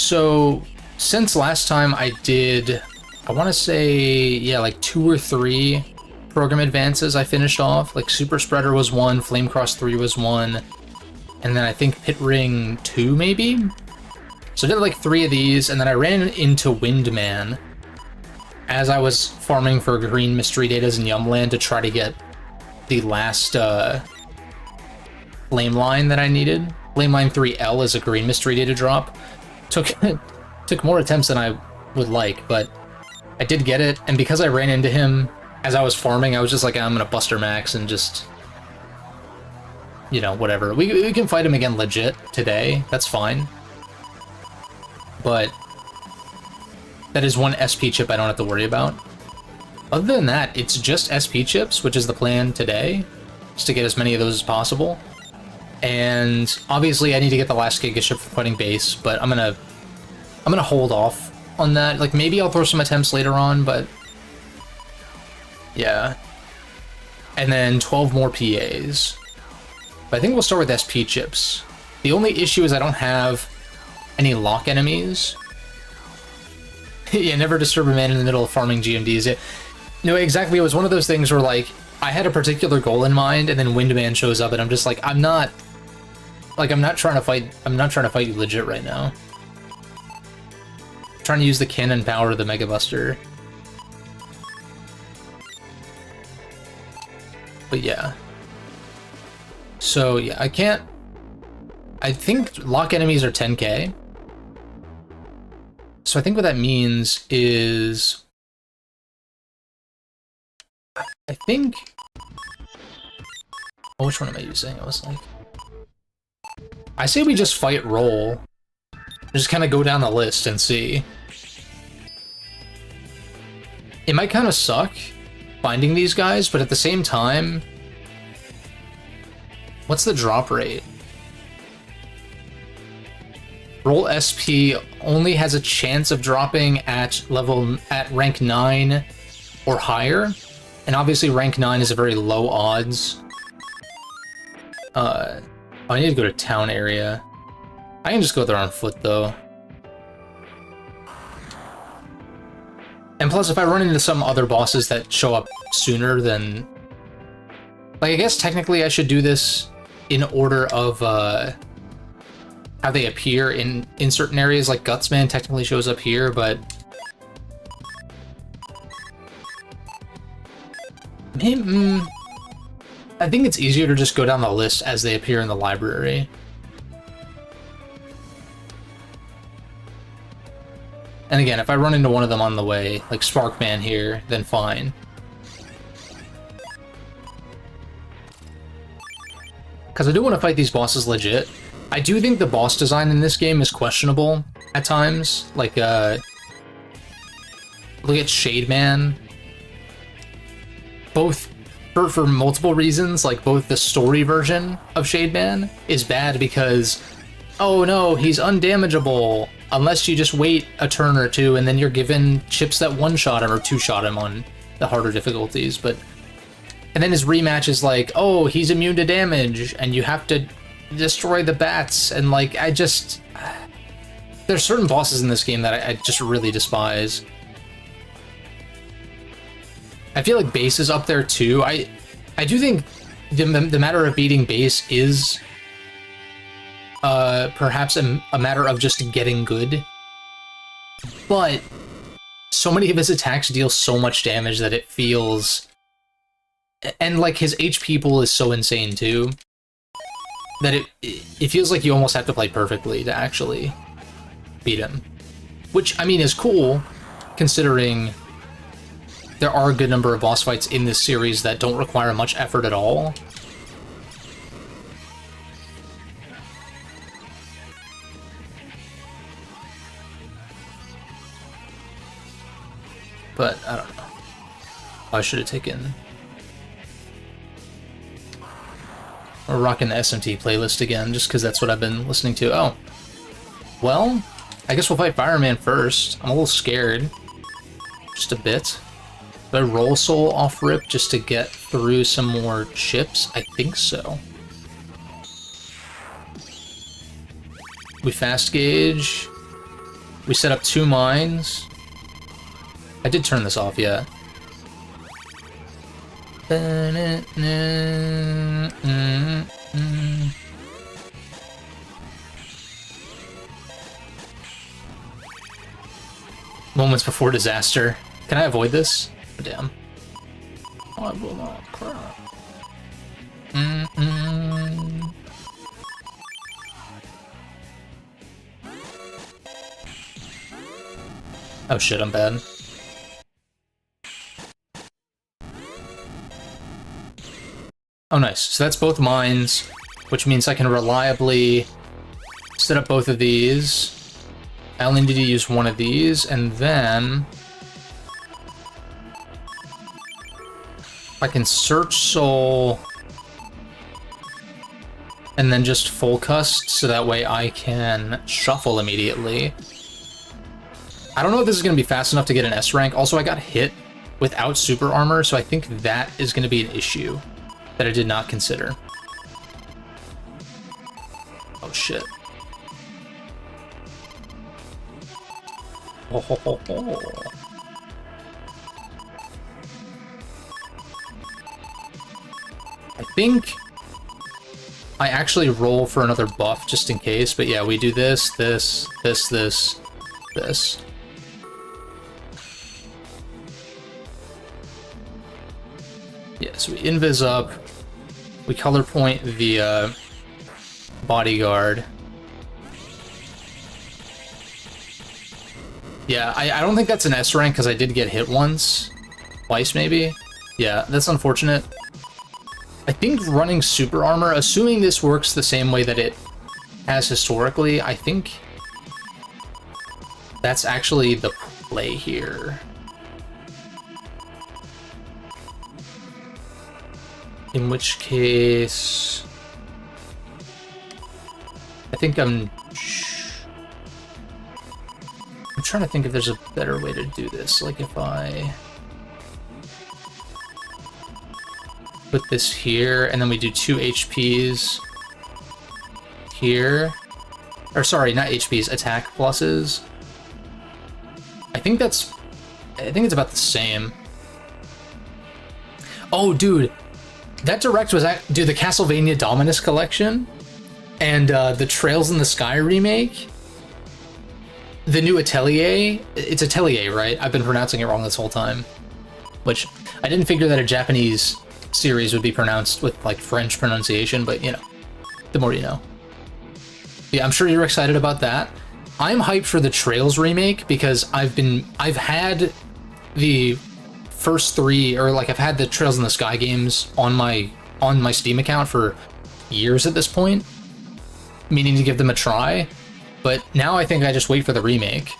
So, since last time I did, I want to say, yeah, like 2 or 3 program advances I finished off. Like Super Spreader was 1, Flame Cross 3 was 1, and then I think Pit Ring 2 maybe? So I did like 3 of these, and then I ran into Windman as I was farming for green mystery datas in Yumland to try to get the last Flame Line that I needed. Flame Line 3L is a green mystery data drop. Took more attempts than I would like, but I did get it, and because I ran into him as I was farming, I was just like, I'm gonna Buster Max and just, you know, whatever. We can fight him again legit today, that's fine. But that is one SP chip I don't have to worry about. Other than that, it's just SP chips, which is the plan today, just to get as many of those as possible. And obviously I need to get the last Giga chip for fighting base, but I'm gonna hold off on that. Like, maybe I'll throw some attempts later on, but yeah. And then 12 more PAs. But I think we'll start with SP chips. The only issue is I don't have any lock enemies. Yeah, never disturb a man in the middle of farming GMDs. No, exactly. It was one of those things where, like, I had a particular goal in mind, and then Windman shows up, and I'm just like, I'm not trying to fight you legit right now. I'm trying to use the kin and power of the Mega Buster. But yeah. So, yeah, I think lock enemies are 10k. So I think what that means is, I think, oh, which one am I using? I was like, I say we just fight roll. Just kind of go down the list and see. It might kind of suck finding these guys, but at the same time, what's the drop rate? Roll SP only has a chance of dropping at rank 9 or higher, and obviously rank 9 is a very low odds. I need to go to town area. I can just go there on foot though. And plus, if I run into some other bosses that show up sooner, then, like, I guess technically I should do this in order of how they appear in certain areas. Like Gutsman technically shows up here, but I think it's easier to just go down the list as they appear in the library. And again, if I run into one of them on the way, like Sparkman here, then fine. Because I do want to fight these bosses legit. I do think the boss design in this game is questionable at times. Like, look at Shade Man. Both, for multiple reasons, like both the story version of Shade Man is bad because, oh no, he's undamageable, unless you just wait a turn or two and then you're given chips that one-shot him or two-shot him on the harder difficulties. But and then his rematch is like, oh, he's immune to damage and you have to destroy the bats, and like, there's certain bosses in this game that I just really despise. I feel like base is up there too. I do think the matter of beating base is perhaps a matter of just getting good, but so many of his attacks deal so much damage that it feels, and like his HP pool is so insane too, that it feels like you almost have to play perfectly to actually beat him. Which, I mean, is cool, considering there are a good number of boss fights in this series that don't require much effort at all. But, I don't know. I should have taken... We're rocking the SMT playlist again, just because that's what I've been listening to. Oh. Well, I guess we'll fight Fireman first. I'm a little scared. Just a bit. Do I roll Soul off rip just to get through some more chips? I think so. We fast gauge. We set up 2 mines. I did turn this off yet. Moments before disaster. Can I avoid this? Oh, damn. I will not cry. Oh shit, I'm bad. Oh nice, so that's both mines, which means I can reliably set up both of these. I only need to use one of these, and then I can search soul and then just full cust, so that way I can shuffle immediately. I don't know if this is going to be fast enough to get an S rank. Also, I got hit without super armor, so I think that is going to be an issue that I did not consider. Oh shit. Oh, ho, ho, ho. I think I actually roll for another buff just in case, but yeah, we do this, this, this, this, this. Yeah, so we invis up, we color point the bodyguard. Yeah, I don't think that's an S rank because I did get hit once. Twice, maybe? Yeah, that's unfortunate. I think running super armor, assuming this works the same way that it has historically, I think that's actually the play here. In which case, I think I'm trying to think if there's a better way to do this. Like if I put this here and then we do 2 HPs here, or sorry, not HPs, attack pluses. I think it's about the same. Oh, dude. That direct was, dude, the Castlevania Dominus collection and the Trails in the Sky remake, the new Atelier, it's Atelier, right? I've been pronouncing it wrong this whole time, which I didn't figure that a Japanese series would be pronounced with like French pronunciation, but you know, the more you know. Yeah, I'm sure you're excited about that. I'm hyped for the Trails remake because I've had the first 3, or like I've had the Trails in the Sky games on my Steam account for years at this point, meaning to give them a try, but now I think I just wait for the remake.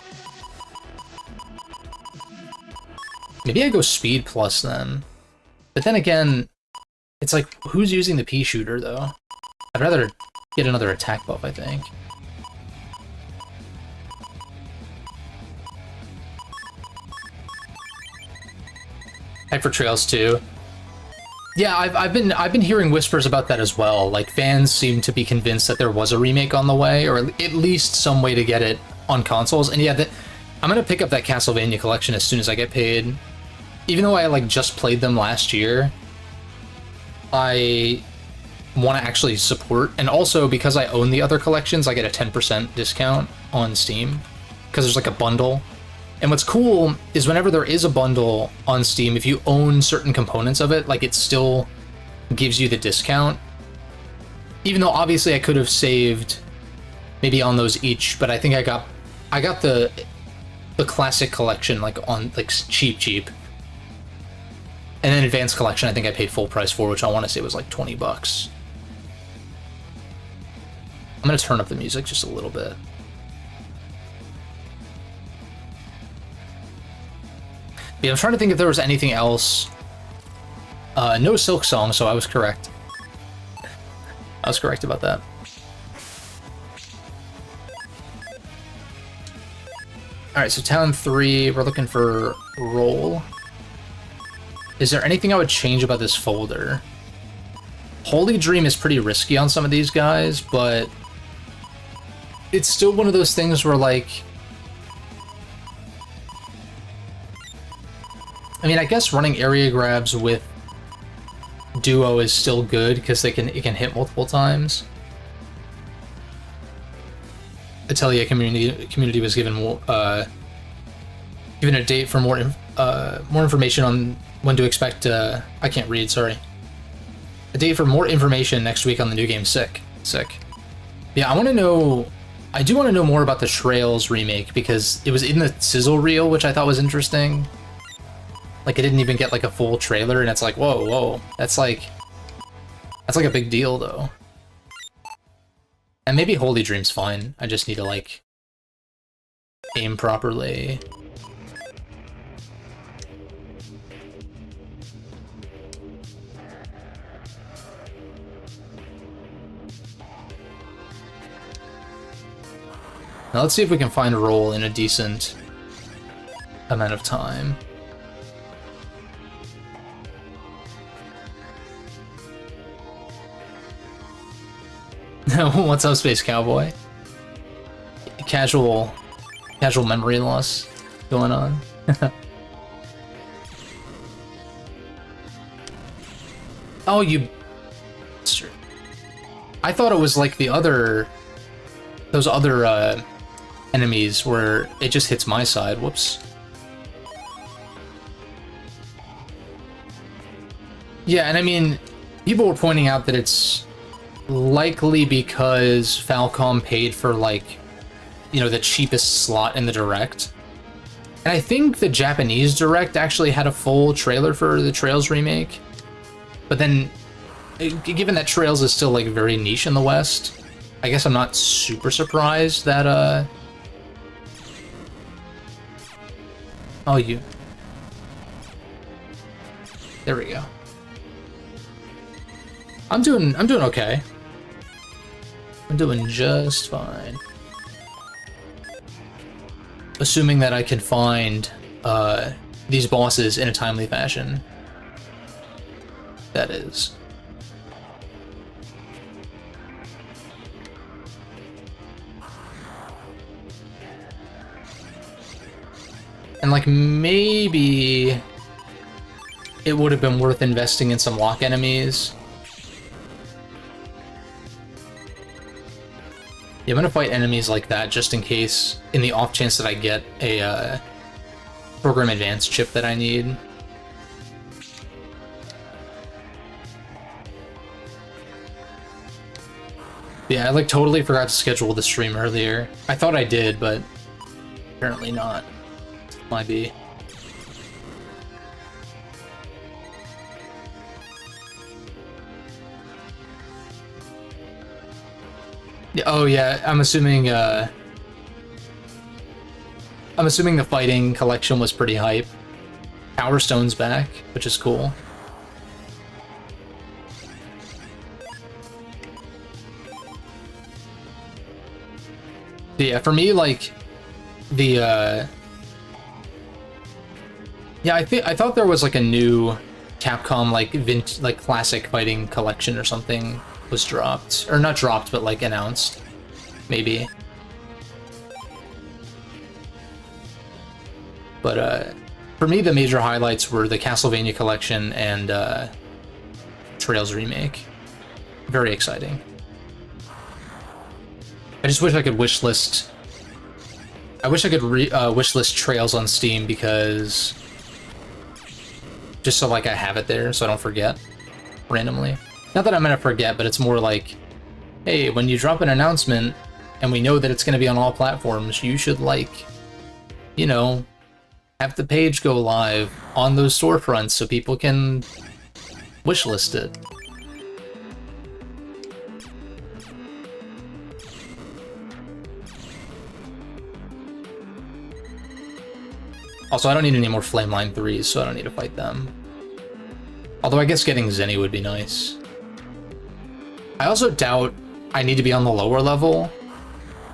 Maybe I go speed plus then, but then again, it's like, who's using the pea shooter though? I'd rather get another attack buff, I think. Hype for Trails 2. Yeah, I've been hearing whispers about that as well. Like, fans seem to be convinced that there was a remake on the way, or at least some way to get it on consoles. And yeah, I'm gonna pick up that Castlevania collection as soon as I get paid. Even though I like just played them last year, I want to actually support, and also because I own the other collections, I get a 10% discount on Steam because there's like a bundle. And what's cool is whenever there is a bundle on Steam, if you own certain components of it, like it still gives you the discount. Even though obviously I could have saved maybe on those each, but I think I got the classic collection like on like cheap. And then advanced collection I think I paid full price for, which I want to say was like 20 bucks. I'm going to turn up the music just a little bit. Yeah, I'm trying to think if there was anything else. No Silk Song, so I was correct. I was correct about that. Alright, so Town 3, we're looking for roll. Is there anything I would change about this folder? Holy Dream is pretty risky on some of these guys, but it's still one of those things where, like, I mean, I guess running area grabs with duo is still good because it can hit multiple times. Atelier community was given given a date for more information on when to expect. I can't read. Sorry. A date for more information next week on the new game. Sick. Yeah, I want to know. I do want to know more about the Trails remake because it was in the sizzle reel, which I thought was interesting. Like, it didn't even get like a full trailer, and it's like, whoa, that's like a big deal though. And maybe Holy Dream's fine. I just need to like aim properly. Now let's see if we can find a roll in a decent amount of time. What's up, Space Cowboy? Casual memory loss going on. Oh, you... I thought it was like the other... Those other, enemies where it just hits my side. Whoops. Yeah, and I mean, people were pointing out that it's likely because Falcom paid for, like, you know, the cheapest slot in the Direct. And I think the Japanese Direct actually had a full trailer for the Trails remake. But then, given that Trails is still, like, very niche in the West, I guess I'm not super surprised that, Oh, you... There we go. I'm doing okay. I'm doing just fine. Assuming that I can find, these bosses in a timely fashion. That is. And, like, maybe it would have been worth investing in some lock enemies. Yeah, I'm gonna fight enemies like that just in case, in the off chance that I get a Program Advanced chip that I need. Yeah, I, like, totally forgot to schedule the stream earlier. I thought I did, but apparently not. Might be. Oh yeah, I'm assuming the fighting collection was pretty hype. Power Stone's back, which is cool. Yeah, for me, like, the yeah, I thought there was like a new Capcom like classic fighting collection or something was dropped, or not dropped, but like announced, maybe. But for me, the major highlights were the Castlevania collection and Trails remake. Very exciting. I just wish I could wishlist. I wish I could wishlist Trails on Steam because. Just so, like, I have it there, so I don't forget randomly. Not that I'm gonna forget, but it's more like, hey, when you drop an announcement, and we know that it's gonna be on all platforms, you should, like, you know, have the page go live on those storefronts so people can wishlist it. Also, I don't need any more Flameline 3s, so I don't need to fight them. Although I guess getting Zenny would be nice. I also doubt I need to be on the lower level,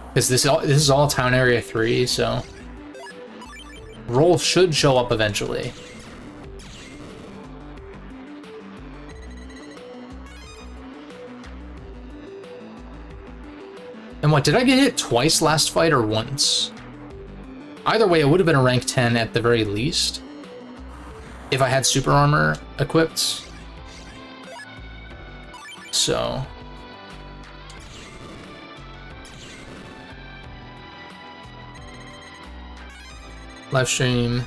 because this is all Town Area 3, so... Roll should show up eventually. And what, did I get hit twice last fight or once? Either way, it would have been a rank 10 at the very least. if I had super armor equipped. So live stream.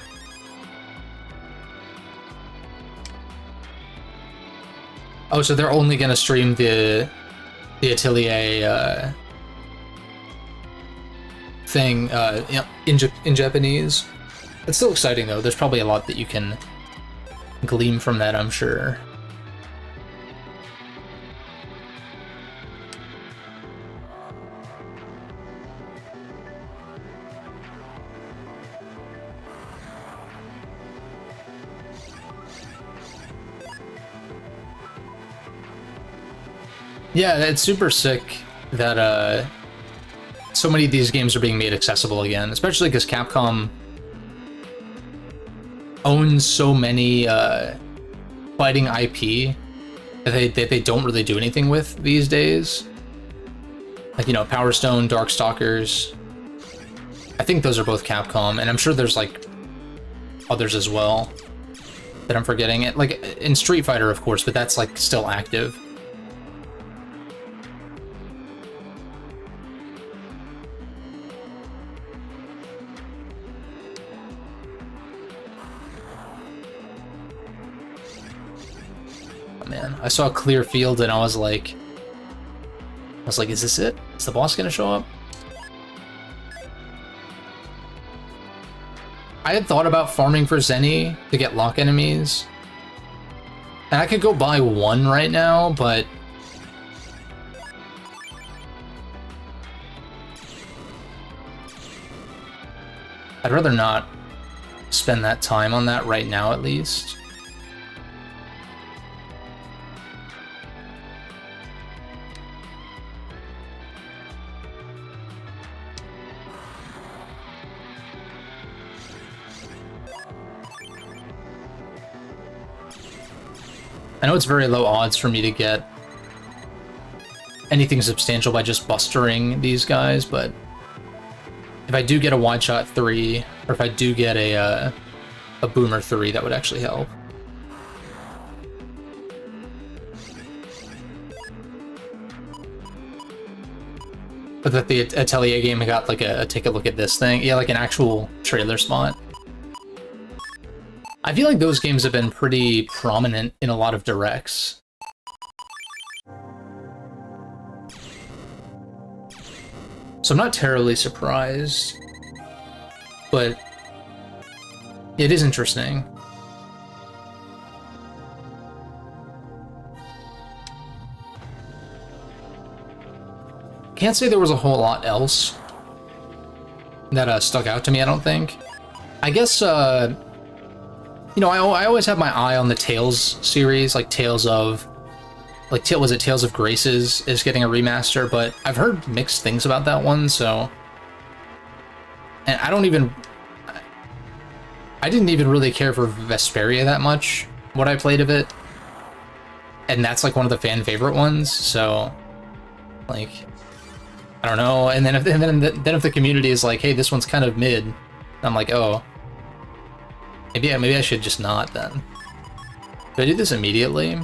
Oh, so they're only gonna stream the Atelier thing in Japanese. It's still exciting though. There's probably a lot that you can glean from that, I'm sure. Yeah, it's super sick that so many of these games are being made accessible again, especially because Capcom owns so many fighting IP that they don't really do anything with these days. Like, you know, Power Stone, Darkstalkers. I think those are both Capcom, and I'm sure there's like others as well that I'm forgetting. It like in Street Fighter, of course, but that's like still active. Man, I saw a clear field and I was like, is this it? Is the boss gonna show up? I had thought about farming for Zenny to get lock enemies. And I could go buy one right now, but I'd rather not spend that time on that right now, at least. I know it's very low odds for me to get anything substantial by just bustering these guys, but if I do get a wide shot 3, or if I do get a boomer 3, that would actually help. But that the Atelier game got like a take a look at this thing, yeah, like an actual trailer spot. I feel like those games have been pretty prominent in a lot of directs. So I'm not terribly surprised, but it is interesting. Can't say there was a whole lot else that stuck out to me, I don't think. I guess, you know, I always have my eye on the Tales series, like Tales of... Like, was it Tales of Graces is getting a remaster, but I've heard mixed things about that one, so... And I didn't even really care for Vesperia that much, what I played of it. And that's, like, one of the fan favorite ones, so... Like... I don't know, and then if the community is like, hey, this one's kind of mid, I'm like, oh... Maybe I should just not, then. Do I do this immediately?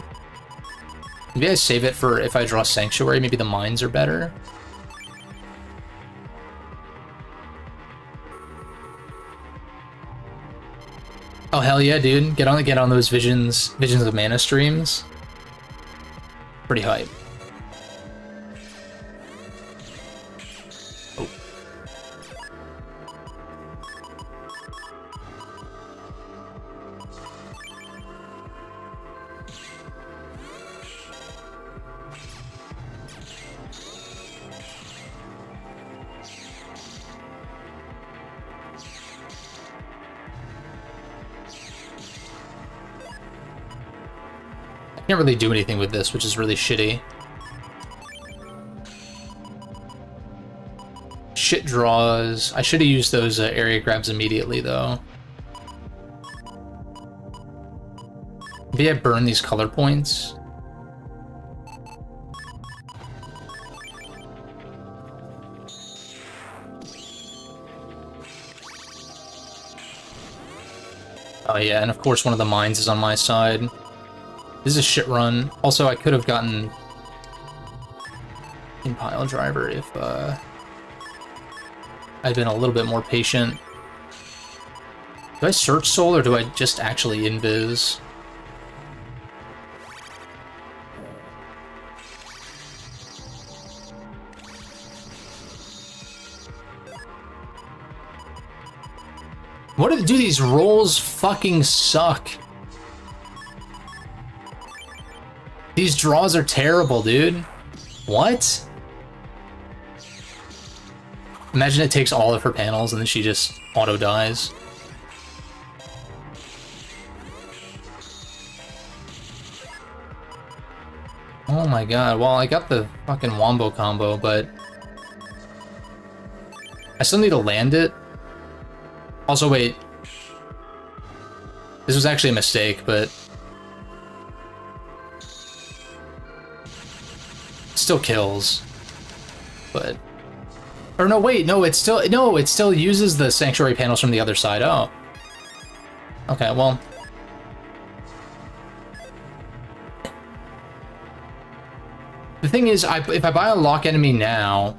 Maybe I save it for if I draw Sanctuary, maybe the mines are better. Oh hell yeah, dude. Get on those Visions of Mana streams. Pretty hype. Oh. Can't really do anything with this, which is really shitty. Shit draws. I should have used those area grabs immediately, though. Maybe I burn these color points. Oh yeah, and of course one of the mines is on my side. This is a shit run. Also, I could have gotten in pile driver if I'd been a little bit more patient. Do I search soul or do I just actually invis? Do these rolls fucking suck? These draws are terrible, dude. What? Imagine it takes all of her panels and then she just auto dies. Oh my god, well, I got the fucking wombo combo, but I still need to land it. Also, wait. This was actually a mistake, but still kills. But or no, wait, no, it still uses the sanctuary panels from the other side. Oh. Okay, well. The thing is, if I buy a lock enemy now,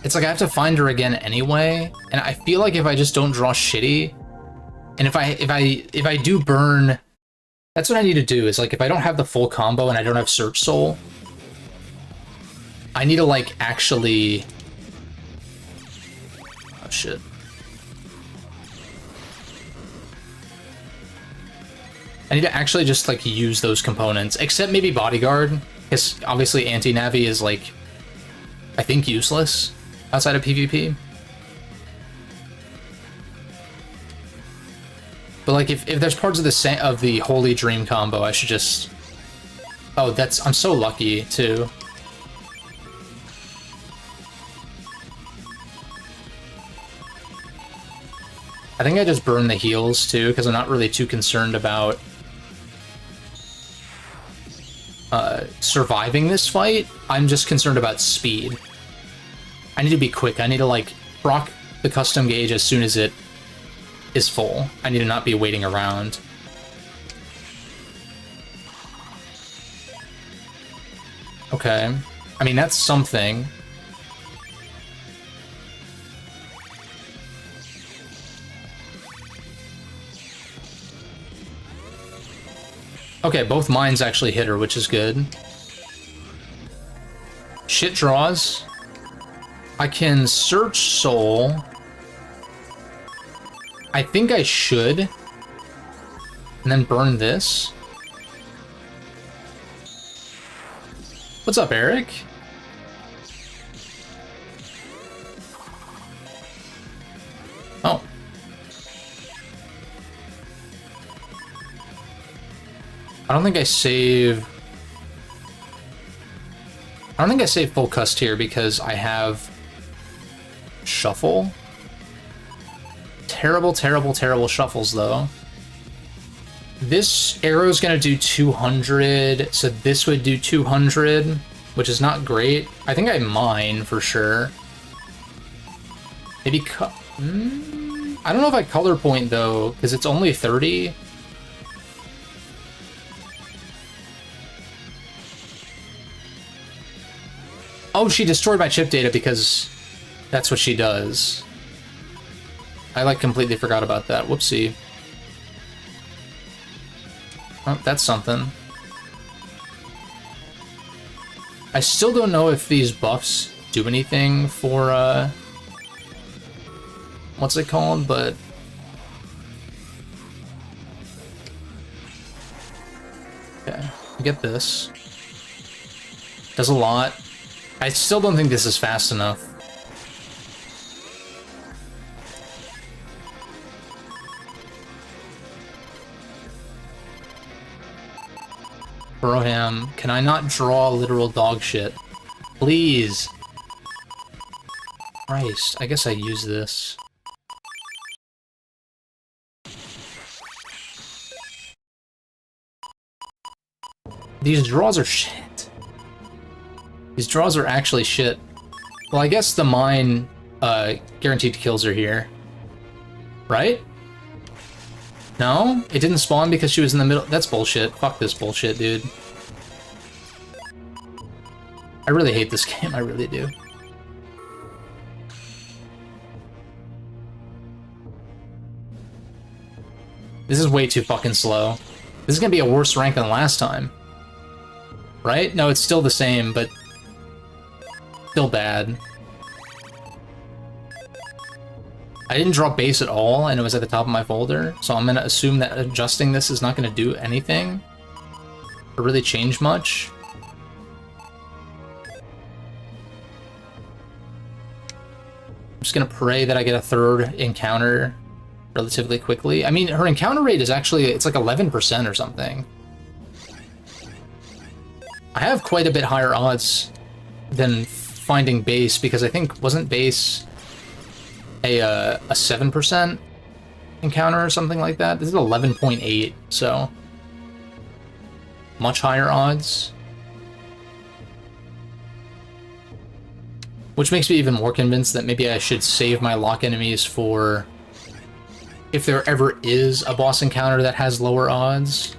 it's like I have to find her again anyway, and I feel like if I just don't draw shitty, and if I do burn, that's what I need to do. Is like if I don't have the full combo and I don't have Search Soul, I need to like actually. Oh shit. I need to actually just like use those components, except maybe Bodyguard, because obviously anti-Navi is like, I think useless outside of PvP. But like if there's parts of the Holy Dream combo, I should just. Oh, I'm so lucky too. I think I just burn the heals too, because I'm not really too concerned about surviving this fight. I'm just concerned about speed. I need to be quick. I need to like proc the custom gauge as soon as it is full. I need to not be waiting around. Okay. I mean, that's something. Okay, both mines actually hit her, which is good. Shit draws. I can search soul. I think I should. And then burn this. What's up, Eric? Oh. I don't think I save full cust here because I have shuffle. Terrible, terrible, terrible shuffles though. This arrow's gonna do 200, so this would do 200, which is not great. I think I mine for sure. Maybe I don't know if I color point though, because it's only 30. Oh, she destroyed my chip data because that's what she does. I like completely forgot about that. Whoopsie. Oh, that's something. I still don't know if these buffs do anything for, what's it called, but... Okay, I get this. Does a lot. I still don't think this is fast enough. Broham, can I not draw literal dog shit? Please. Christ, I guess I use this. These draws are shit. These draws are actually shit. Well, I guess the mine guaranteed kills are here. Right? No? It didn't spawn because she was in the middle. That's bullshit. Fuck this bullshit, dude. I really hate this game. I really do. This is way too fucking slow. This is gonna be a worse rank than last time. Right? No, it's still the same, but still bad. I didn't draw base at all, and it was at the top of my folder, so I'm gonna assume that adjusting this is not gonna do anything or really change much. I'm just gonna pray that I get a third encounter relatively quickly. I mean, her encounter rate is actually, it's like 11% or something. I have quite a bit higher odds than finding base, because I think, wasn't base a 7% encounter or something like that? This is 11.8, so much higher odds. Which makes me even more convinced that maybe I should save my lock enemies for if there ever is a boss encounter that has lower odds.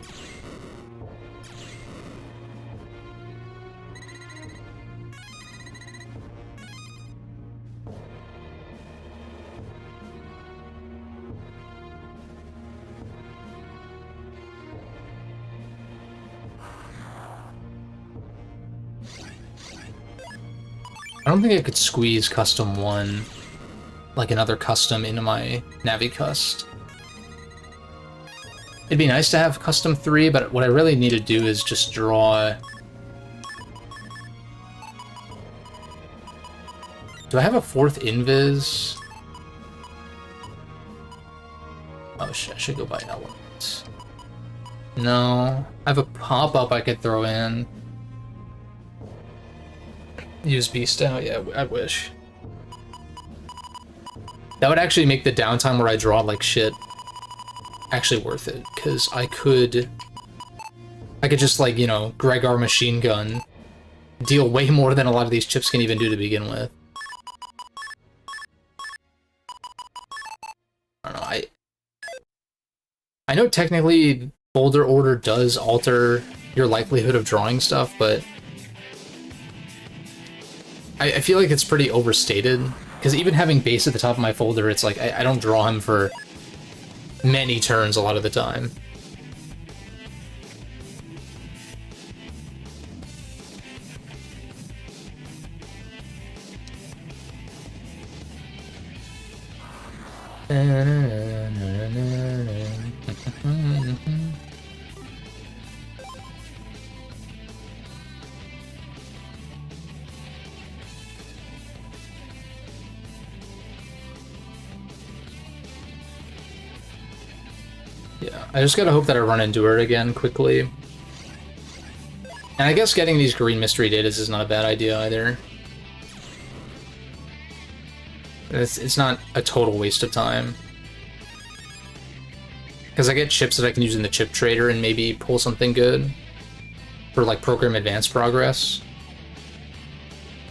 I don't think I could squeeze custom 1, like another custom, into my Navi cust. It'd be nice to have custom 3, but what I really need to do is just draw... Do I have a 4th invis? Oh, I should go buy elements. No, I have a pop-up I could throw in. Use beast out? Yeah, I wish. That would actually make the downtime where I draw like shit actually worth it, because I could just, like, you know, Gregar machine gun, deal way more than a lot of these chips can even do to begin with. I don't know, I know technically folder order does alter your likelihood of drawing stuff, but I feel like it's pretty overstated, because even having base at the top of my folder, it's like, I don't draw him for many turns a lot of the time. Yeah, I just gotta hope that I run into her again quickly. And I guess getting these green mystery datas is not a bad idea either. It's not a total waste of time. Because I get chips that I can use in the chip trader and maybe pull something good for, like, program advanced progress.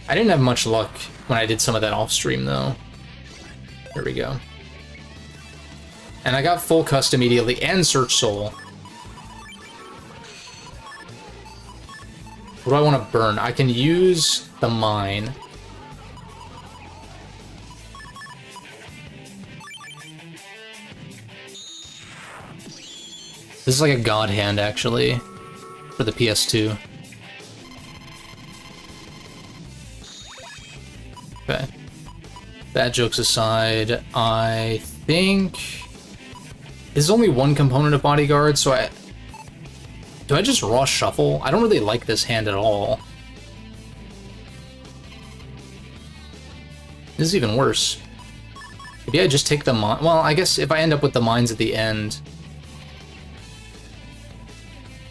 I didn't have much luck when I did some of that off stream though. There we go. And I got full cust immediately, and Search Soul. What do I want to burn? I can use the mine. This is like a god hand, actually, for the PS2. Okay. Bad jokes aside, I think... There's only one component of Bodyguard, so do I just raw shuffle? I don't really like this hand at all. This is even worse. Maybe I just take the mine. Well, I guess if I end up with the mines at the end...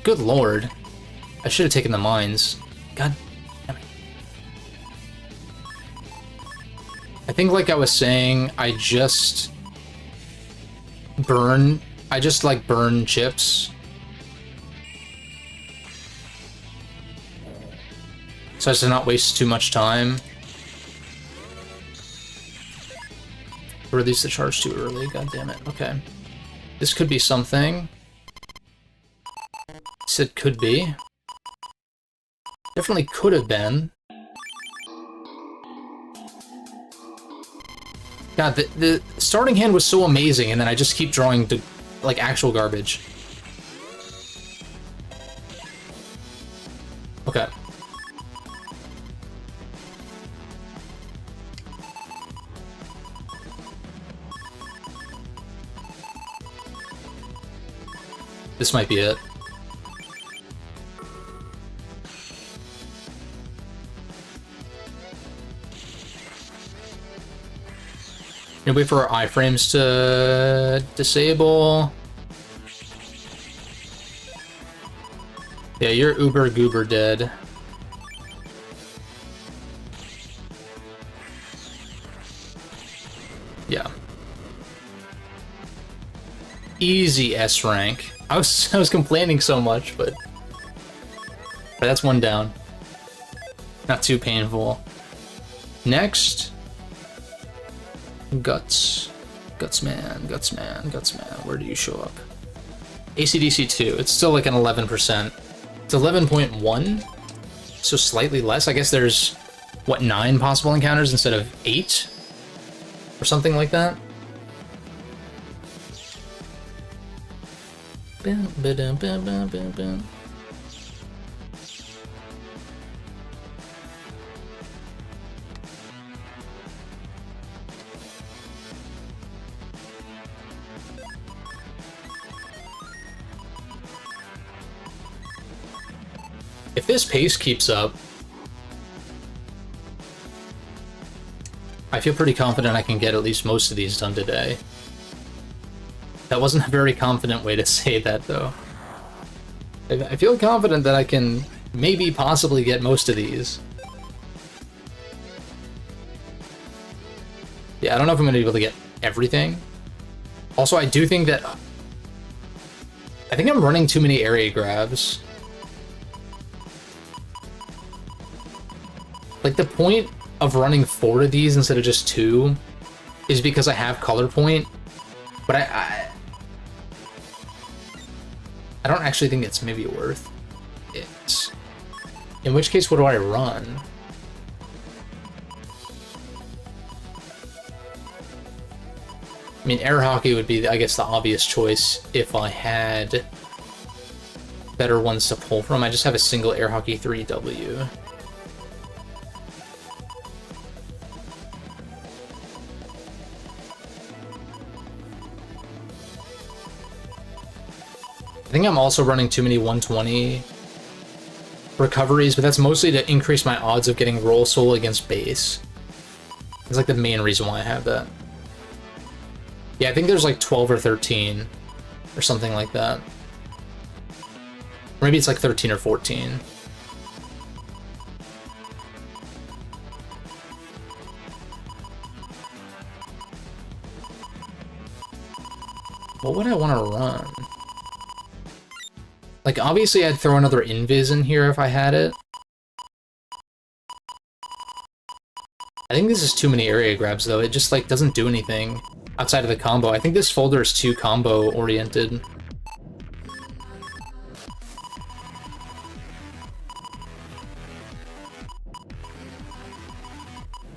Good lord. I should have taken the mines. God damn it. I think, like I was saying, I just burn chips. So as to not waste too much time. Release the charge too early, god damn it. Okay. This could be something. Said could be. Definitely could have been. God, the starting hand was so amazing, and then I just keep drawing to, like, actual garbage. Okay. This might be it. Gonna wait for our iframes to disable. Yeah, you're uber goober dead. Yeah. Easy S rank. I was complaining so much, but that's one down. Not too painful. Next, Guts. Gutsman. Where do you show up? AC/DC 2. It's still like an 11%. It's 11.1, so slightly less. I guess there's, what, 9 possible encounters instead of 8? Or something like that? If this pace keeps up, I feel pretty confident I can get at least most of these done today. That wasn't a very confident way to say that, though. I feel confident that I can maybe possibly get most of these. Yeah, I don't know if I'm going to be able to get everything. Also, I do think that... I think I'm running too many area grabs. Like, the point of running 4 of these instead of just 2 is because I have color point, but I don't actually think it's maybe worth it. In which case, what do I run? I mean, air hockey would be, I guess, the obvious choice if I had better ones to pull from. I just have a single air hockey 3W. I think I'm also running too many 120 recoveries, but that's mostly to increase my odds of getting roll soul against base. It's like the main reason why I have that. Yeah, I think there's like 12 or 13 or something like that. Or maybe it's like 13 or 14. What would I want to run? Like, obviously I'd throw another invis in here if I had it. I think this is too many area grabs, though. It just, like, doesn't do anything outside of the combo. I think this folder is too combo-oriented.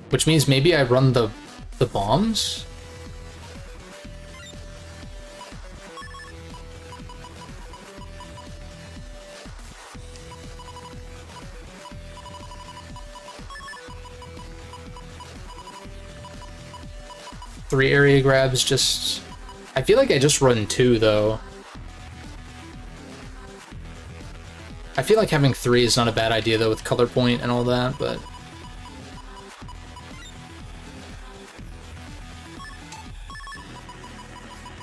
Which means maybe I run the bombs? 3 area grabs, just... I feel like I just run 2, though. I feel like having 3 is not a bad idea, though, with color point and all that, but...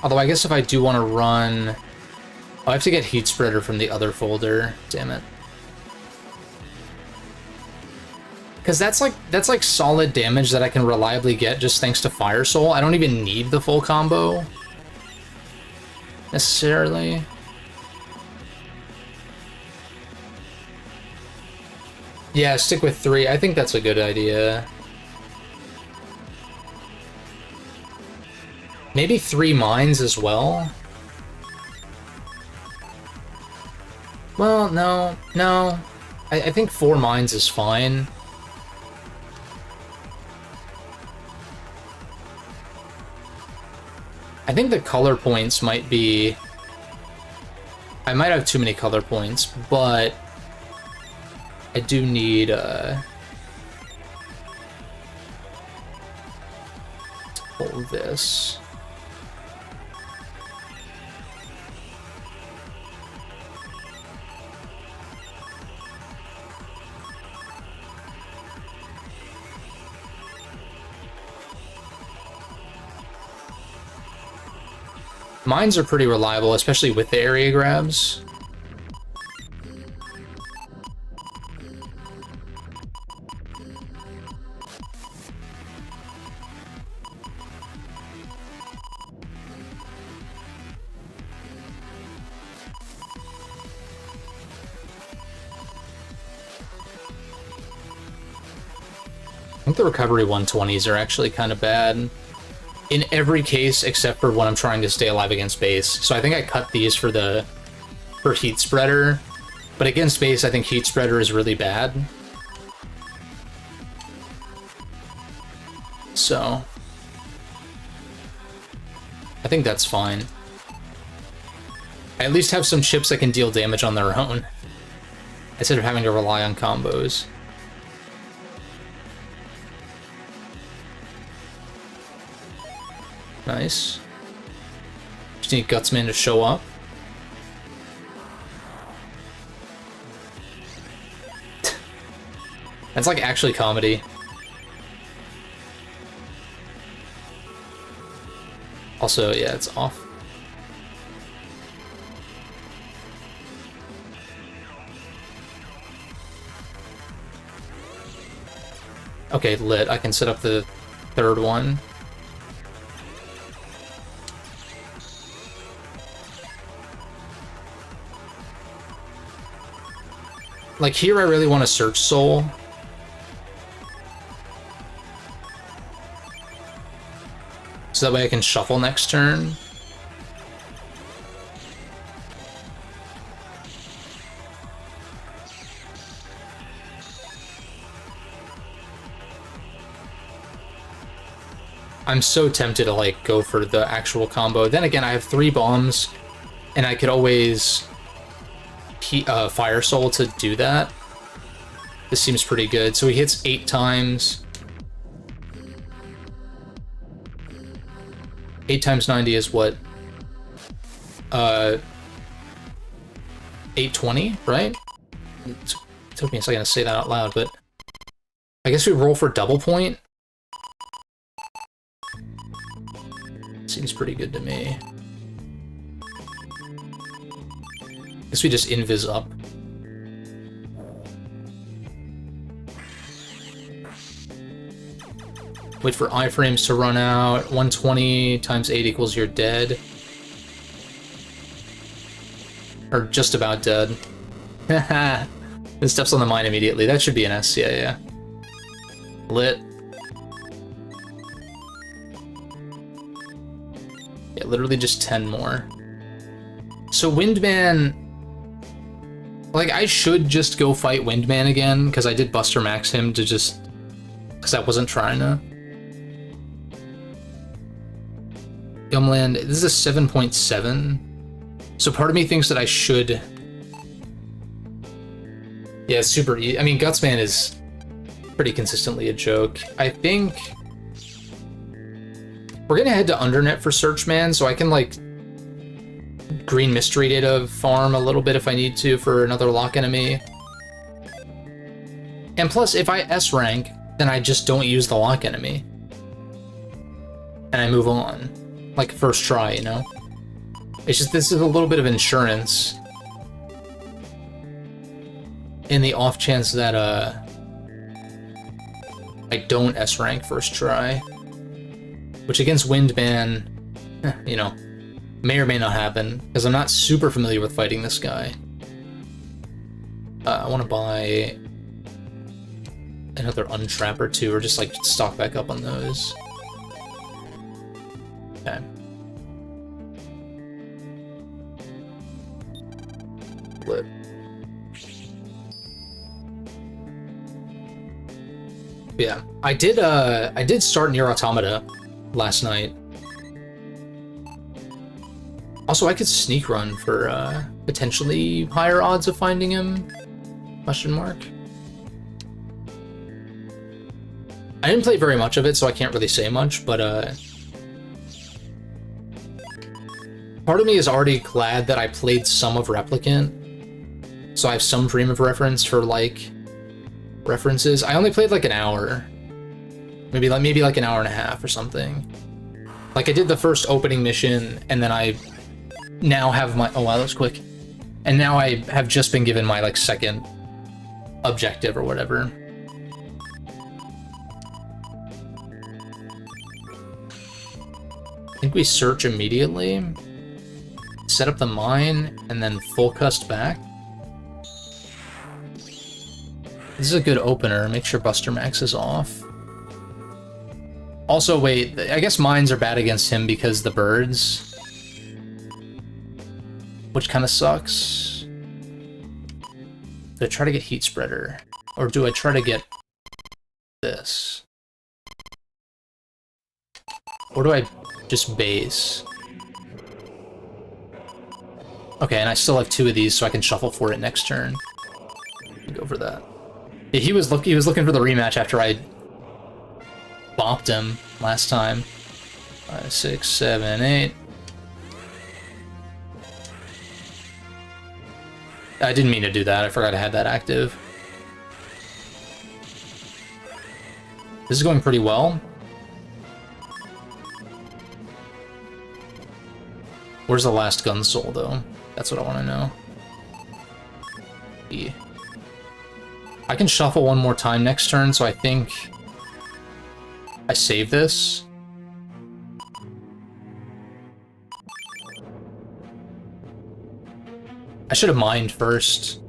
Although I guess if I do want to run... Oh, I have to get Heat Spreader from the other folder. Damn it. Because that's like solid damage that I can reliably get just thanks to Fire Soul. I don't even need the full combo necessarily. Yeah, stick with 3. I think that's a good idea. Maybe 3 mines as well? Well, no. I think 4 mines is fine. I think the color points might be... I might have too many color points, but I do need to pull this. Mines are pretty reliable, especially with the area grabs. I think the recovery 120s are actually kind of bad. In every case except for when I'm trying to stay alive against base. So I think I cut these for heat spreader, but against base I think heat spreader is really bad. So I think that's fine. I at least have some chips that can deal damage on their own instead of having to rely on combos. Nice. Just need Gutsman to show up. That's like actually comedy. Also, yeah, it's off. Okay, lit. I can set up the third one. Like, here I really want to search Soul. So that way I can shuffle next turn. I'm so tempted to, like, go for the actual combo. Then again, I have 3 bombs, and I could always... Fire Soul to do that. This seems pretty good. So he hits 8 times. 8 times 90 is what? 820, right? It took me a second to say that out loud, but I guess we roll for double point. Seems pretty good to me. Guess we just invis up. Wait for iframes to run out. 120 times 8 equals you're dead. Or just about dead. Haha. It steps on the mine immediately. That should be an S, yeah. Lit. Yeah, literally just 10 more. So Windman... Like, I should just go fight Windman again, because I did Buster Max him to just... Because I wasn't trying to. Gumland, this is a 7.7. So part of me thinks that I should... Yeah, it's super easy. I mean, Gutsman is pretty consistently a joke. I think... We're gonna head to Undernet for Searchman, so I can, like... Green Mystery Data farm a little bit if I need to for another lock enemy. And plus, if I S rank, then I just don't use the lock enemy. And I move on. Like, first try, you know? It's just, this is a little bit of insurance. In the off chance that, I don't S rank first try. Which against Windman, you know, may or may not happen, because I'm not super familiar with fighting this guy. I want to buy another Untrap or 2, or just like stock back up on those. Okay. Yeah, I did start Nier Automata last night. Also, I could sneak run for potentially higher odds of finding him? Question mark. I didn't play very much of it, so I can't really say much, but part of me is already glad that I played some of Replicant, so I have some frame of reference for, like, references. I only played like an hour. Maybe like an hour and a half or something. Like, I did the first opening mission, and then I now have my... Oh, wow, that was quick. And now I have just been given my, like, second objective or whatever. I think we search immediately, set up the mine, and then full cust back. This is a good opener. Make sure Buster Max is off. Also, wait, I guess mines are bad against him because the birds, which kind of sucks. Do I try to get Heat Spreader? Or do I try to get this? Or do I just base? Okay, and I still have 2 of these, so I can shuffle for it next turn. Go for that. Yeah, he was looking for the rematch after I bopped him last time. 5, 6, 7, 8. I didn't mean to do that. I forgot I had that active. This is going pretty well. Where's the last gun soul, though? That's what I want to know. E. I can shuffle one more time next turn, so I think I save this. I should have mined first,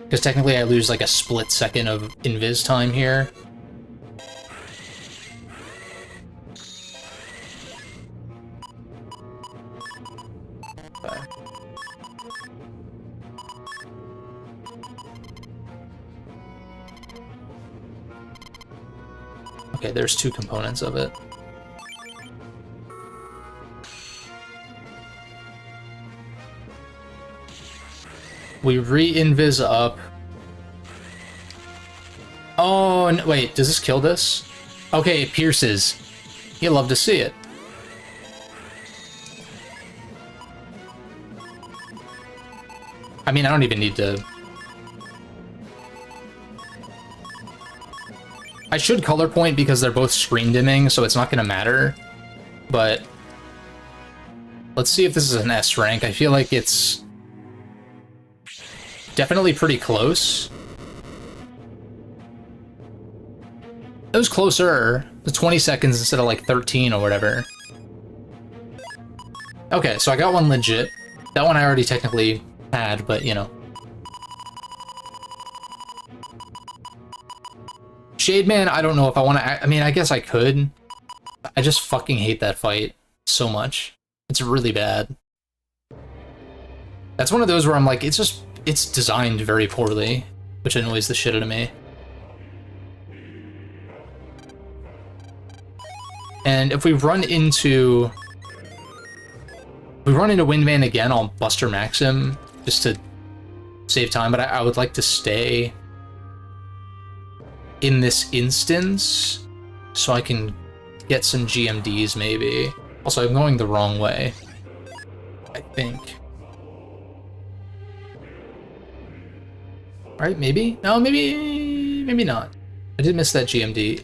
because technically I lose like a split second of invis time here. Okay, there's 2 components of it. We re-invis up. Oh, no, wait, does this kill this? Okay, it pierces. You love to see it. I mean, I don't even need to... I should color point because they're both screen dimming, so it's not going to matter. But let's see if this is an S rank. I feel like it's definitely pretty close. It was closer. The 20 seconds instead of like 13 or whatever. Okay, so I got one legit. That one I already technically had, but you know. Shade Man, I don't know if I want to... I mean, I guess I could. I just fucking hate that fight so much. It's really bad. That's one of those where I'm like, it's designed very poorly, which annoys the shit out of me. And if we run into... Windman again, I'll Buster Max him, just to save time, but I would like to stay in this instance, so I can get some GMDs, maybe. Also, I'm going the wrong way, I think. Right, maybe? No, maybe not. I did miss that GMD.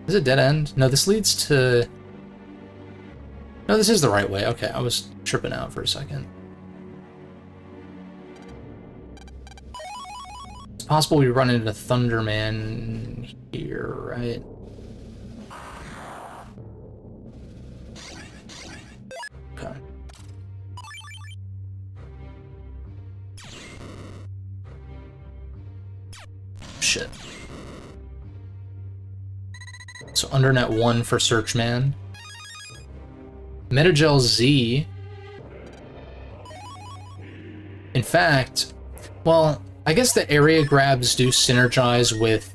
Is it dead end? No, this leads to... No, this is the right way. Okay, I was tripping out for a second. It's possible we run into Thunderman here, right? Okay. Shit. So Undernet 1 for Searchman. Metagel Z. In fact, well, I guess the area grabs do synergize with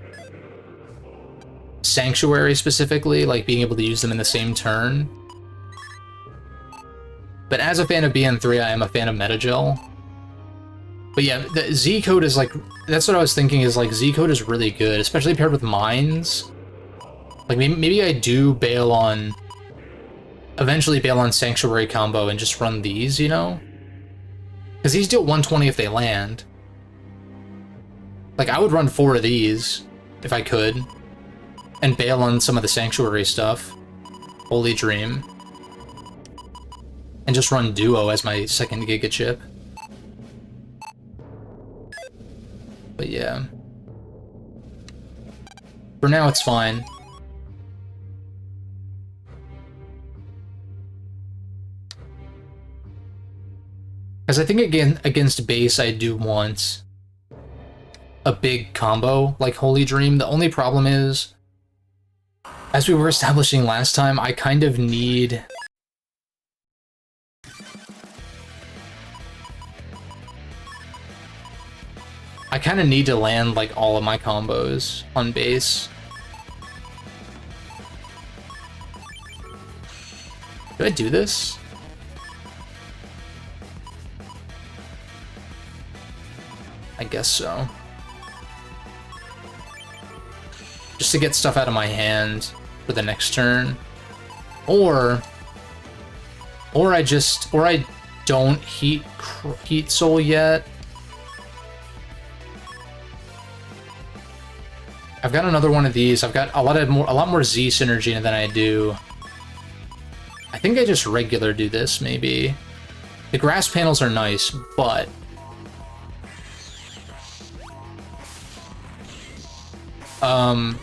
Sanctuary specifically, like being able to use them in the same turn. But as a fan of BN3, I am a fan of Metagel. But yeah, the Z code is like, that's what I was thinking, is like Z code is really good, especially paired with mines. Like maybe I do bail on, eventually bail on Sanctuary combo and just run these, you know? Because these deal 120 if they land. Like I would run 4 of these if I could, and bail on some of the Sanctuary stuff. Holy Dream. And just run Duo as my second Giga chip. But yeah. For now, it's fine. Because I think again against base, I do want a big combo like Holy Dream. The only problem is, as we were establishing last time, I kind of need... I kind of need to land like all of my combos on base. Do I do this? I guess so. Just to get stuff out of my hand for the next turn. Or I don't heat soul yet. I've got another one of these. I've got a lot more Z synergy than I do. I think I just regular do this, maybe. The grass panels are nice, but...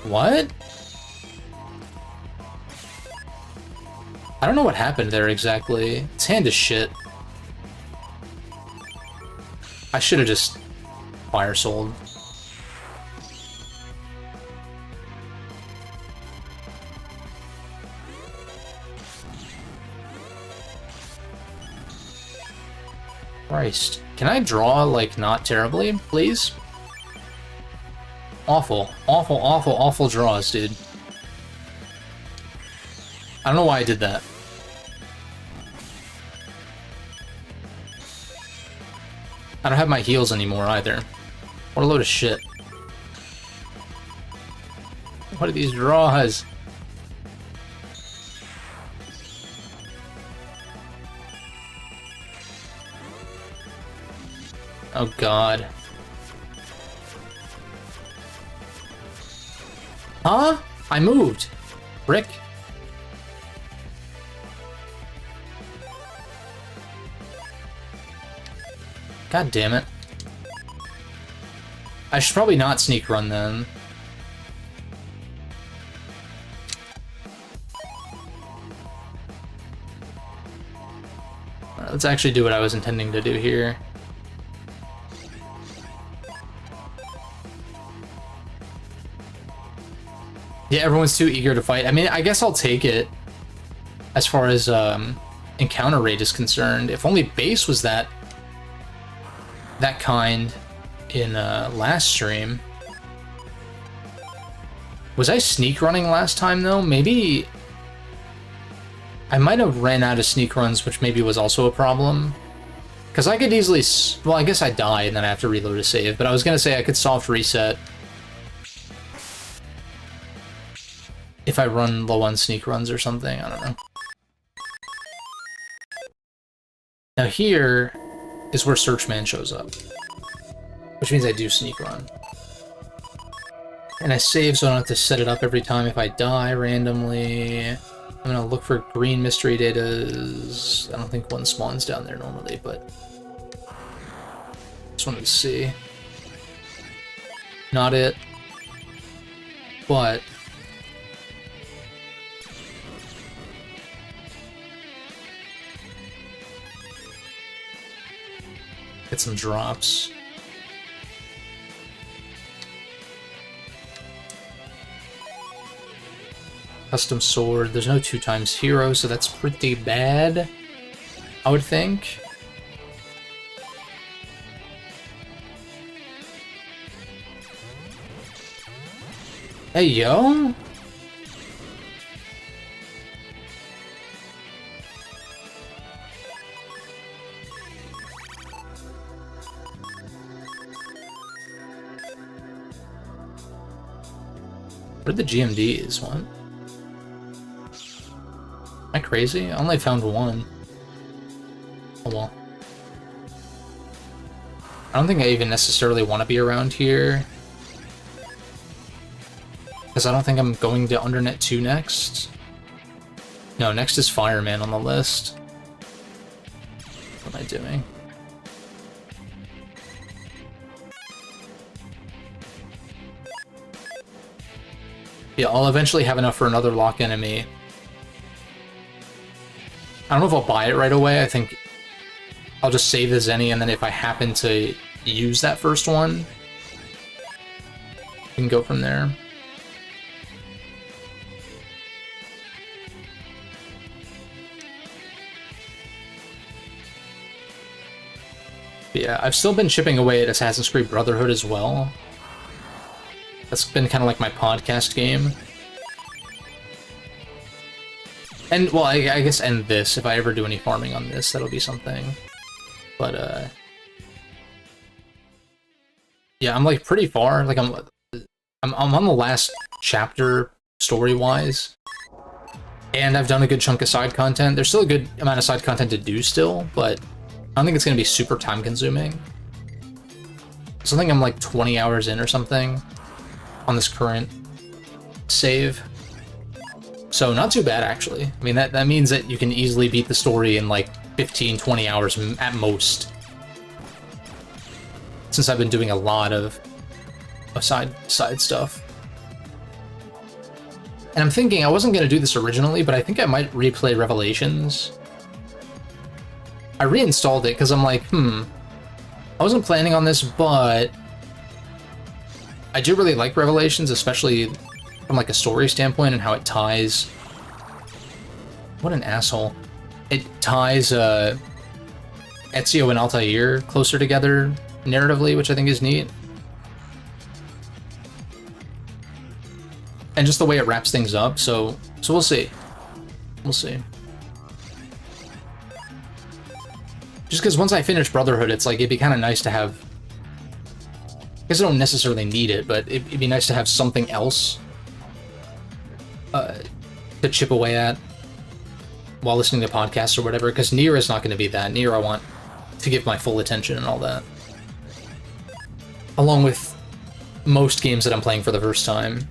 what? I don't know what happened there exactly. Its hand is shit. I should have just fire sold. Christ. Can I draw, like, not terribly, please? Awful. Awful, awful, awful draws, dude. I don't know why I did that. I don't have my heals anymore, either. What a load of shit. What are these draws? Oh god. Huh? I moved. Brick. God damn it. I should probably not sneak run then. Alright, let's actually do what I was intending to do here. Yeah, everyone's too eager to fight. I mean, I guess I'll take it as far as encounter rate is concerned. If only base was that kind in last stream. Was I sneak running last time, though? Maybe... I might have ran out of sneak runs, which maybe was also a problem. Because I could easily... Well, I guess I die and then I have to reload a save, but I was going to say I could soft reset if I run low on sneak runs or something, I don't know. Now here is where Searchman shows up, which means I do sneak run. And I save so I don't have to set it up every time if I die randomly. I'm gonna look for green mystery datas. I don't think one spawns down there normally, but just wanted to see. Not it, but get some drops. Custom sword. There's no 2x hero, so that's pretty bad, I would think. Hey, yo! Where are the GMDs? What? Am I crazy? I only found one. Oh well. I don't think I even necessarily want to be around here. Because I don't think I'm going to Undernet 2 next. No, next is Fireman on the list. What am I doing? Yeah, I'll eventually have enough for another lock enemy. I don't know if I'll buy it right away. I think I'll just save the Zenny, and then if I happen to use that first one, we can go from there. But yeah, I've still been chipping away at Assassin's Creed Brotherhood as well. That's been kind of like my podcast game. And, well, I guess end this. If I ever do any farming on this, that'll be something. But, yeah, I'm, like, pretty far. Like, I'm on the last chapter, story-wise. And I've done a good chunk of side content. There's still a good amount of side content to do still, but I don't think it's going to be super time-consuming. So I think I'm, like, 20 hours in or something on this current save. So not too bad, actually. I mean, that means that you can easily beat the story in like 15, 20 hours at most. Since I've been doing a lot of side stuff. And I'm thinking I wasn't going to do this originally, but I think I might replay Revelations. I reinstalled it because I'm like, I wasn't planning on this, but I do really like Revelations, especially from like a story standpoint and how it ties. What an asshole. It ties Ezio and Altair closer together narratively, which I think is neat. And just the way it wraps things up, so we'll see. We'll see. Just because once I finish Brotherhood, it's like it'd be kind of nice to have. I guess I don't necessarily need it, but it'd be nice to have something else to chip away at while listening to podcasts or whatever, because Nier is not going to be that. Nier I want to give my full attention and all that. Along with most games that I'm playing for the first time.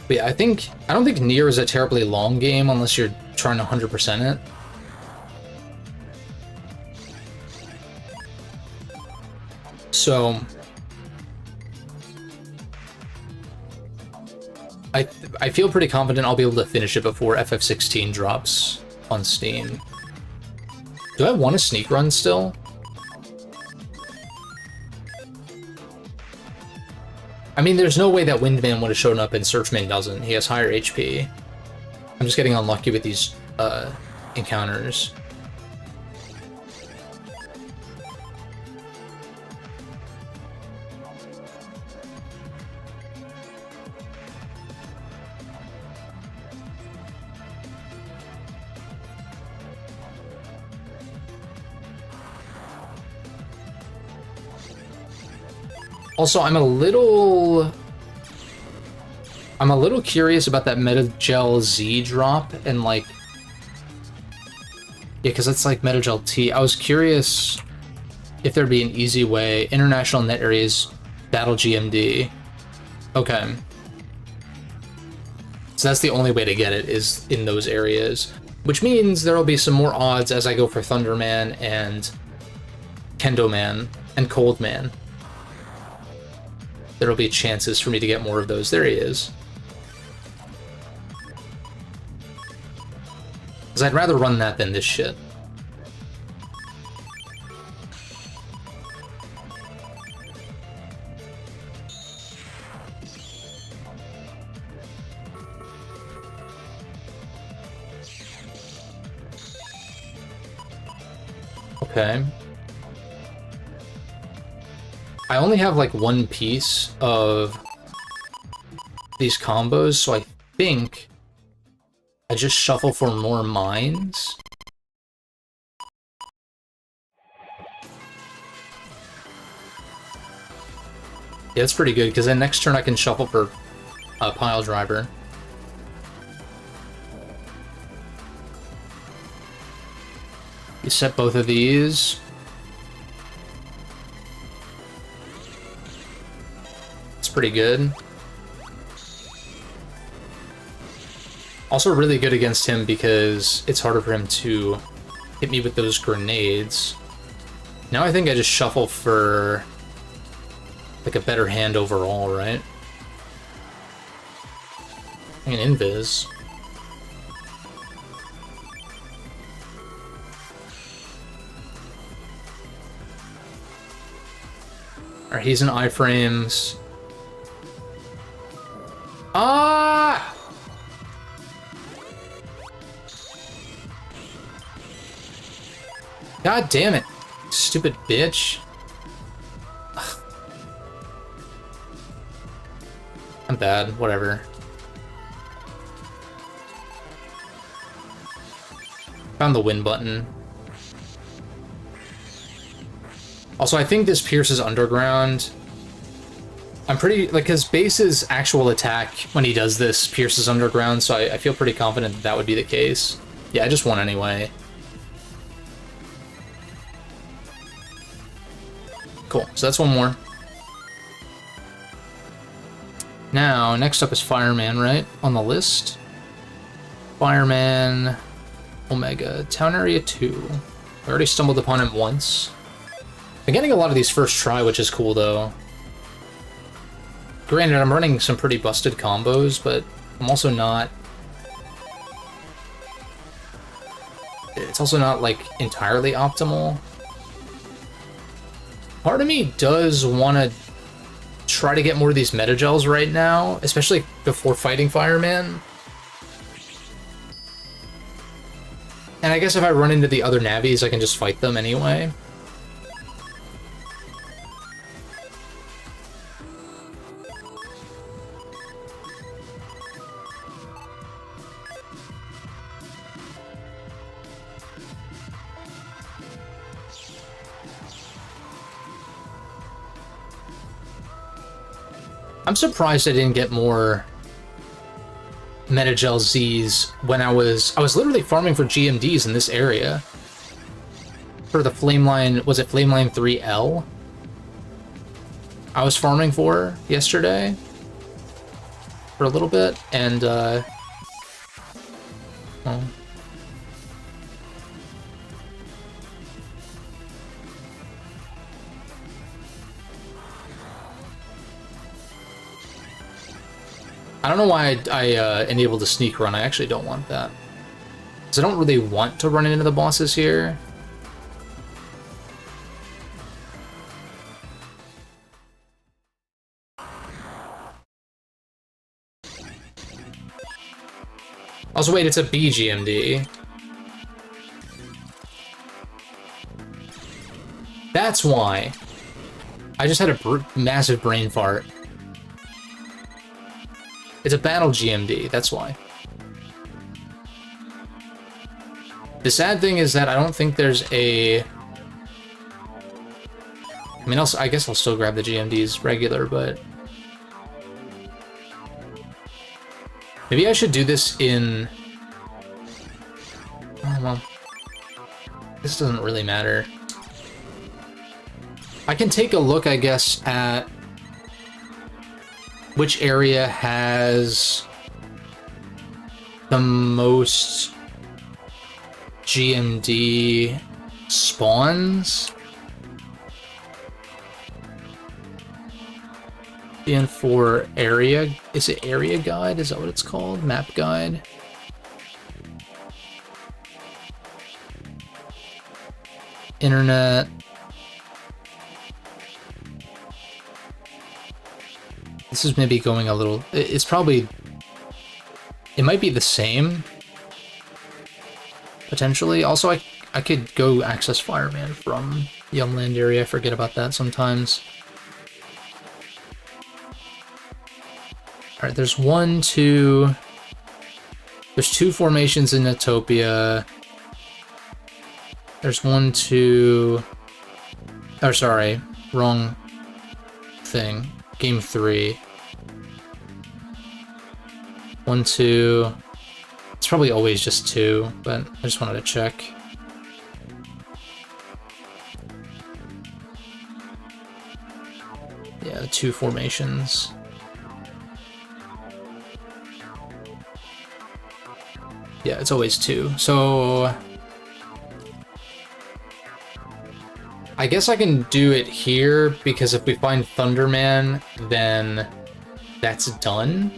But yeah, I don't think Nier is a terribly long game unless you're trying to 100% it. So I feel pretty confident I'll be able to finish it before FF16 drops on Steam. Do I want a sneak run still? I mean, there's no way that Windman would have shown up and Searchman doesn't. He has higher HP. I'm just getting unlucky with these encounters. Also, I'm a little curious about that Metagel Z drop and like, yeah, because it's like Metagel T. I was curious if there'd be an easy way. International net areas, battle GMD. Okay. So that's the only way to get it is in those areas, which means there'll be some more odds as I go for Thunderman and Kendo Man and Cold Man. There'll be chances for me to get more of those. There he is. Because I'd rather run that than this shit. Okay. I only have like one piece of these combos, so I think I just shuffle for more mines. Yeah, that's pretty good, because then next turn I can shuffle for a pile driver. You set both of these. It's pretty good. Also really good against him because it's harder for him to hit me with those grenades. Now I think I just shuffle for like a better hand overall, right? An invis. Alright, he's in iframes. Ah! God damn it. Stupid bitch. I'm bad, whatever. Found the win button. Also, I think this pierces underground. I'm pretty, like, his base's actual attack when he does this pierces underground, so I feel pretty confident that that would be the case. Yeah, I just won anyway. Cool, so that's one more. Now, next up is Fireman, right? On the list. Fireman, Omega, Town Area 2. I already stumbled upon him once. I'm getting a lot of these first try, which is cool, though. Granted, I'm running some pretty busted combos, but I'm also not... It's also not, like, entirely optimal. Part of me does want to try to get more of these meta-gels right now, especially before fighting Fireman. And I guess if I run into the other Navis, I can just fight them anyway. I'm surprised I didn't get more Metagel Zs when I was literally farming for GMDs in this area. For the Flameline, was it Flameline 3L? I was farming for yesterday for a little bit, and well, I don't know why I enabled a sneak run. I actually don't want that. Because I don't really want to run into the bosses here. Also, wait, it's a BGMD. That's why. I just had a massive brain fart. It's a battle GMD, that's why. The sad thing is that I don't think there's a... I mean, I guess I'll still grab the GMDs regular, but... Maybe I should do this in... Oh, well... This doesn't really matter. I can take a look, I guess, at... which area has the most GMD spawns? And for area, is it area guide? Is that what it's called? Map guide? Internet. This is maybe going a little... It's probably... It might be the same. Potentially. Also, I could go access Fireman from Yumland area. I forget about that sometimes. Alright, there's 1, 2... There's 2 formations in Utopia. There's 1, 2... Oh, sorry. Wrong thing. Game 3. 1, 2... It's probably always just 2, but I just wanted to check. Yeah, 2 formations. Yeah, it's always 2. So I guess I can do it here, because if we find Thunderman, then that's done.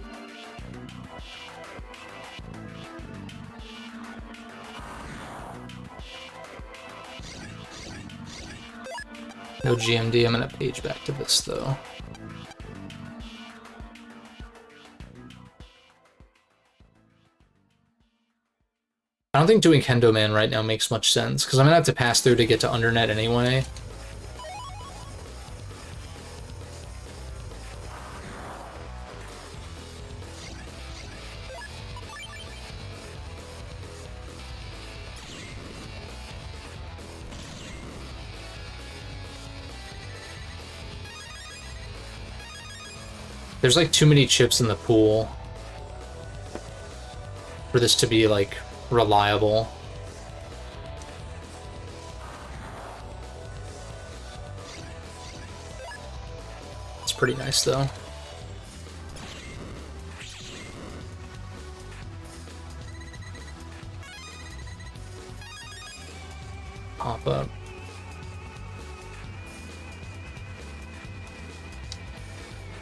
No GMD, I'm gonna page back to this though. I don't think doing Kendo Man right now makes much sense, because I'm gonna have to pass through to get to Undernet anyway. There's like too many chips in the pool for this to be like reliable. It's pretty nice though. Pop up.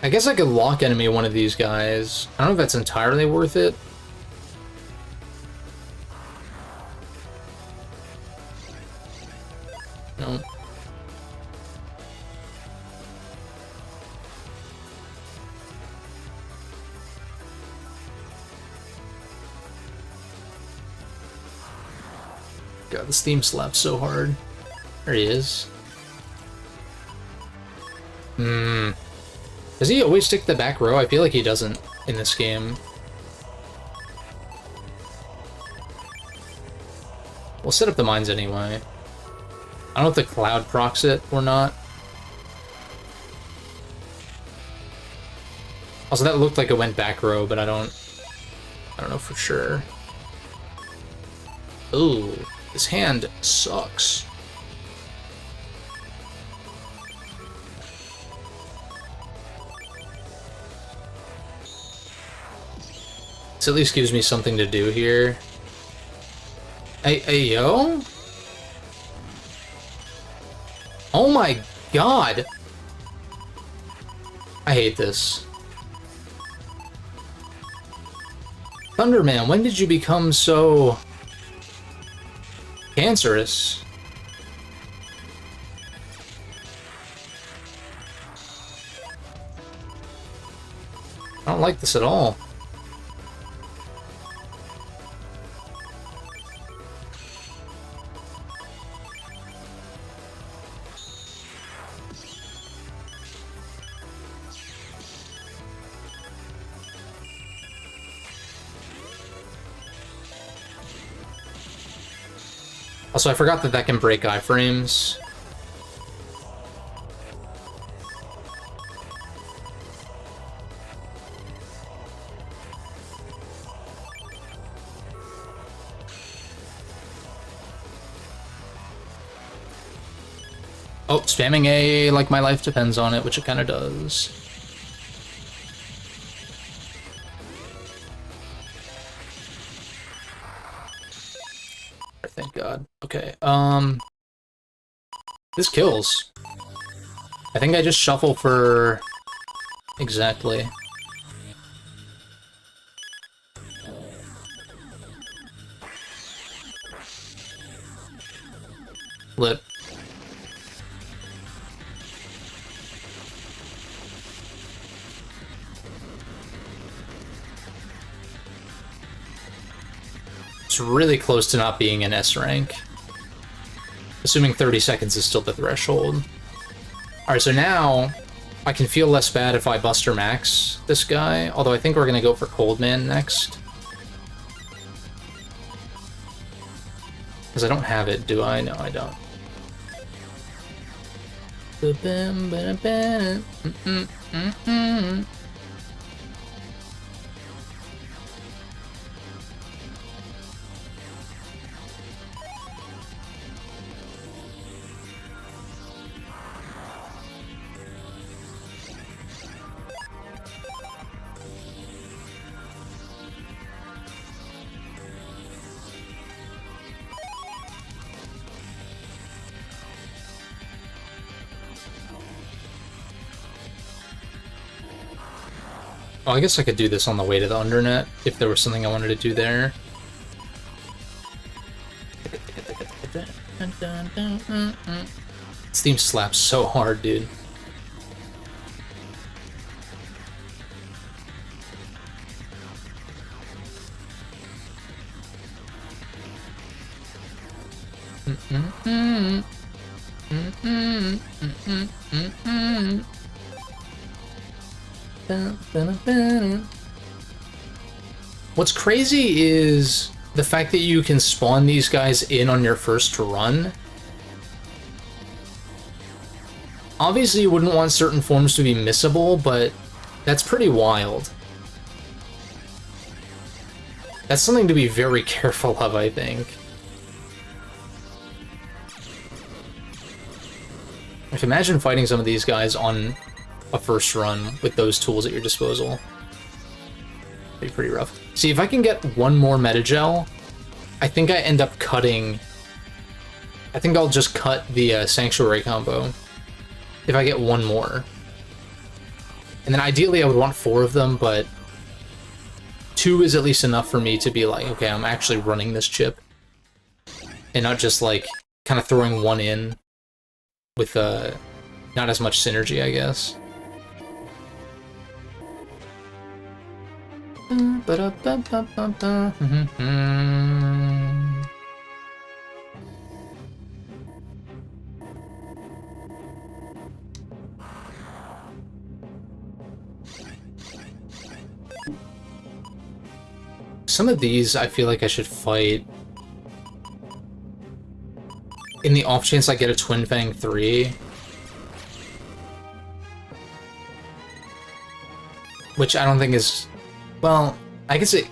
I guess I could lock enemy one of these guys. I don't know if that's entirely worth it. No. God, this theme slaps so hard. There he is. Does he always stick to the back row? I feel like he doesn't in this game. We'll set up the mines anyway. I don't know if the cloud procs it or not. Also, that looked like it went back row, but I don't know for sure. Ooh, this hand sucks. This at least gives me something to do here. Hey, yo? Oh my god! I hate this. Thunderman, when did you become so cancerous? I don't like this at all. Also, I forgot that that can break iframes. Oh, spamming A like my life depends on it, which it kind of does. Thank God. Okay, this kills. I think I just shuffle for... exactly. Lit. It's really close to not being an S rank. Assuming 30 seconds is still the threshold. Alright, so now I can feel less bad if I Buster Max this guy, although I think we're gonna go for Cold Man next. Because I don't have it, do I? No, I don't. Oh, I guess I could do this on the way to the undernet, if there was something I wanted to do there. This theme slaps so hard, dude. What's crazy is the fact that you can spawn these guys in on your first run. Obviously, you wouldn't want certain forms to be missable, but that's pretty wild. That's something to be very careful of, I think. Like, imagine fighting some of these guys on a first run with those tools at your disposal. Be pretty rough. See, if I can get one more Metagel, I think I end up cutting... I think I'll just cut the Sanctuary combo if I get one more. And then ideally I would want 4 of them, but 2 is at least enough for me to be like, okay, I'm actually running this chip. And not just like kind of throwing one in with not as much synergy, I guess. Some of these I feel like I should fight in the off chance I get a Twin Fang 3. Which I don't think is... Well, I guess it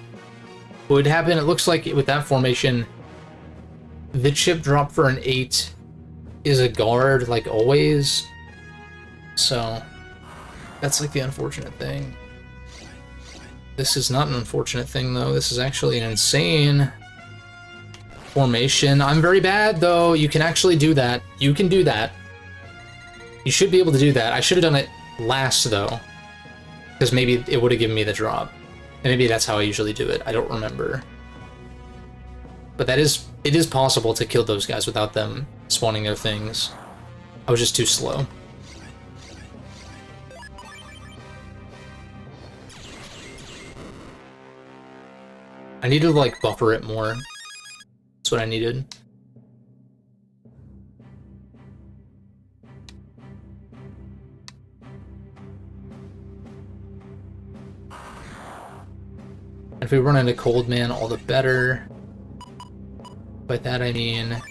would happen. It looks like with that formation, the chip drop for an 8 is a guard, like always. So, that's like the unfortunate thing. This is not an unfortunate thing, though. This is actually an insane formation. I'm very bad, though. You can actually do that. You can do that. You should be able to do that. I should have done it last, though. Because maybe it would have given me the drop. And maybe that's how I usually do it. I don't remember. But it is possible to kill those guys without them spawning their things. I was just too slow. I needed to, like, buffer it more. That's what I needed. If we run into Cold Man, all the better. By that I mean...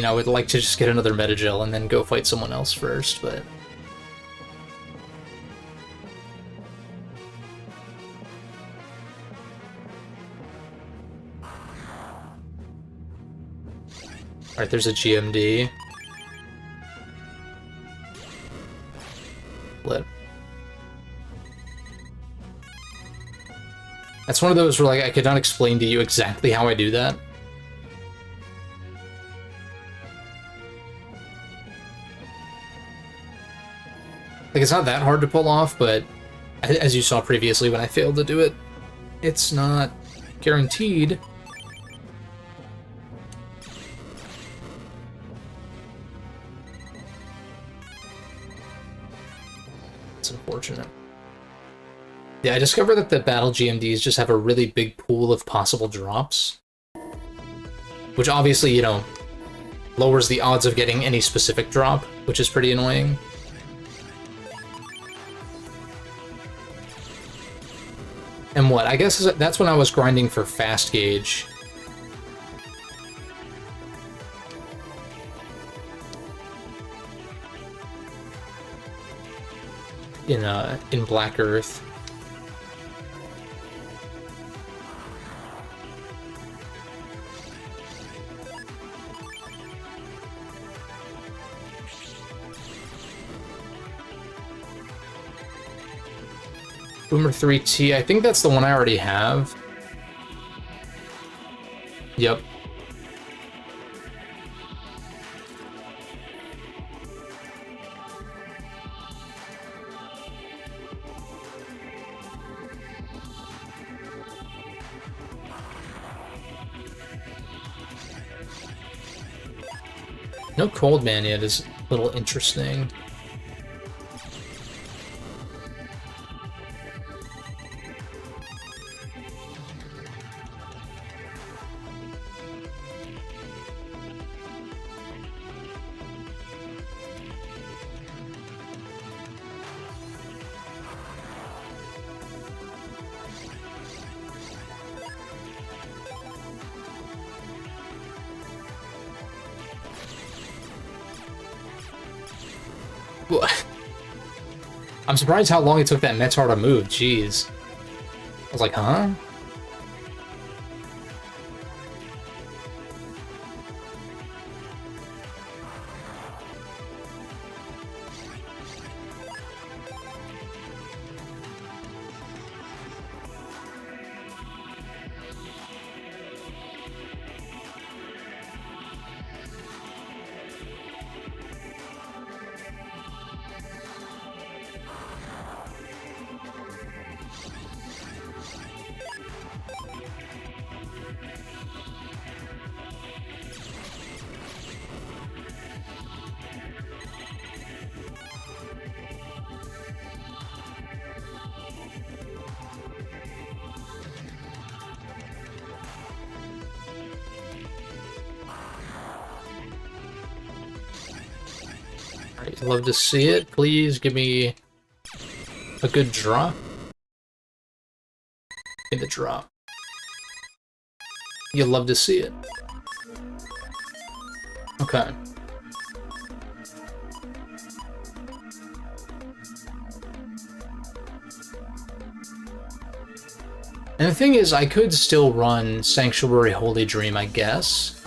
I would like to just get another Metagel and then go fight someone else first, but... Alright, there's a GMD. Lit. That's one of those where, like, I could not explain to you exactly how I do that. Like, it's not that hard to pull off, but as you saw previously when I failed to do it, it's not guaranteed. It's unfortunate. Yeah, I discovered that the battle GMDs just have a really big pool of possible drops. Which obviously, you know, lowers the odds of getting any specific drop, which is pretty annoying. And what? I guess that's when I was grinding for fast gauge. In Black Earth. Boomer 3T, I think that's the one I already have. Yep. No Cold Man yet is a little interesting. I'm surprised how long it took that Metar to move, jeez. I was like, huh? I'd love to see it. Please give me a good draw. Give me the draw. You'd love to see it. Okay. And the thing is, I could still run Sanctuary Holy Dream, I guess.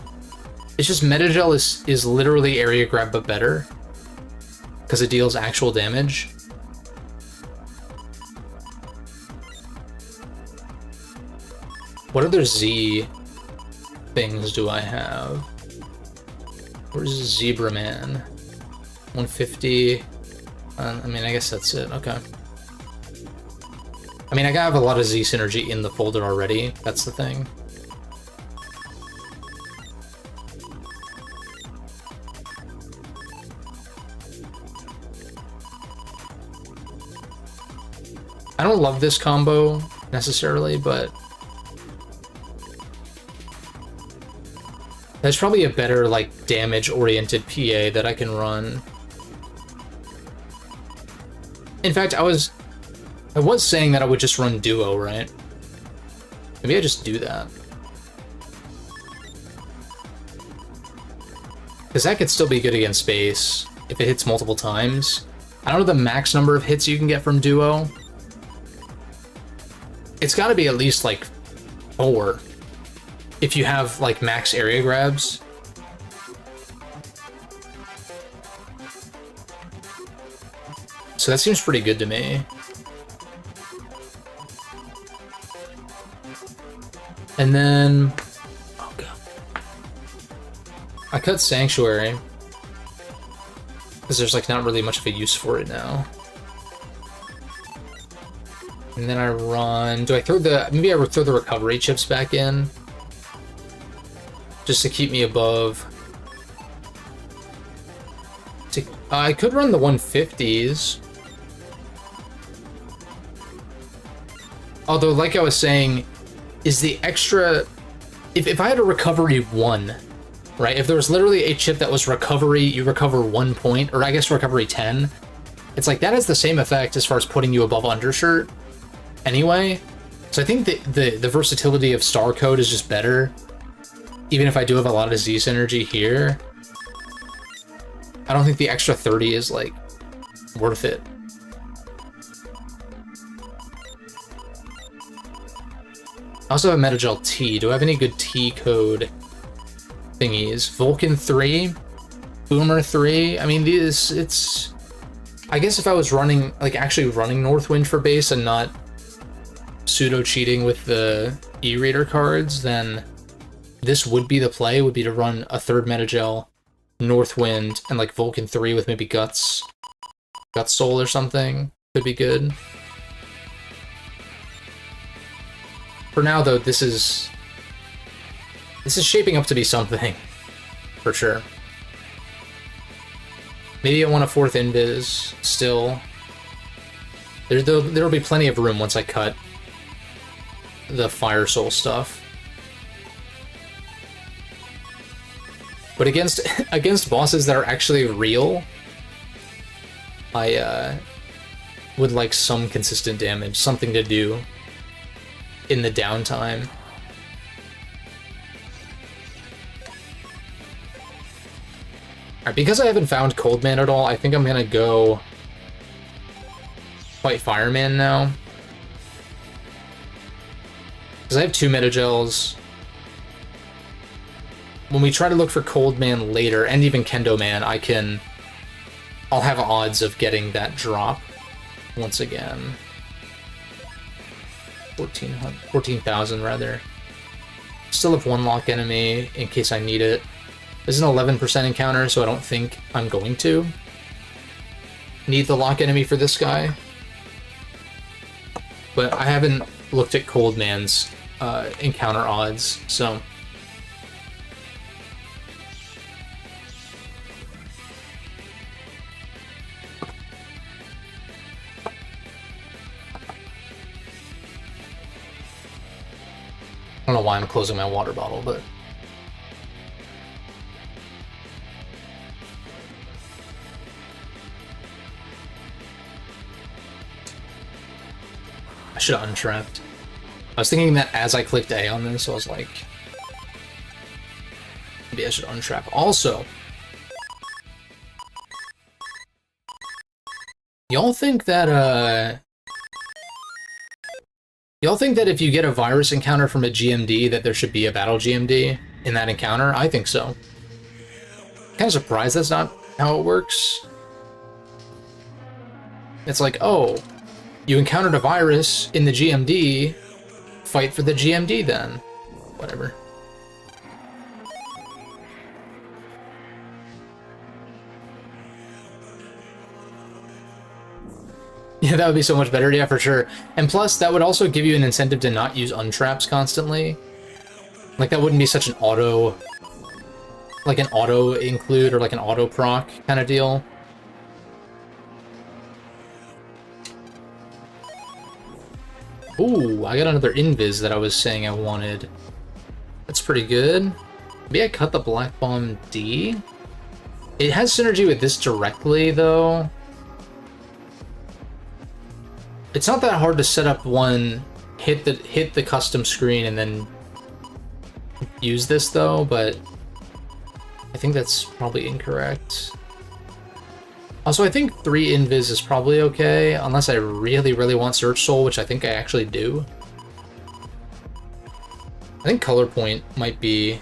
It's just Metagel is literally area grab but better. Because it deals actual damage. What other Z things do I have? Where's Zebra Man? 150. I mean, I guess that's it. Okay. I mean, I have a lot of Z synergy in the folder already. That's the thing. I don't love this combo necessarily, but there's probably a better, like, damage-oriented PA that I can run. In fact, I was saying that I would just run Duo, right? Maybe I just do that. Because that could still be good against space if it hits multiple times. I don't know the max number of hits you can get from Duo. It's got to be at least, like, 4. If you have, like, max area grabs. So that seems pretty good to me. And then... oh, God. I cut Sanctuary. Because there's, like, not really much of a use for it now. And then I run... do I throw the... maybe I would throw the recovery chips back in. Just to keep me above. I could run the 150s. Although, like I was saying, is the extra... If I had a recovery 1, right? If there was literally a chip that was recovery, you recover 1 point, or I guess recovery 10, it's like that has the same effect as far as putting you above undershirt. Anyway, So I think the versatility of Star Code is just better. Even if I do have a lot of Z synergy here, I don't think the extra 30 is, like, worth it. I also have a Metagel T. Do I have any good T code thingies? Vulcan 3? Boomer 3? I mean, these, it's... I guess if I was running, like, actually running Northwind for base and not pseudo-cheating with the e-reader cards, then this would be the play, would be to run a third Metagel, Northwind, and, like, Vulcan 3 with maybe Guts Soul or something. Could be good. For now, though, this is shaping up to be something, for sure. Maybe I want a fourth Invis still. There'll be plenty of room once I cut the Fire Soul stuff. But against bosses that are actually real, I would like some consistent damage, something to do in the downtime. Alright, because I haven't found Coldman at all, I think I'm gonna go fight Fireman now. Because I have 2 Metagels. When we try to look for Coldman later, and even Kendo Man, I'll have odds of getting that drop once again. 14,000 rather. Still have 1 lock enemy in case I need it. This is an 11% encounter, so I don't think I'm going to need the lock enemy for this guy. But I haven't looked at Coldman's encounter odds, so... I don't know why I'm closing my water bottle, but... I should have untrapped. I was thinking that as I clicked A on this, I was like... maybe I should untrap. Also... y'all think that, y'all think that if you get a virus encounter from a GMD, that there should be a battle GMD in that encounter? I think so. Kind of surprised that's not how it works. It's like, oh, you encountered a virus in the GMD, fight for the GMD then. Whatever. Yeah, that would be so much better, yeah, for sure. And plus, that would also give you an incentive to not use untraps constantly. Like, that wouldn't be such an auto... like an auto include or like an auto proc kind of deal. Ooh, I got another Invis that I was saying I wanted. That's pretty good. Maybe I cut the Black Bomb D? It has synergy with this directly, though. It's not that hard to set up one, hit the custom screen, and then use this, though, but I think that's probably incorrect. Also, I think 3 Invis is probably okay, unless I really, really want Search Soul, which I think I actually do. I think Color Point might be...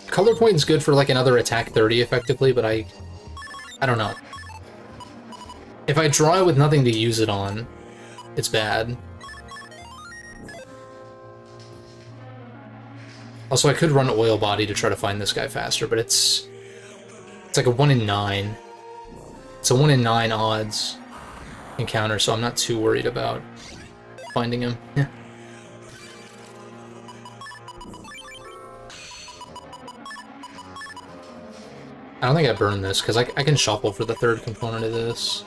Color Point is good for like another attack 30 effectively, but I don't know. If I draw it with nothing to use it on, it's bad. Also, I could run Oil Body to try to find this guy faster, but it's like a 1 in 9. It's a 1 in 9 odds encounter, so I'm not too worried about finding him. Yeah. I don't think I burned this, because I can shuffle for the third component of this.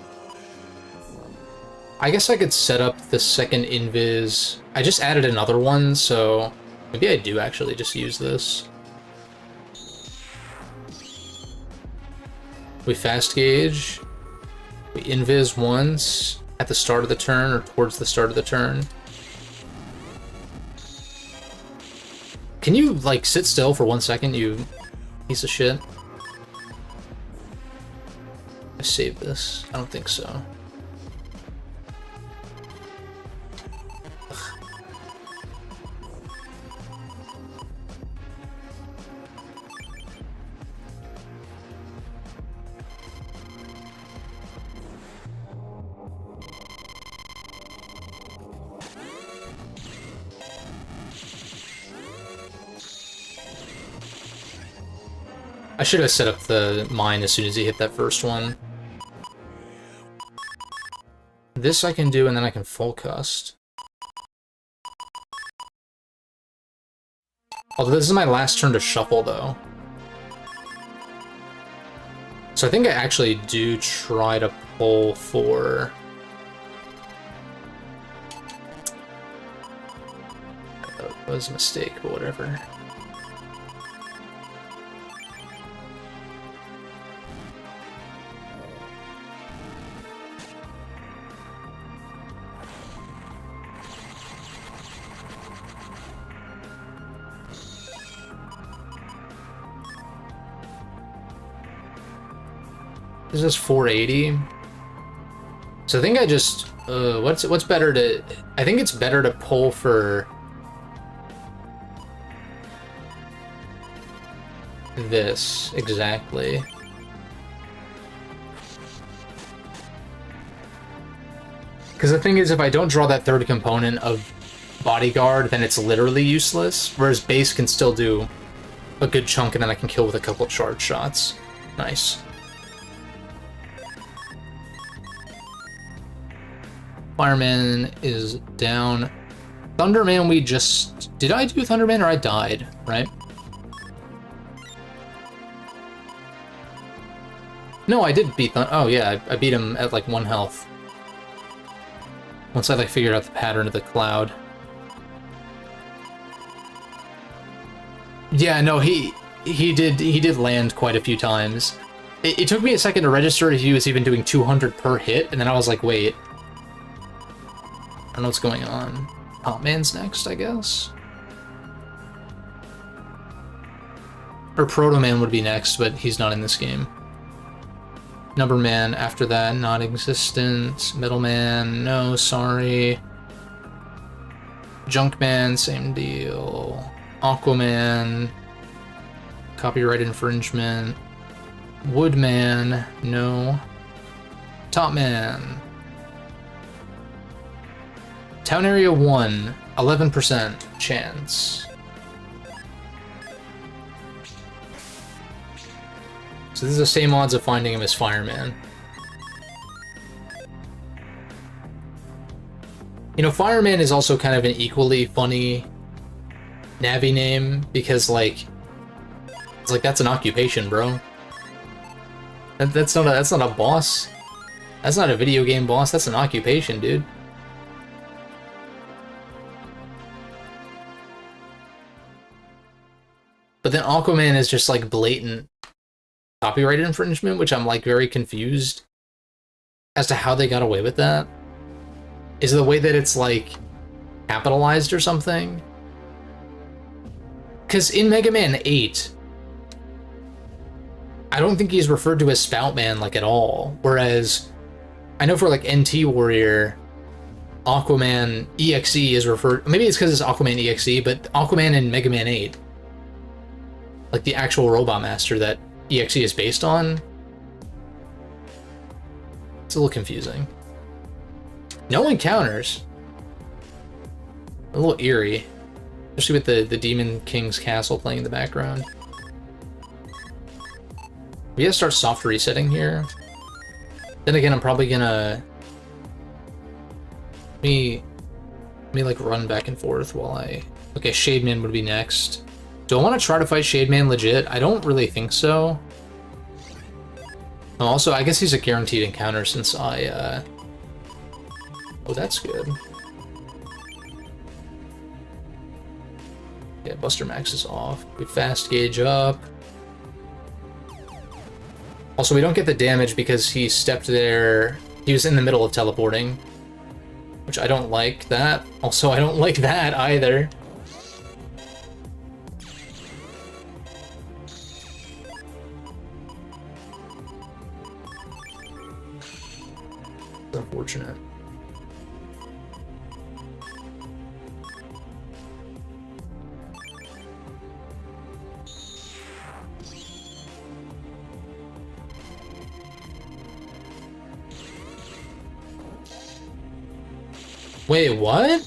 I guess I could set up the second Invis. I just added another one, so maybe I do actually just use this. We fast gauge. We invis once at the start of the turn or towards the start of the turn. Can you, like, sit still for 1 second, you piece of shit? I saved this. I don't think so. I should have set up the mine as soon as he hit that first one. This I can do, and then I can full cust. Although this is my last turn to shuffle, though. So I think I actually do try to pull for... That was a mistake, but whatever. This is 480. So I think I just what's better to... I think it's better to pull for this exactly. Because the thing is, if I don't draw that third component of bodyguard, then it's literally useless. Whereas base can still do a good chunk, and then I can kill with a couple of charge shots. Nice. Fireman is down. Thunderman, we just... Did I do Thunderman or I died, right? No, I did beat Oh, yeah, I beat him at, like, 1 health. Once I, like, figured out the pattern of the cloud. Yeah, no, he did land quite a few times. It took me a second to register if he was even doing 200 per hit, and then I was like, wait... I don't know what's going on. Top Man's next, I guess? Or Proto Man would be next, but he's not in this game. Number Man after that, non-existent. Middleman, no, sorry. Junkman, same deal. Aquaman, copyright infringement. Woodman, no. Top Man. Town Area 1, 11% chance. So this is the same odds of finding him as Fireman. You know, Fireman is also kind of an equally funny Navi name, because, like, it's like, that's an occupation, bro. That's not a boss. That's not a video game boss, that's an occupation, dude. But then Aquaman is just, like, blatant copyright infringement, which I'm, like, very confused as to how they got away with that. Is it the way that it's, like, capitalized or something? Because in Mega Man 8, I don't think he's referred to as Spoutman, like, at all. Whereas, I know for, like, NT Warrior, Aquaman EXE is referred... Maybe it's because it's Aquaman EXE, but Aquaman in Mega Man 8, like the actual Robot Master that EXE is based on, it's a little confusing. No encounters. A little eerie. Especially with the Demon King's Castle playing in the background. We gotta start soft resetting here. Then again, I'm probably gonna... Let me like run back and forth while I... Okay, Shademan would be next. Do I want to try to fight Shademan legit? I don't really think so. Also, I guess he's a guaranteed encounter since I, Oh, that's good. Yeah, Buster Max is off. We fast gauge up. Also, we don't get the damage because he stepped there. He was in the middle of teleporting, which I don't like that. Also, I don't like that either. It's unfortunate. Wait, what?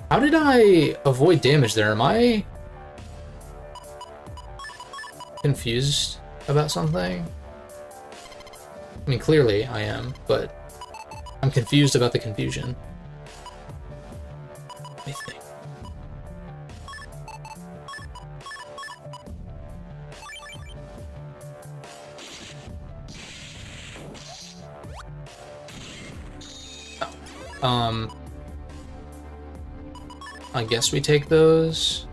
How did I avoid damage there? Am I confused about something? I mean, clearly I am, but I'm confused about the confusion. Let me think. I guess we take those.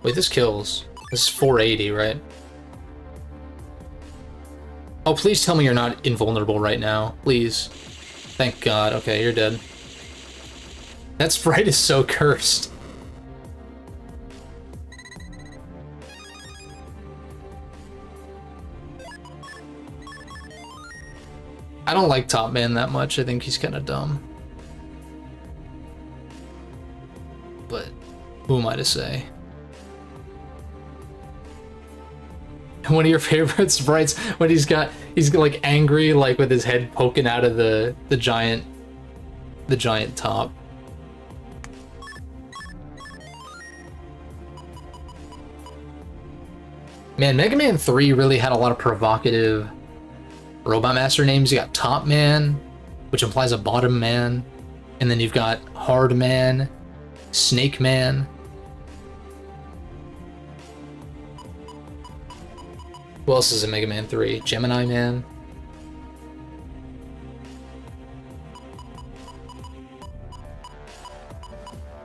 Wait, this kills. This is 480, right? Oh, please tell me you're not invulnerable right now. Please. Thank God. Okay, you're dead. That sprite is so cursed. I don't like Top Man that much. I think he's kind of dumb. But who am I to say? One of your favorite sprites when he's like angry, like with his head poking out of the giant top. Man, Mega Man 3 really had a lot of provocative Robot Master names. You got Top Man, which implies a bottom man, and then you've got Hard Man, Snake Man. Who else is in Mega Man 3? Gemini Man.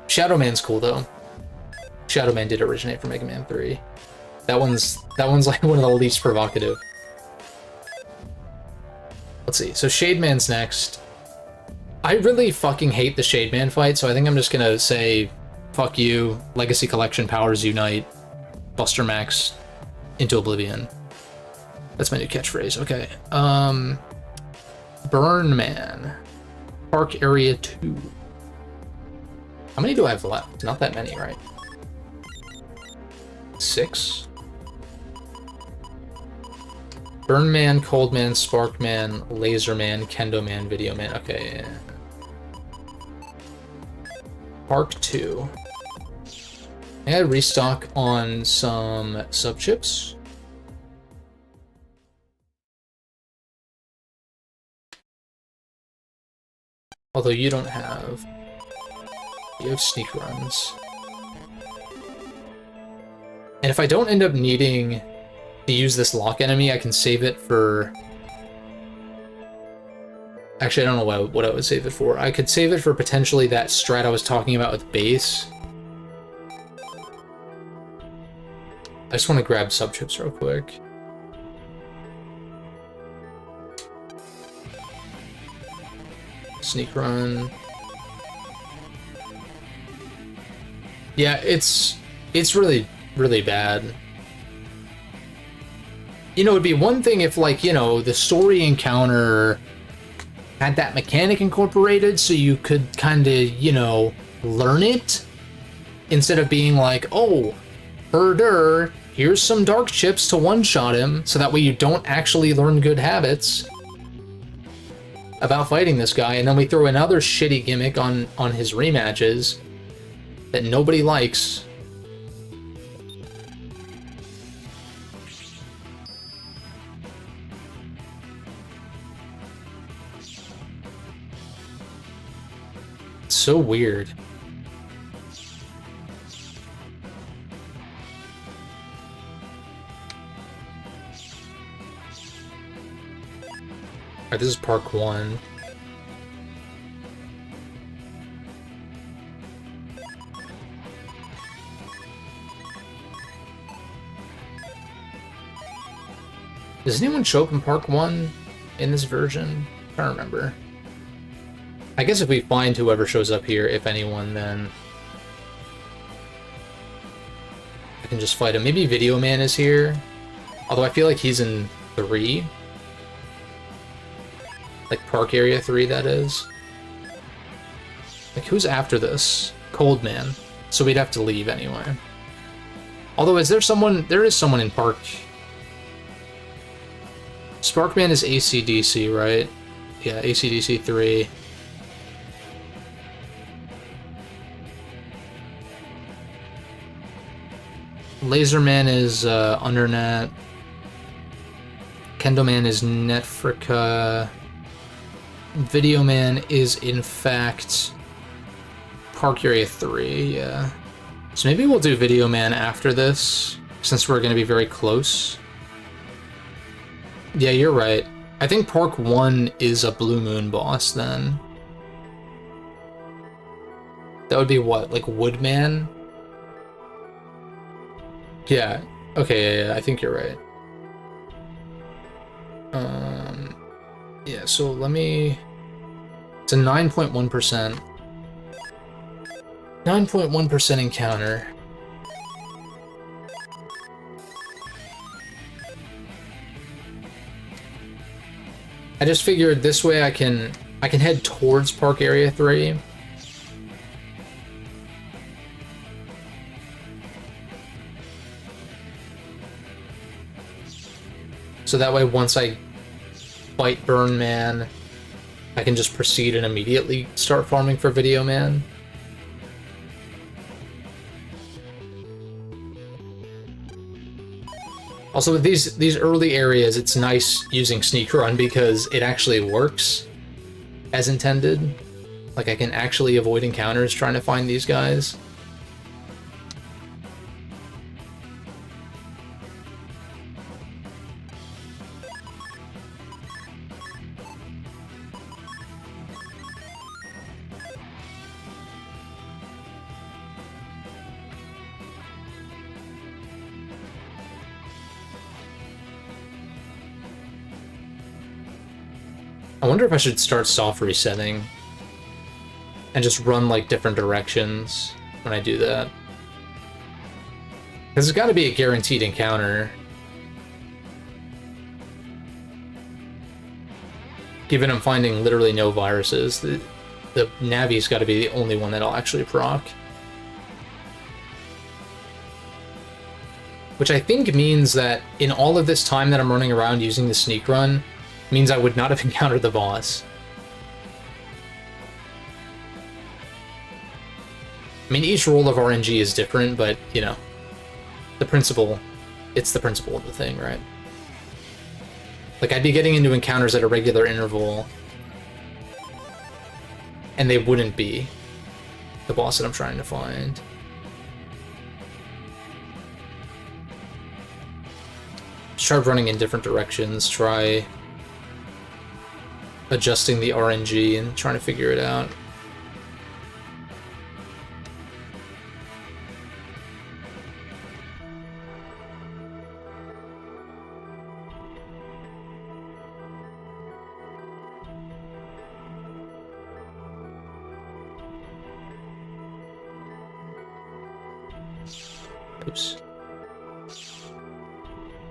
Shadow Man's cool though. Shadow Man did originate from Mega Man 3. That one's like one of the least provocative. Let's see. So Shade Man's next. I really fucking hate the Shade Man fight, so I think I'm just gonna say, fuck you. Legacy Collection powers unite. Buster Max into oblivion. That's my new catchphrase. Okay. Burn Man. Park Area 2. How many do I have left? Not that many, right? 6? Burn Man, Cold Man, Spark Man, Laser Man, Kendo Man, Video Man. Okay. Park 2. I gotta restock on some sub-chips. Although you don't have... You have sneak runs. And if I don't end up needing to use this lock enemy, I can save it for... Actually, I don't know what I would save it for. I could save it for potentially that strat I was talking about with base. I just want to grab sub-chips real quick. Sneak run. Yeah, it's really, really bad. You know, it'd be one thing if, like, you know, the story encounter had that mechanic incorporated so you could kind of, you know, learn it instead of being like, oh, herder, here's some dark chips to one-shot him, so that way you don't actually learn good habits about fighting this guy, and then we throw another shitty gimmick on his rematches that nobody likes. It's so weird. Alright, this is Park 1. Does anyone show up in Park 1 in this version? I can't remember. I guess if we find whoever shows up here, if anyone, then I can just fight him. Maybe Video Man is here. Although I feel like he's in 3. Like Park Area 3, that is. Like, who's after this? Cold Man. So we'd have to leave anyway. Although, is there someone... There is someone in Park... Sparkman is AC/DC, right? Yeah, AC/DC 3. Laserman is Undernet. Kendoman is Netfrica. Video Man is, in fact, Park Area 3, yeah. So maybe we'll do Video Man after this, since we're going to be very close. Yeah, you're right. I think Park 1 is a Blue Moon boss, then. That would be what? Like Woodman? Yeah. Okay, yeah, I think you're right. Yeah, so let me... It's a 9.1%. 9.1% encounter. I just figured this way I can head towards Park Area 3. So that way once I fight Burn Man, I can just proceed and immediately start farming for Video Man. Also, with these early areas, it's nice using Sneak Run because it actually works as intended. Like, I can actually avoid encounters trying to find these guys. I wonder if I should start soft resetting and just run like different directions when I do that. Because there's got to be a guaranteed encounter. Given I'm finding literally no viruses, the Navi's got to be the only one that'll actually proc. Which I think means that in all of this time that I'm running around using the Sneak Run, means I would not have encountered the boss. I mean, each roll of RNG is different, but, you know, the principle, it's the principle of the thing, right? Like, I'd be getting into encounters at a regular interval, and they wouldn't be the boss that I'm trying to find. Just try running in different directions, try adjusting the RNG and trying to figure it out. Oops.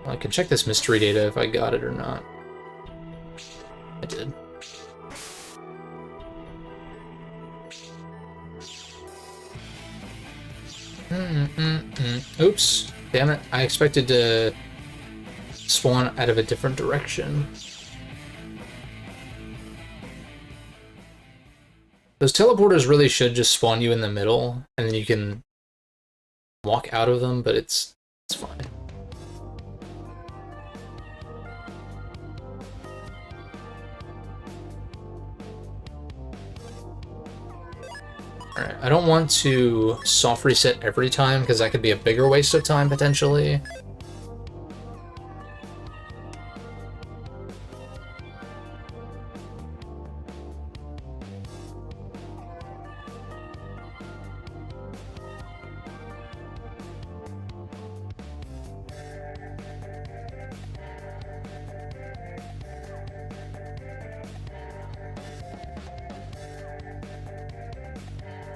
Well, I can check this mystery data if I got it or not. I did. Oops. Damn it. I expected to spawn out of a different direction. Those teleporters really should just spawn you in the middle, and then you can walk out of them, but it's fine. Alright, I don't want to soft reset every time, because that could be a bigger waste of time, potentially.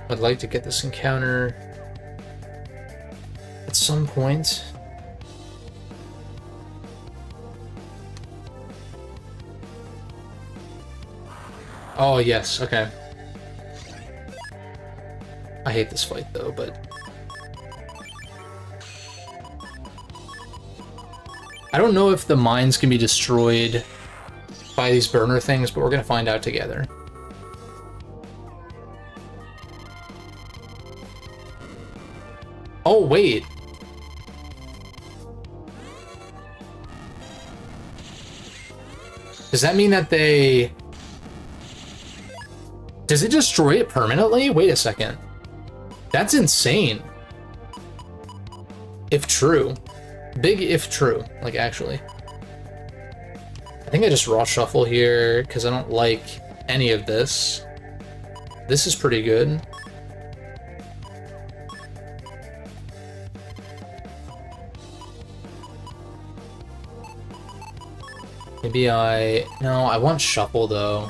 I'd like to get this encounter at some point. Oh, yes, okay. I hate this fight, though, but... I don't know if the mines can be destroyed by these burner things, but we're gonna find out together. Oh, wait! Does that mean that they... Does it destroy it permanently? Wait a second. That's insane. If true. Big if true, like, actually. I think I just raw shuffle here, because I don't like any of this. This is pretty good. Maybe no, I want shuffle, though.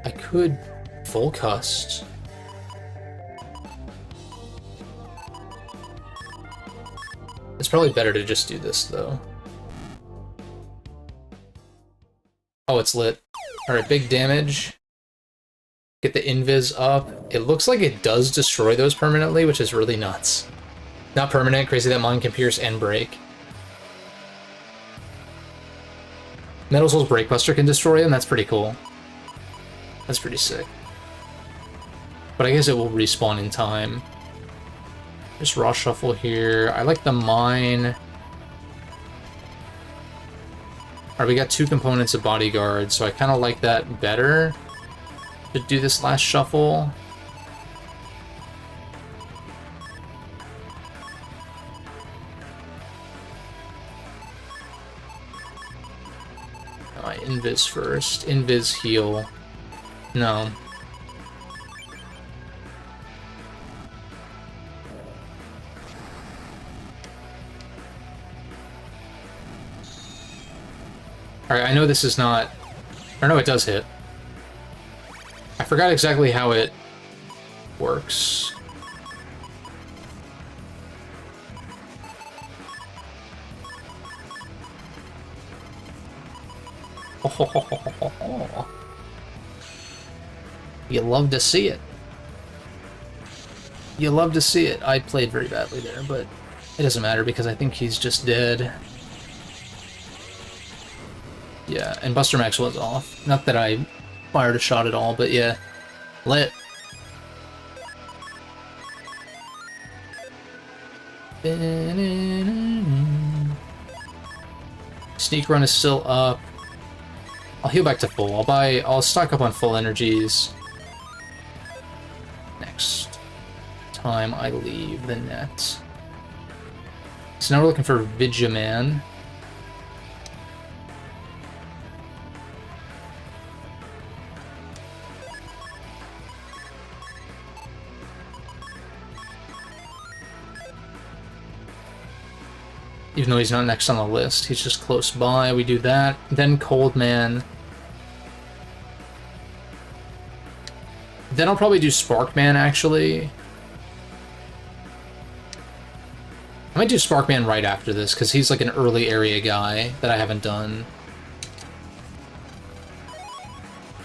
I could full cust. It's probably better to just do this, though. Oh, it's lit. Alright, big damage. Get the invis up. It looks like it does destroy those permanently, which is really nuts. Not permanent, crazy that mine can pierce and break. Metal Soul's Breakbuster can destroy them, that's pretty cool. That's pretty sick. But I guess it will respawn in time. Just raw shuffle here. I like the mine. Alright, we got 2 components of bodyguard, so I kind of like that better to do this last shuffle. Invis first. Invis heal. No. Alright, I know this is not... Or no, it does hit. I forgot exactly how it works. Oh, you love to see it. You love to see it. I played very badly there, but it doesn't matter because I think he's just dead. Yeah, and Buster Maxwell's off. Not that I fired a shot at all, but yeah. Lit. Sneak run is still up. I'll heal back to full. I'll stock up on full energies next time I leave the net. So now we're looking for Vigiman. Even though he's not next on the list, he's just close by. We do that. Then Coldman. Then I'll probably do Sparkman, actually. I might do Sparkman right after this, because he's like an early area guy that I haven't done.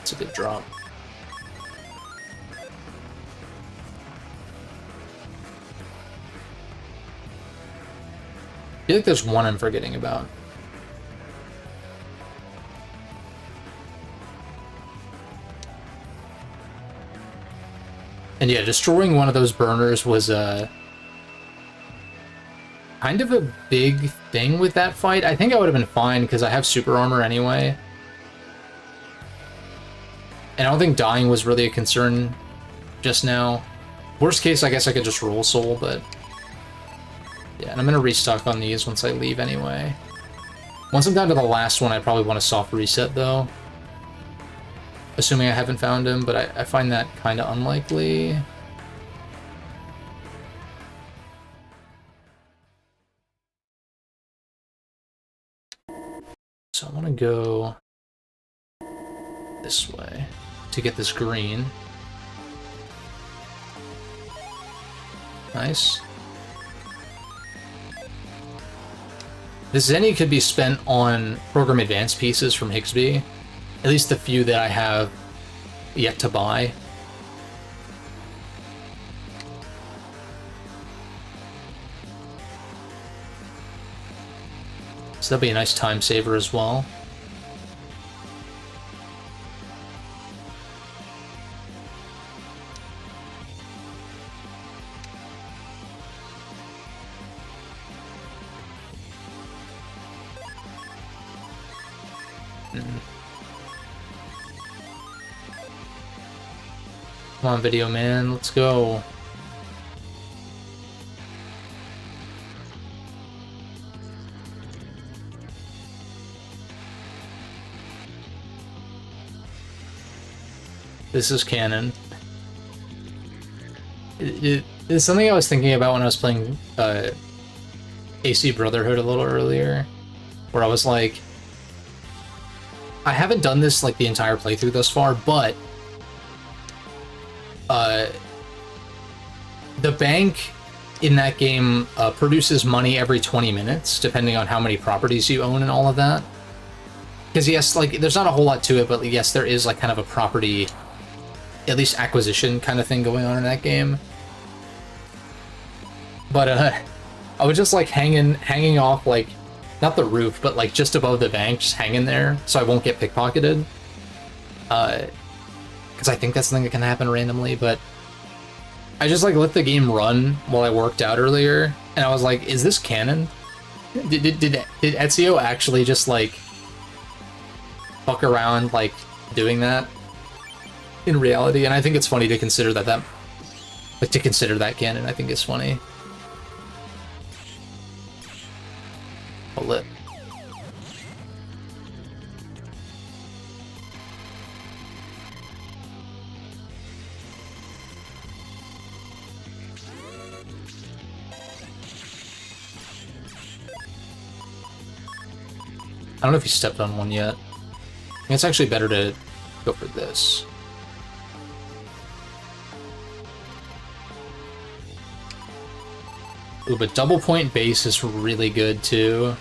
It's a good drop. I feel like there's one I'm forgetting about. And yeah, destroying one of those burners was kind of a big thing with that fight. I think I would have been fine because I have super armor anyway. And I don't think dying was really a concern just now. Worst case, I guess I could just roll soul, but... Yeah, and I'm going to restock on these once I leave anyway. Once I'm down to the last one, I probably want a soft reset, though. Assuming I haven't found him, but I find that kind of unlikely. So I want to go this way. to get this green. Nice. This Zenny could be spent on Program Advanced pieces from Higsby. At least the few that I have yet to buy. So that'll be a nice time saver as well. Come on, video man, let's go. This is canon. It's something I was thinking about when I was playing AC Brotherhood a little earlier, where I was like, I haven't done this like the entire playthrough thus far, but the bank in that game produces money every 20 minutes, depending on how many properties you own and all of that. Because yes, like, there's not a whole lot to it, but yes, there is like kind of a property, at least acquisition kind of thing going on in that game. But I was just like hanging off, like, not the roof, but like just above the bank, just hanging there, so I won't get pickpocketed. Because I think that's something that can happen randomly, but I just like let the game run while I worked out earlier, and I was like, is this canon? Did Ezio actually just like fuck around like doing that in reality? And I think it's funny to consider that that canon. I think is funny. Oh, lit. I don't know if you stepped on one yet. I think it's actually better to go for this. Ooh, but double point base is really good too.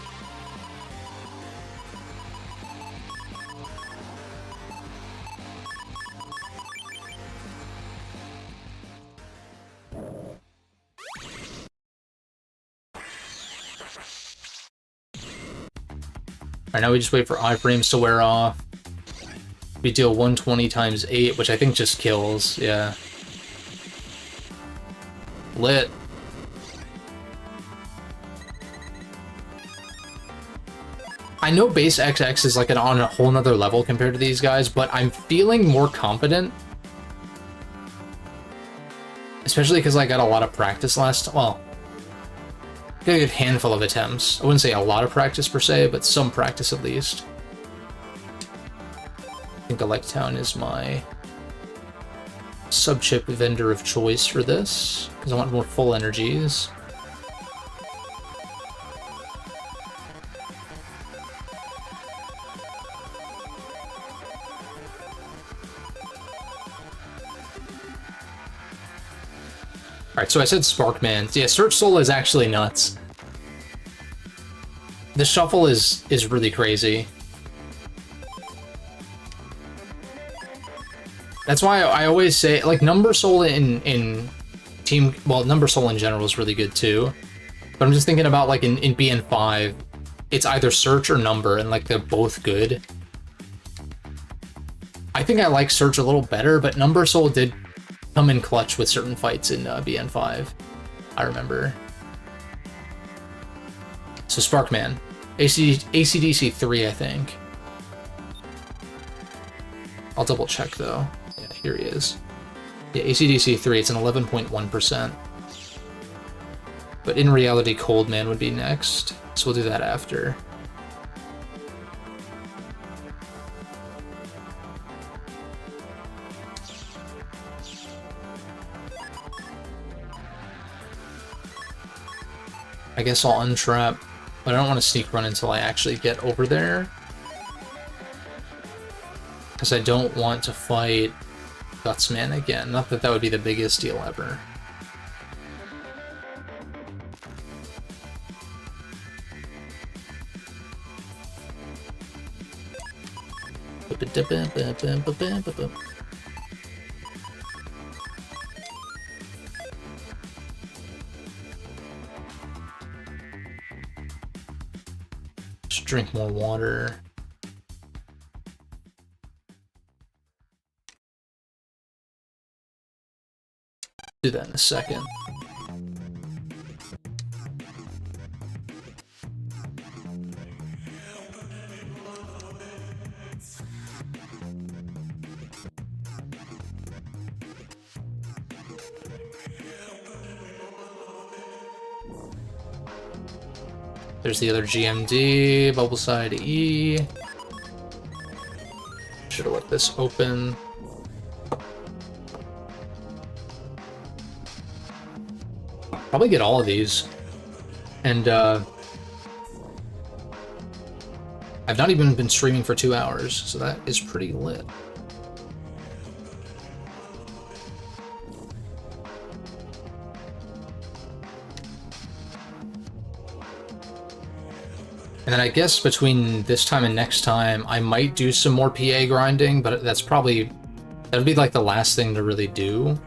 Alright, now we just wait for iframes to wear off. We deal 120 times 8, which I think just kills, yeah. Lit. I know base XX is like on a whole nother level compared to these guys, but I'm feeling more confident. Especially because I got a lot of practice well, got a good handful of attempts. I wouldn't say a lot of practice per se, but some practice at least. I think Electown is my sub-chip vendor of choice for this, because I want more full energies. Alright, so I said Sparkman. Yeah, Search Soul is actually nuts. The shuffle is really crazy. That's why I always say, like, Number Soul in Team... Well, Number Soul in general is really good, too. But I'm just thinking about, like, in BN5, it's either Search or Number, and, like, they're both good. I think I like Search a little better, but Number Soul did come in clutch with certain fights in BN5. I remember. So Sparkman. ACDC 3, I think. I'll double check though. Yeah, here he is. Yeah, ACDC 3, it's an 11.1%. But in reality, Coldman would be next. So we'll do that after. I guess I'll untrap, but I don't want to sneak run until I actually get over there. Because I don't want to fight Gutsman again. Not that that would be the biggest deal ever. Just drink more water. Do that in a second. There's the other GMD, bubble side E. Should have left this open. Probably get all of these. And I've not even been streaming for 2 hours, so that is pretty lit. And then I guess between this time and next time, I might do some more PA grinding, but that's probably, that would be like the last thing to really do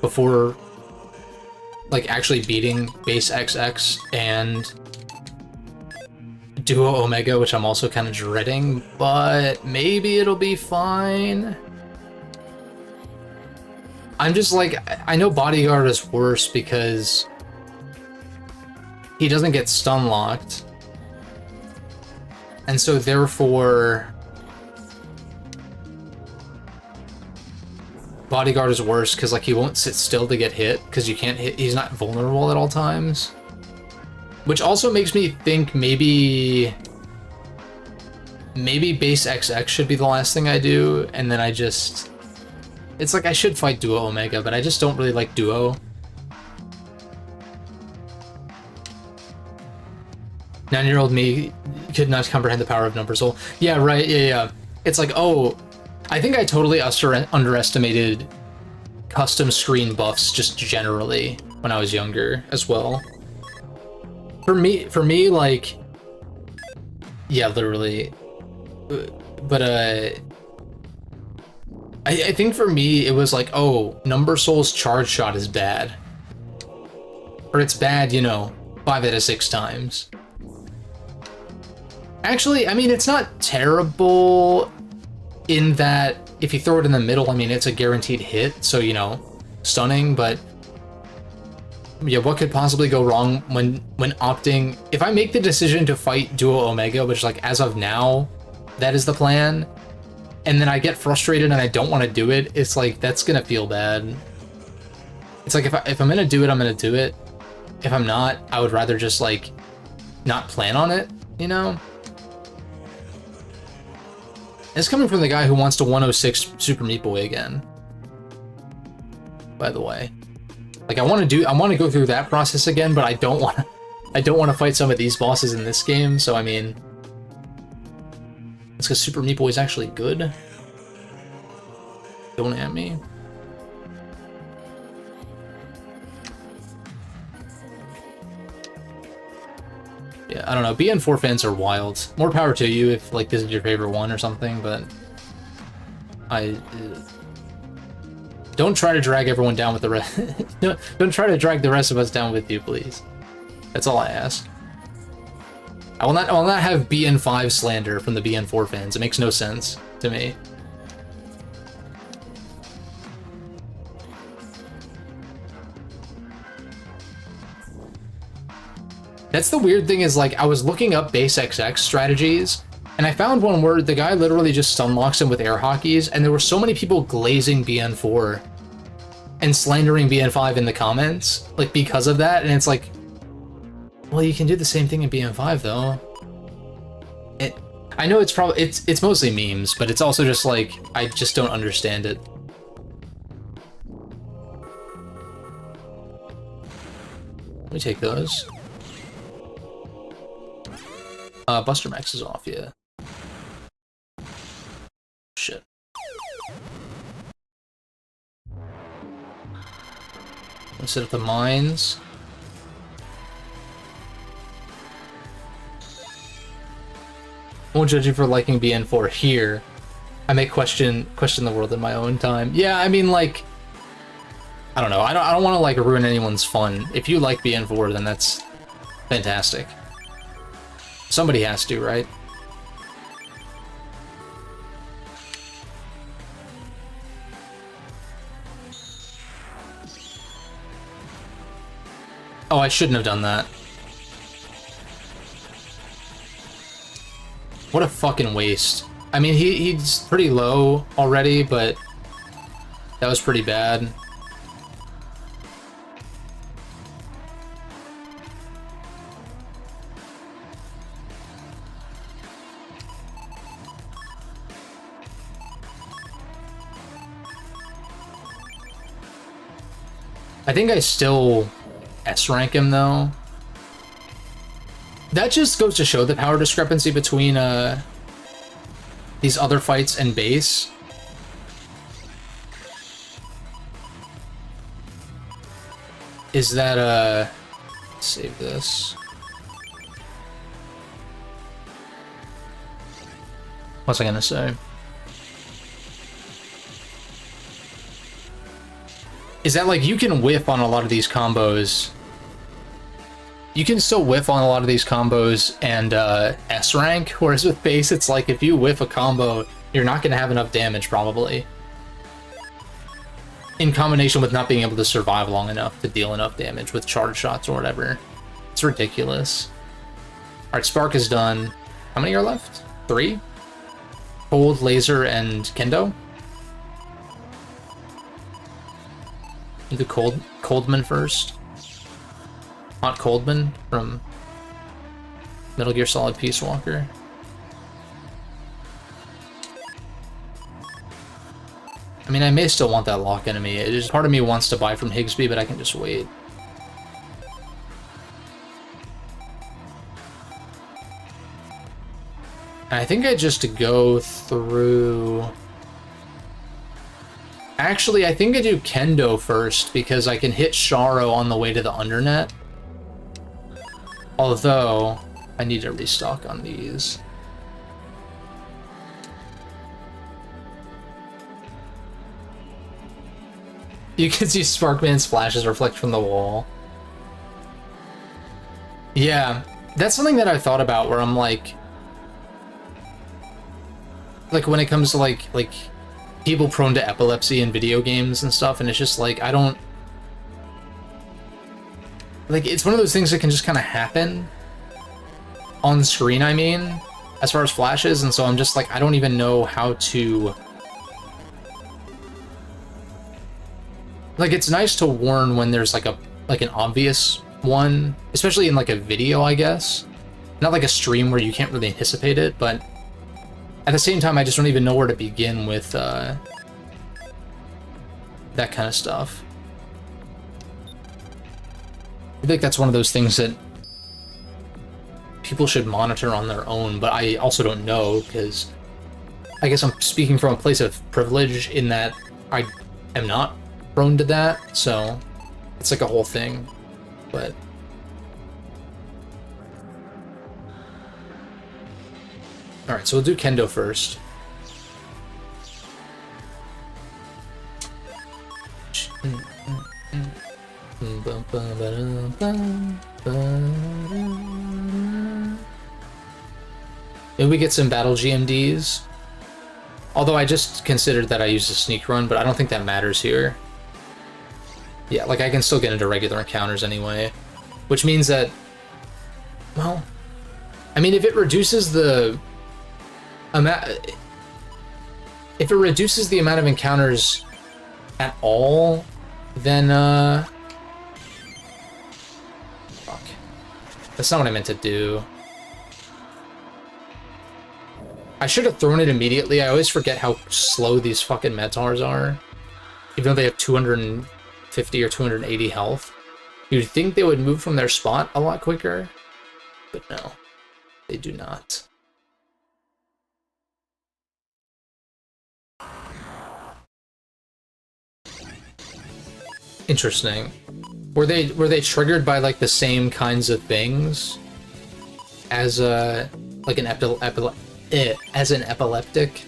before like actually beating base XX and Duo Omega, which I'm also kind of dreading, but maybe it'll be fine. I'm just like, I know Bodyguard is worse because he doesn't get stun locked. And so therefore, Bodyguard is worse because like he won't sit still to get hit because you can't hit, he's not vulnerable at all times. Which also makes me think maybe base XX should be the last thing I do, and then I just, it's like I should fight Duo Omega, but I just don't really like Duo. 9-year-old me could not comprehend the power of numbers. Well, yeah, right, yeah. It's like, oh, I think I totally underestimated custom screen buffs just generally when I was younger as well. For me, like, yeah, literally. But I think for me it was like, oh, Number Soul's charge shot is bad, or it's bad, you know, 5 out of 6 times. Actually, I mean, it's not terrible in that if you throw it in the middle, I mean, it's a guaranteed hit, so, you know, stunning, but yeah, what could possibly go wrong when opting, if I make the decision to fight Duo Omega, which, like, as of now, that is the plan, and then I get frustrated and I don't want to do it, it's like, that's gonna feel bad. It's like, if I'm gonna do it, I'm gonna do it. If I'm not, I would rather just, like, not plan on it, you know? It's coming from the guy who wants to 106 Super Meat Boy again, by the way. Like, I want to go through that process again, but I don't want to fight some of these bosses in this game, so I mean, it's because Super Meat Boy is actually good. Don't at me. Yeah, I don't know. BN4 fans are wild. More power to you if, like, this is your favorite one or something, but don't try to drag everyone down with the rest. Don't try to drag the rest of us down with you, please. That's all I ask. I will not have BN5 slander from the BN4 fans. It makes no sense to me. That's the weird thing is, like, I was looking up base XX strategies, and I found one where the guy literally just stun locks him with air hockeys, and there were so many people glazing BN4 and slandering BN5 in the comments, like, because of that, and it's like, well, you can do the same thing in BN5, though. I know it's probably, it's mostly memes, but it's also just like, I just don't understand it. Let me take those. Buster Max is off, yeah. Shit. Let's set up the mines. Won't judge you for liking BN4 here. I may question the world in my own time. Yeah, I mean, like, I don't know. I don't want to like ruin anyone's fun. If you like BN4, then that's fantastic. Somebody has to, right? Oh, I shouldn't have done that. What a fucking waste. I mean, he's pretty low already, but that was pretty bad. I think I still S-rank him, though. That just goes to show the power discrepancy between these other fights and base. Is that, save this. What's I gonna say? Is that, like, you can whiff on a lot of these combos. You can still whiff on a lot of these combos and S-rank, whereas with base, it's like if you whiff a combo, you're not going to have enough damage, probably. In combination with not being able to survive long enough to deal enough damage with charge shots or whatever. It's ridiculous. Alright, Spark is done. How many are left? 3? Cold, Laser, and Kendo? Do Coldman first. Hot Coldman from Metal Gear Solid Peace Walker. I mean, I may still want that lock enemy. It is part of me wants to buy from Higsby, but I can just wait. I think I just go through... Actually, I think I do Kendo first, because I can hit Sharo on the way to the Undernet. Although, I need to restock on these. You can see Sparkman's flashes reflect from the wall. Yeah, that's something that I thought about, where I'm like when it comes to like people prone to epilepsy in video games and stuff, and it's just like, I don't... Like, it's one of those things that can just kind of happen on screen, I mean, as far as flashes, and so I'm just like, I don't even know how to... Like, it's nice to warn when there's like an obvious one, especially in like a video, I guess. Not like a stream where you can't really anticipate it, but at the same time, I just don't even know where to begin with that kind of stuff. I think that's one of those things that people should monitor on their own, but I also don't know, because I guess I'm speaking from a place of privilege in that I am not prone to that, so it's like a whole thing, but... Alright, so we'll do Kendo first. Maybe we get some battle GMDs. Although I just considered that I used a sneak run, but I don't think that matters here. Yeah, like I can still get into regular encounters anyway. Which means that... Well... I mean, if it reduces the... If it reduces the amount of encounters at all, then, fuck. That's not what I meant to do. I should have thrown it immediately. I always forget how slow these fucking Metars are. Even though they have 250 or 280 health. You'd think they would move from their spot a lot quicker, but no, they do not. Interesting. Were they triggered by like the same kinds of things as like an as an epileptic?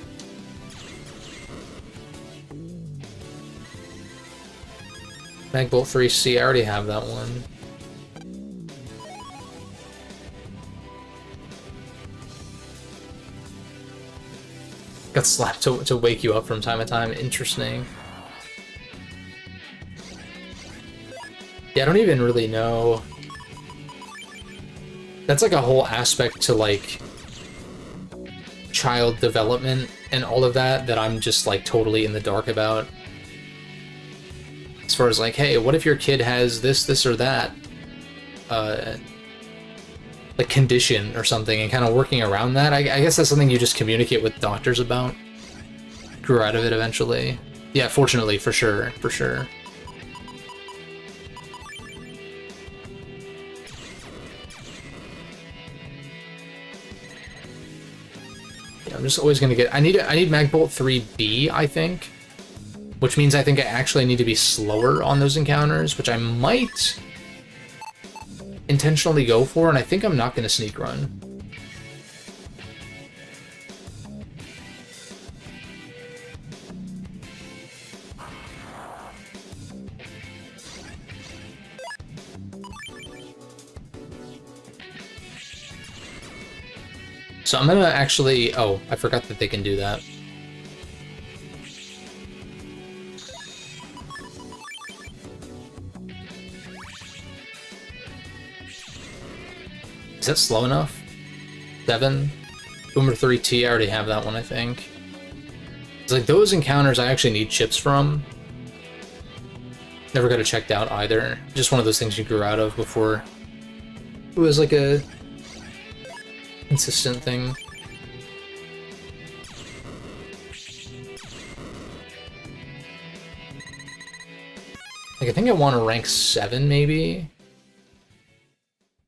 Magbolt 3C, I already have that one. Got slapped to wake you up from time to time. Interesting. Yeah, I don't even really know. That's like a whole aspect to like child development and all of that that I'm just like totally in the dark about. As far as like, hey, what if your kid has this or that like condition or something, and kind of working around that. I guess that's something you just communicate with doctors about. Grew out of it eventually. Yeah, fortunately, for sure, for sure. Yeah, I'm just always gonna get. I need Magbolt 3B, I think, which means I think I actually need to be slower on those encounters, which I might intentionally go for, and I think I'm not going to sneak run. So I'm going to actually... Oh, I forgot that they can do that. Is that slow enough? 7? Boomer 3T, I already have that one, I think. It's like those encounters I actually need chips from. Never got it checked out either. Just one of those things you grew out of before it was like a consistent thing. Like I think I want to rank 7 maybe.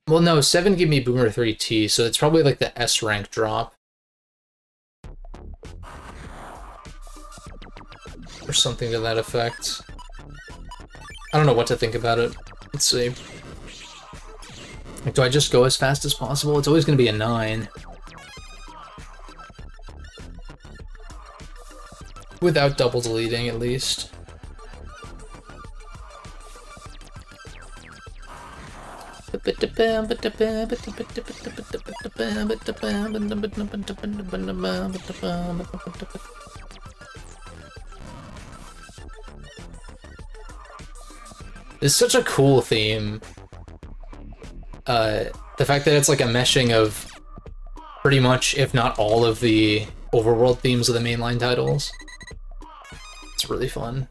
Well, no, 7 give me Boomer 3T, so it's probably like the S rank drop. Or something to that effect. I don't know what to think about it. Let's see. Like, do I just go as fast as possible? It's always going to be a 9. Without double deleting, at least. It's such a cool theme. The fact that it's like a meshing of pretty much, if not all, of the overworld themes of the mainline titles. It's really fun.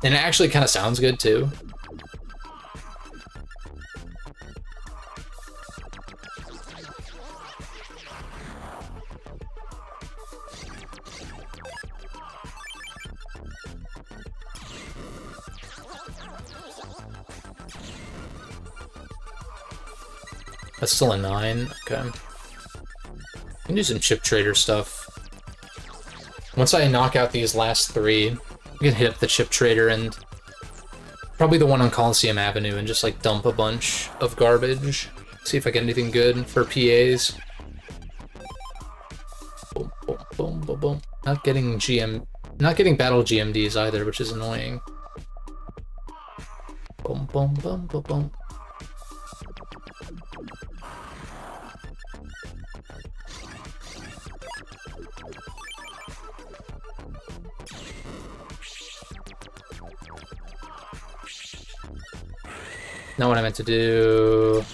And it actually kind of sounds good, too. That's still a 9? Okay. I can do some chip trader stuff. Once I knock out these last 3, I can hit up the chip trader and probably the one on Coliseum Avenue and just like dump a bunch of garbage. See if I get anything good for PAs. Boom, boom, boom, boom, boom. Not getting battle GMDs either, which is annoying. Boom, boom, boom, boom, boom. Not what I meant to do.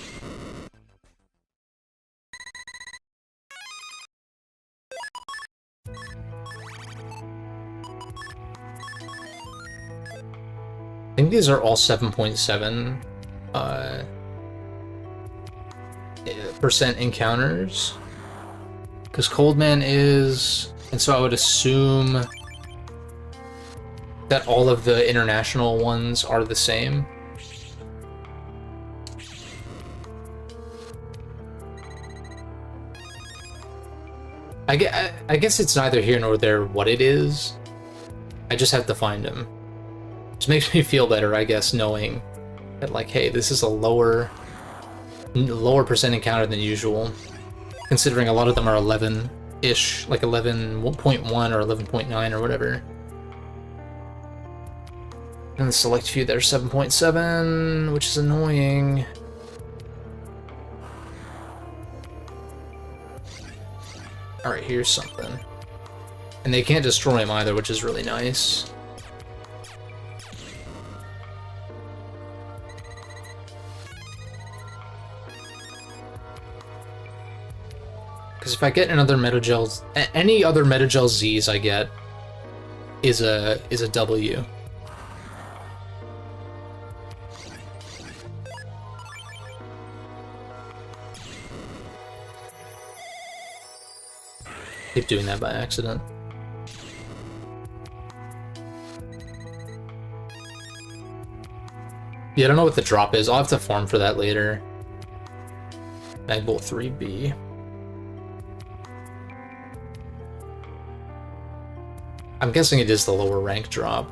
I think these are all 7.7 % encounters. Because Coldman is, and so I would assume that all of the international ones are the same. I guess it's neither here nor there what it is. I just have to find him. Which makes me feel better, I guess, knowing that like, hey, this is a lower percent encounter than usual, considering a lot of them are 11-ish, like 11.1 or 11.9 or whatever. And the select few that are 7.7, which is annoying. Alright, here's something. And they can't destroy him either, which is really nice. Because if I get another Metagel, any other Metagel Z's I get is a W. Keep doing that by accident. Yeah, I don't know what the drop is. I'll have to farm for that later. Magbolt 3B. I'm guessing it is the lower rank drop.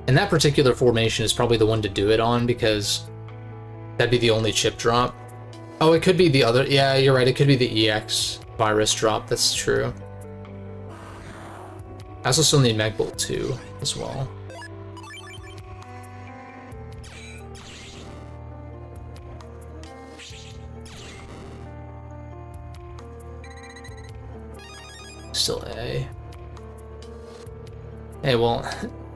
And that particular formation is probably the one to do it on, because that'd be the only chip drop. Oh, it could be the other. Yeah, you're right. It could be the EX virus drop. That's true. I also still need Magbolt 2 as well. Still A. Hey, well,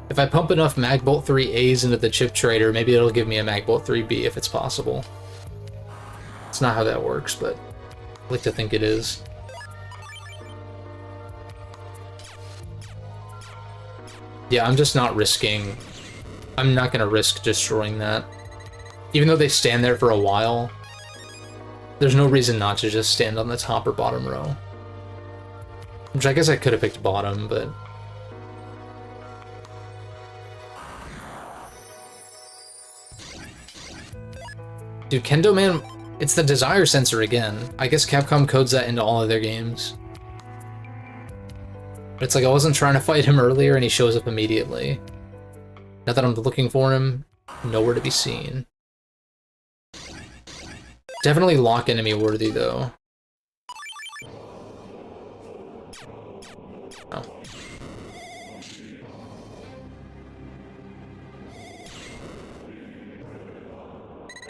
if I pump enough Magbolt 3As into the chip trader, maybe it'll give me a Magbolt 3B if it's possible. It's not how that works, but I like to think it is. Yeah, I'm just not risking... I'm not gonna risk destroying that. Even though they stand there for a while, there's no reason not to just stand on the top or bottom row. Which I guess I could have picked bottom, but... Dude, Kendo Man, it's the Desire Sensor again. I guess Capcom codes that into all of their games. But it's like I wasn't trying to fight him earlier and he shows up immediately. Now that I'm looking for him, nowhere to be seen. Definitely lock enemy worthy though. Oh.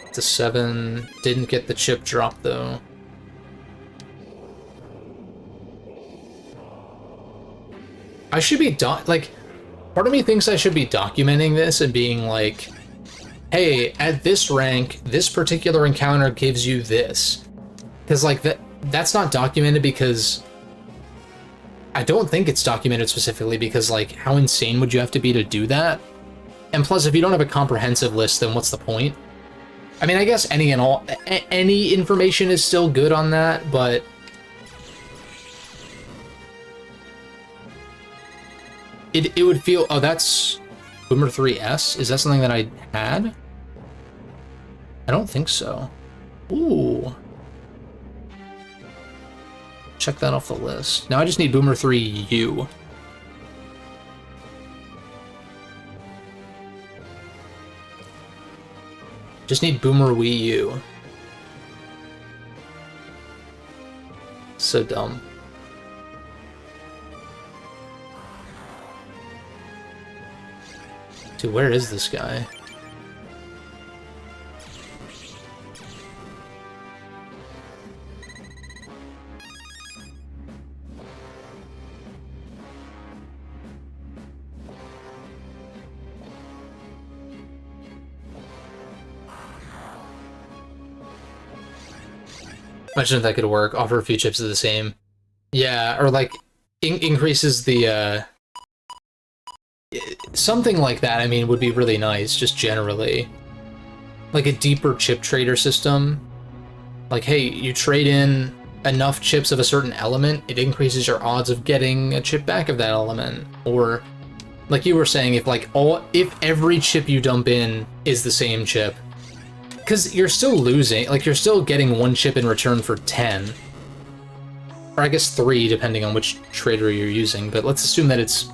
It's a 7. Didn't get the chip drop though. I should be like, part of me thinks I should be documenting this and being like, hey, at this rank, this particular encounter gives you this. Because like that's not documented because I don't think it's documented specifically because like how insane would you have to be to do that? And plus, if you don't have a comprehensive list, then what's the point? I mean, I guess any information is still good on that, but it would feel... Oh, that's Boomer 3S? Is that something that I had? I don't think so. Ooh. Check that off the list. Now I just need Boomer 3U. Just need Boomer Wii U. So dumb. Dude, where is this guy? Imagine if that could work. Offer a few chips of the same. Yeah, or like increases the something like that. I mean, would be really nice. Just generally, like a deeper chip trader system. Like, hey, you trade in enough chips of a certain element, it increases your odds of getting a chip back of that element. Or, like you were saying, if every chip you dump in is the same chip. Because you're still losing, like you're still getting one chip in return for 10. or I guess 3, depending on which trader you're using, but let's assume that it's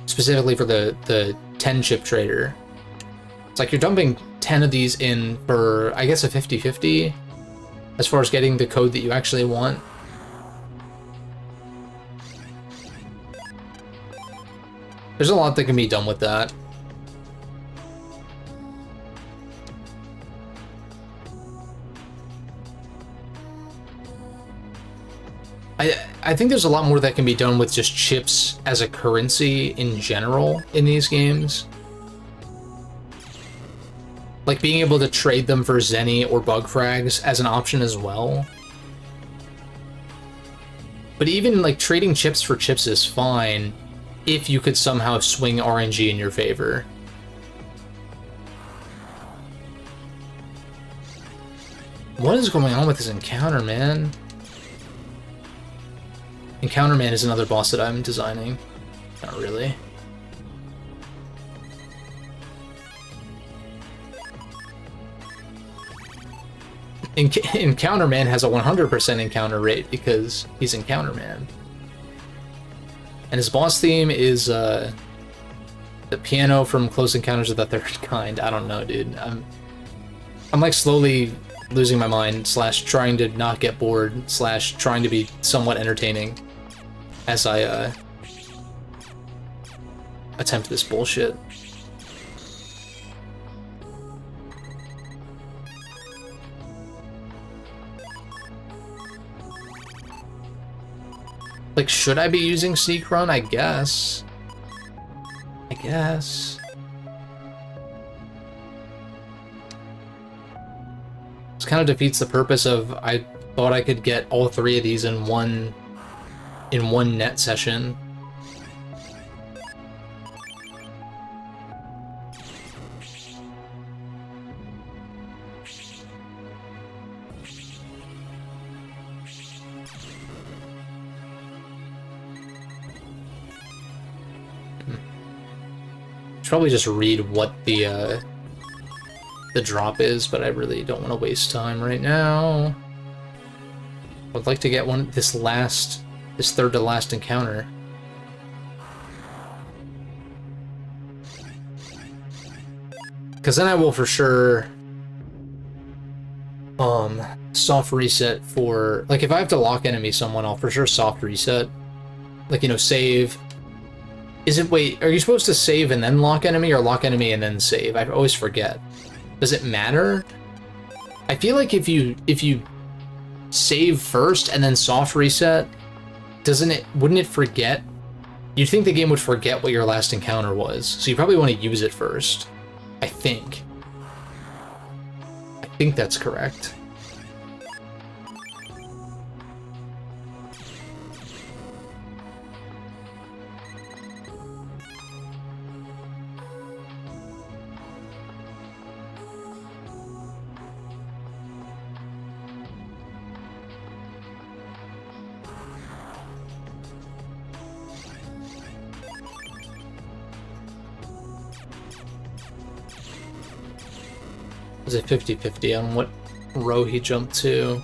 specifically for the 10 chip trader. It's like you're dumping 10 of these in for, I guess, a 50-50 as far as getting the code that you actually want. There's a lot that can be done with that. I think there's a lot more that can be done with just chips as a currency in general in these games. Like being able to trade them for Zenny or bug frags as an option as well. But even like trading chips for chips is fine if you could somehow swing RNG in your favor. What is going on with this encounter, man? Encounter Man is another boss that I'm designing. Not really. Encounter Man has a 100% encounter rate because he's Encounter Man. And his boss theme is the piano from Close Encounters of the Third Kind. I don't know, dude. I'm like slowly losing my mind, / trying to not get bored, / trying to be somewhat entertaining as I attempt this bullshit. Like, should I be using Sneak Run? I guess. This kind of defeats the purpose of, I thought I could get all 3 of these in one net session. Should probably just read what the drop is, but I really don't want to waste time right now. I'd like to get this third to last encounter. Because then I will for sure soft reset for, like, if I have to lock enemy someone, I'll for sure soft reset. Like, you know, save. Wait, are you supposed to save and then lock enemy, or lock enemy and then save? I always forget. Does it matter? I feel like if you save first and then soft reset, wouldn't it forget? You'd think the game would forget what your last encounter was, so you probably want to use it first. I think that's correct. Was it 50-50 on what row he jumped to?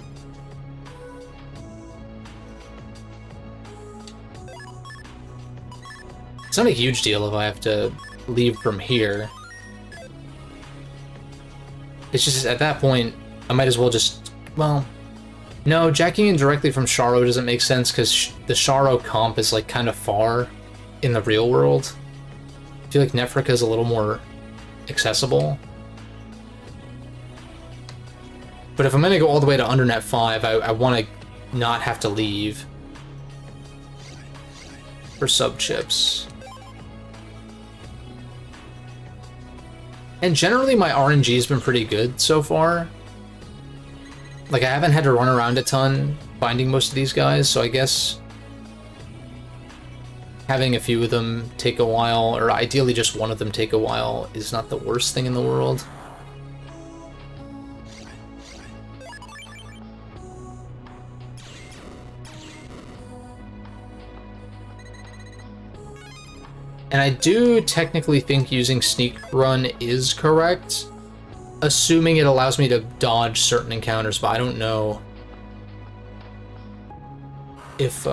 It's not a huge deal if I have to leave from here. It's just, at that point, I might as well just, well, no, jacking in directly from Sharo doesn't make sense because the Sharo comp is like kind of far in the real world. I feel like Nefrika is a little more accessible. But if I'm gonna go all the way to under net 5, I want to not have to leave for sub chips. And generally my RNG's been pretty good so far. Like, I haven't had to run around a ton finding most of these guys, so I guess having a few of them take a while, or ideally just one of them take a while, is not the worst thing in the world. And I do technically think using Sneak Run is correct, assuming it allows me to dodge certain encounters, but I don't know. if,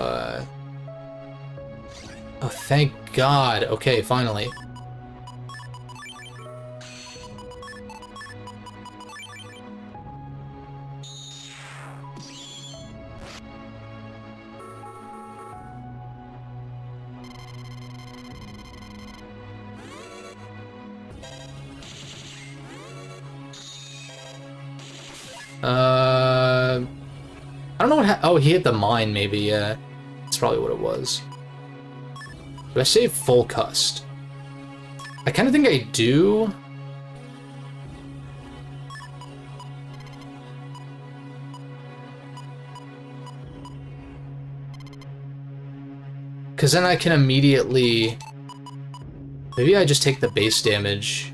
Oh, thank God. Okay, finally. I don't know what oh, he hit the mine, maybe, yeah. That's probably what it was. Do I save full cust? I kind of think I do. Because then I can immediately... Maybe I just take the base damage.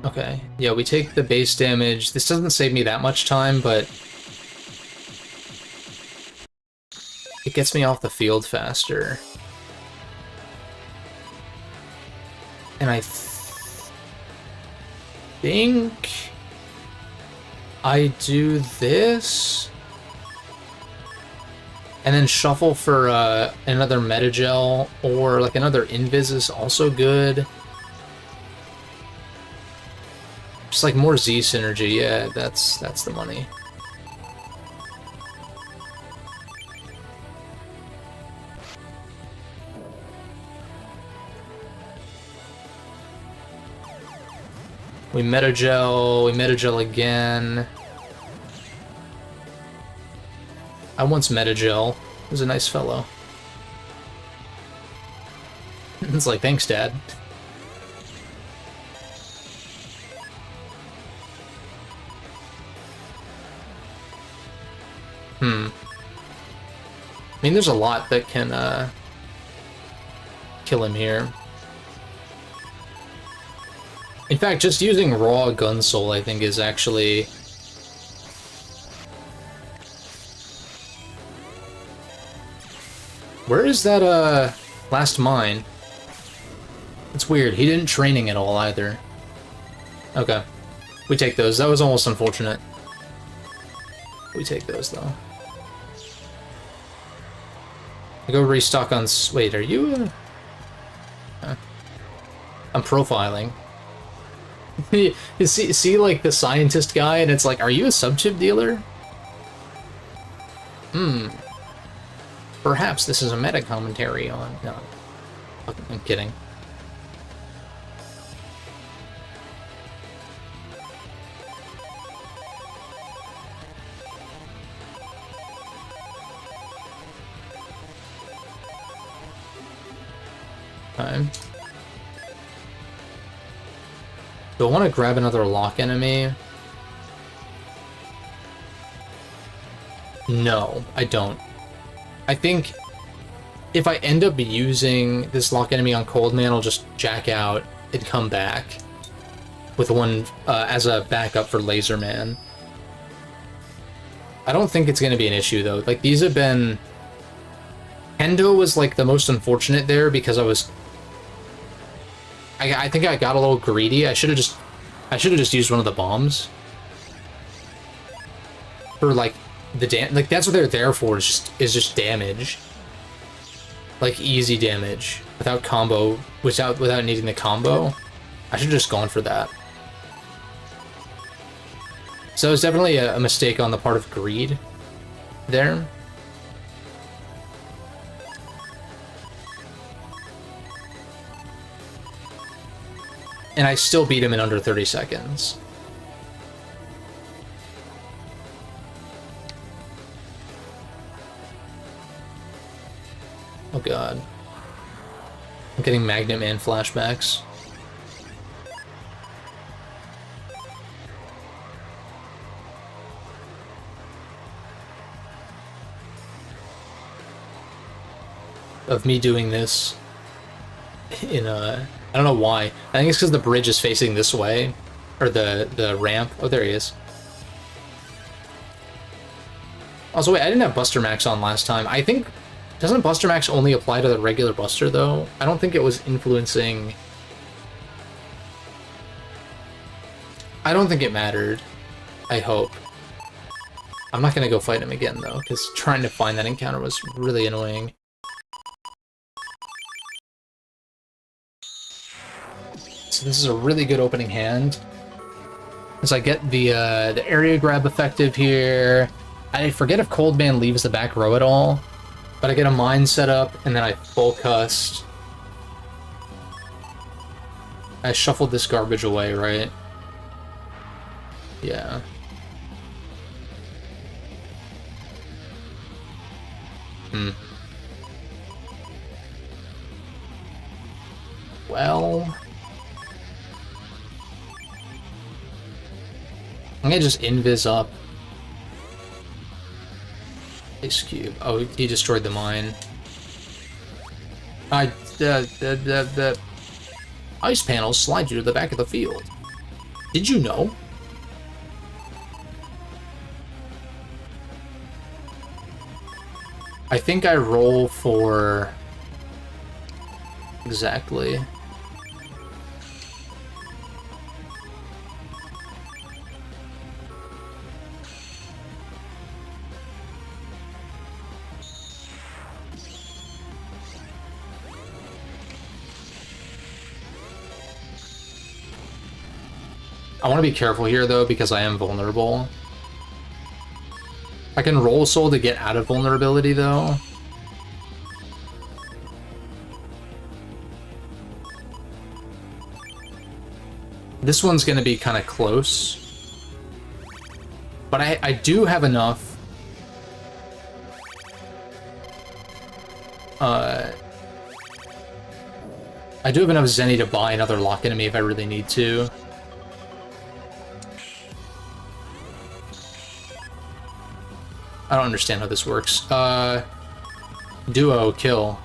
Okay, yeah, we take the base damage. This doesn't save me that much time, but it gets me off the field faster. And I think I do this, and then shuffle for another Metagel, or like another Invis is also good. Just like more Z synergy, yeah, that's the money. We Metagel again. I once Metagel. He was a nice fellow. It's like, thanks, Dad. I mean, there's a lot that can kill him here. In fact, just using raw gun soul, I think, is actually... Where is that last mine? It's weird. He didn't training at all either. Okay. We take those. That was almost unfortunate. We take those, though. I go restock on... Wait, are you... I'm profiling. You see, like, the scientist guy, and it's like, are you a sub-chip dealer? Perhaps this is a meta-commentary on... No. I'm kidding. Okay. Do I want to grab another lock enemy? No, I don't. I think if I end up using this lock enemy on Cold Man, I'll just jack out and come back with one as a backup for Laser Man. I don't think it's going to be an issue, though. Like, these have been... Kendo was, like, the most unfortunate there because I was... I think I got a little greedy. I should have just used one of the bombs. For, like, like, that's what they're there for, is just damage. Like, easy damage. Without combo, without needing the combo. I should have just gone for that. So it was definitely a mistake on the part of greed there. And I still beat him in under 30 seconds. Oh god. I'm getting Magnet Man flashbacks. Of me doing this in a... I don't know why. I think it's because the bridge is facing this way. Or the ramp. Oh, there he is. Also, wait, I didn't have Buster Max on last time. I think... Doesn't Buster Max only apply to the regular Buster, though? I don't think it was influencing... I don't think it mattered. I hope. I'm not gonna go fight him again, though, because trying to find that encounter was really annoying. So this is a really good opening hand. As I get the area grab effective here. I forget if Cold Man leaves the back row at all, but I get a mine set up, and then I full cust. I shuffled this garbage away, right? Yeah. Well... I'm gonna just invis up. Ice cube. Oh, he destroyed the mine. The ice panels slide you to the back of the field. Did you know? I think I roll for... Exactly. I want to be careful here, though, because I am vulnerable. I can roll soul to get out of vulnerability, though. This one's going to be kind of close. But I do have enough. I do have enough Zenny to buy another lock enemy if I really need to. I don't understand how this works. Duo, kill.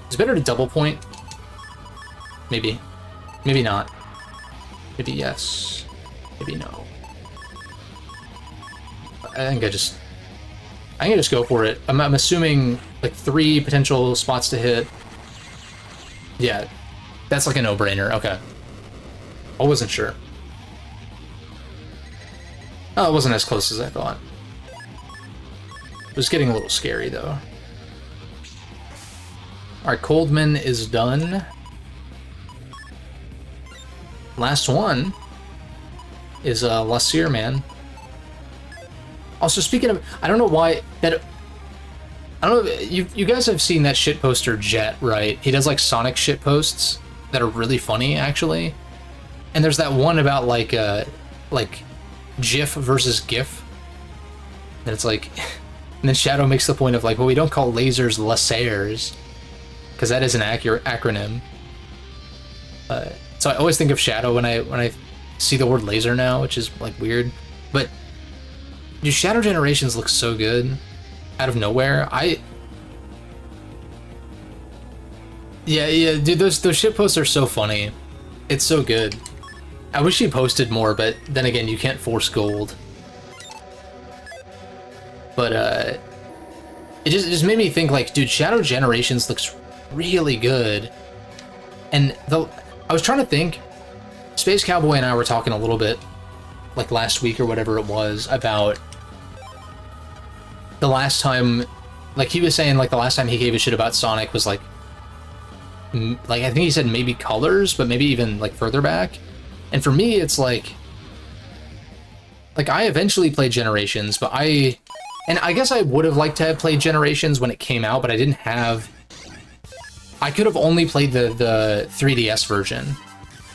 It's better to double point. Maybe. Maybe not. Maybe yes. Maybe no. I think I can just go for it. I'm assuming like 3 potential spots to hit. Yeah, that's like a no-brainer. Okay. I wasn't sure. Oh, it wasn't as close as I thought. It was getting a little scary, though. Alright, Coldman is done. Last one is Lassir, man. Also, speaking of... I don't know why... that. I don't know... You guys have seen that shit poster Jet, right? He does, like, Sonic shit posts that are really funny, actually. And there's that one about, like, GIF versus GIF. And it's like... And then Shadow makes the point of like, well, we don't call lasers lasers, because that is an accurate acronym. So I always think of Shadow when I see the word laser now, which is like weird. But dude, Shadow Generations looks so good out of nowhere. Yeah, dude, those shitposts are so funny. It's so good. I wish he posted more, but then again, you can't force gold. But, it just made me think, like, dude, Shadow Generations looks really good. And I was trying to think, Space Cowboy and I were talking a little bit, like, last week or whatever it was, about the last time, like, he was saying, like, the last time he gave a shit about Sonic was, like, I think he said maybe Colors, but maybe even, like, further back. And for me, it's, like, I eventually played Generations, but and I guess I would have liked to have played Generations when it came out, but I didn't have... I could have only played the 3DS version,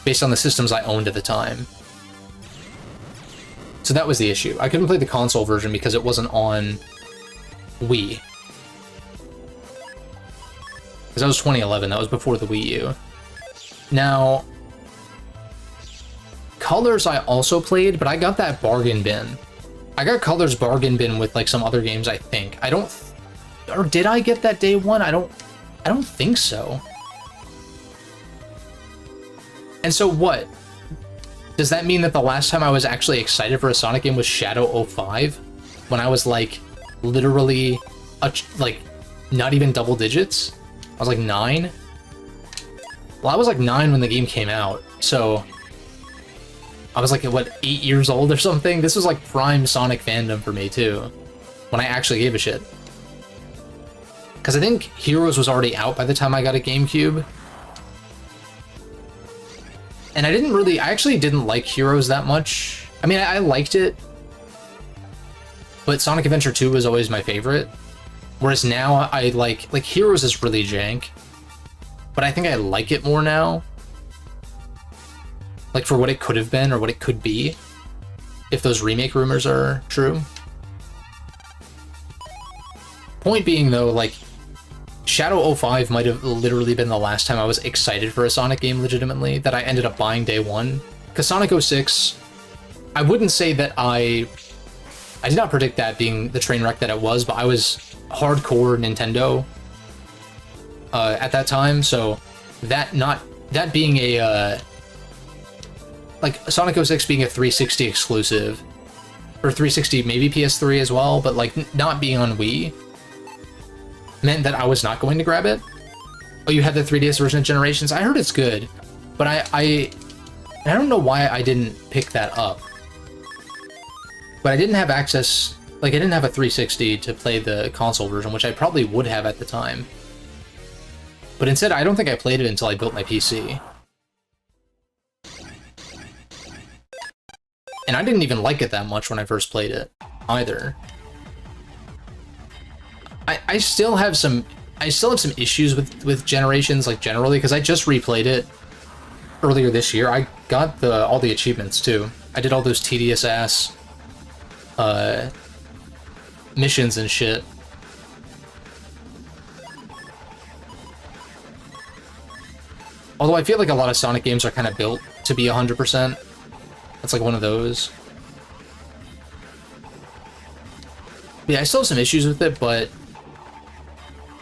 based on the systems I owned at the time. So that was the issue. I couldn't play the console version because it wasn't on Wii. Because that was 2011, that was before the Wii U. Now, Colors I also played, but I got that bargain bin. I got Colors bargain bin with like some other games, I think. Or did I get that day one? I don't think so. And so what? Does that mean that the last time I was actually excited for a Sonic game was Shadow 05? When I was like, literally, like, not even double digits? I was like 9? Well, I was like 9 when the game came out, so... I was like, what, 8 years old or something? This was like prime Sonic fandom for me too, when I actually gave a shit. Because I think Heroes was already out by the time I got a GameCube. And I actually didn't like Heroes that much. I mean, I liked it, but Sonic Adventure 2 was always my favorite. Whereas now I like Heroes is really jank, but I think I like it more now. Like for what it could have been or what it could be, if those remake rumors are true. Point being though, like, Shadow 05 might have literally been the last time I was excited for a Sonic game legitimately, that I ended up buying day one. Because Sonic 06, I wouldn't say that I did not predict that being the train wreck that it was, but I was hardcore Nintendo at that time, so that being a like Sonic 06 being a 360 exclusive, or 360 maybe PS3 as well, but like not being on Wii meant that I was not going to grab it. Oh, you had the 3DS version of Generations? I heard it's good, but I don't know why I didn't pick that up. But I didn't have access, like I didn't have a 360 to play the console version, which I probably would have at the time. But instead, I don't think I played it until I built my PC. And I didn't even like it that much when I first played it, either. I still have some issues with Generations, like generally, because I just replayed it earlier this year. I got all the achievements too. I did all those tedious ass missions and shit. Although I feel like a lot of Sonic games are kind of built to be 100%. That's like one of those. Yeah, I still have some issues with it, but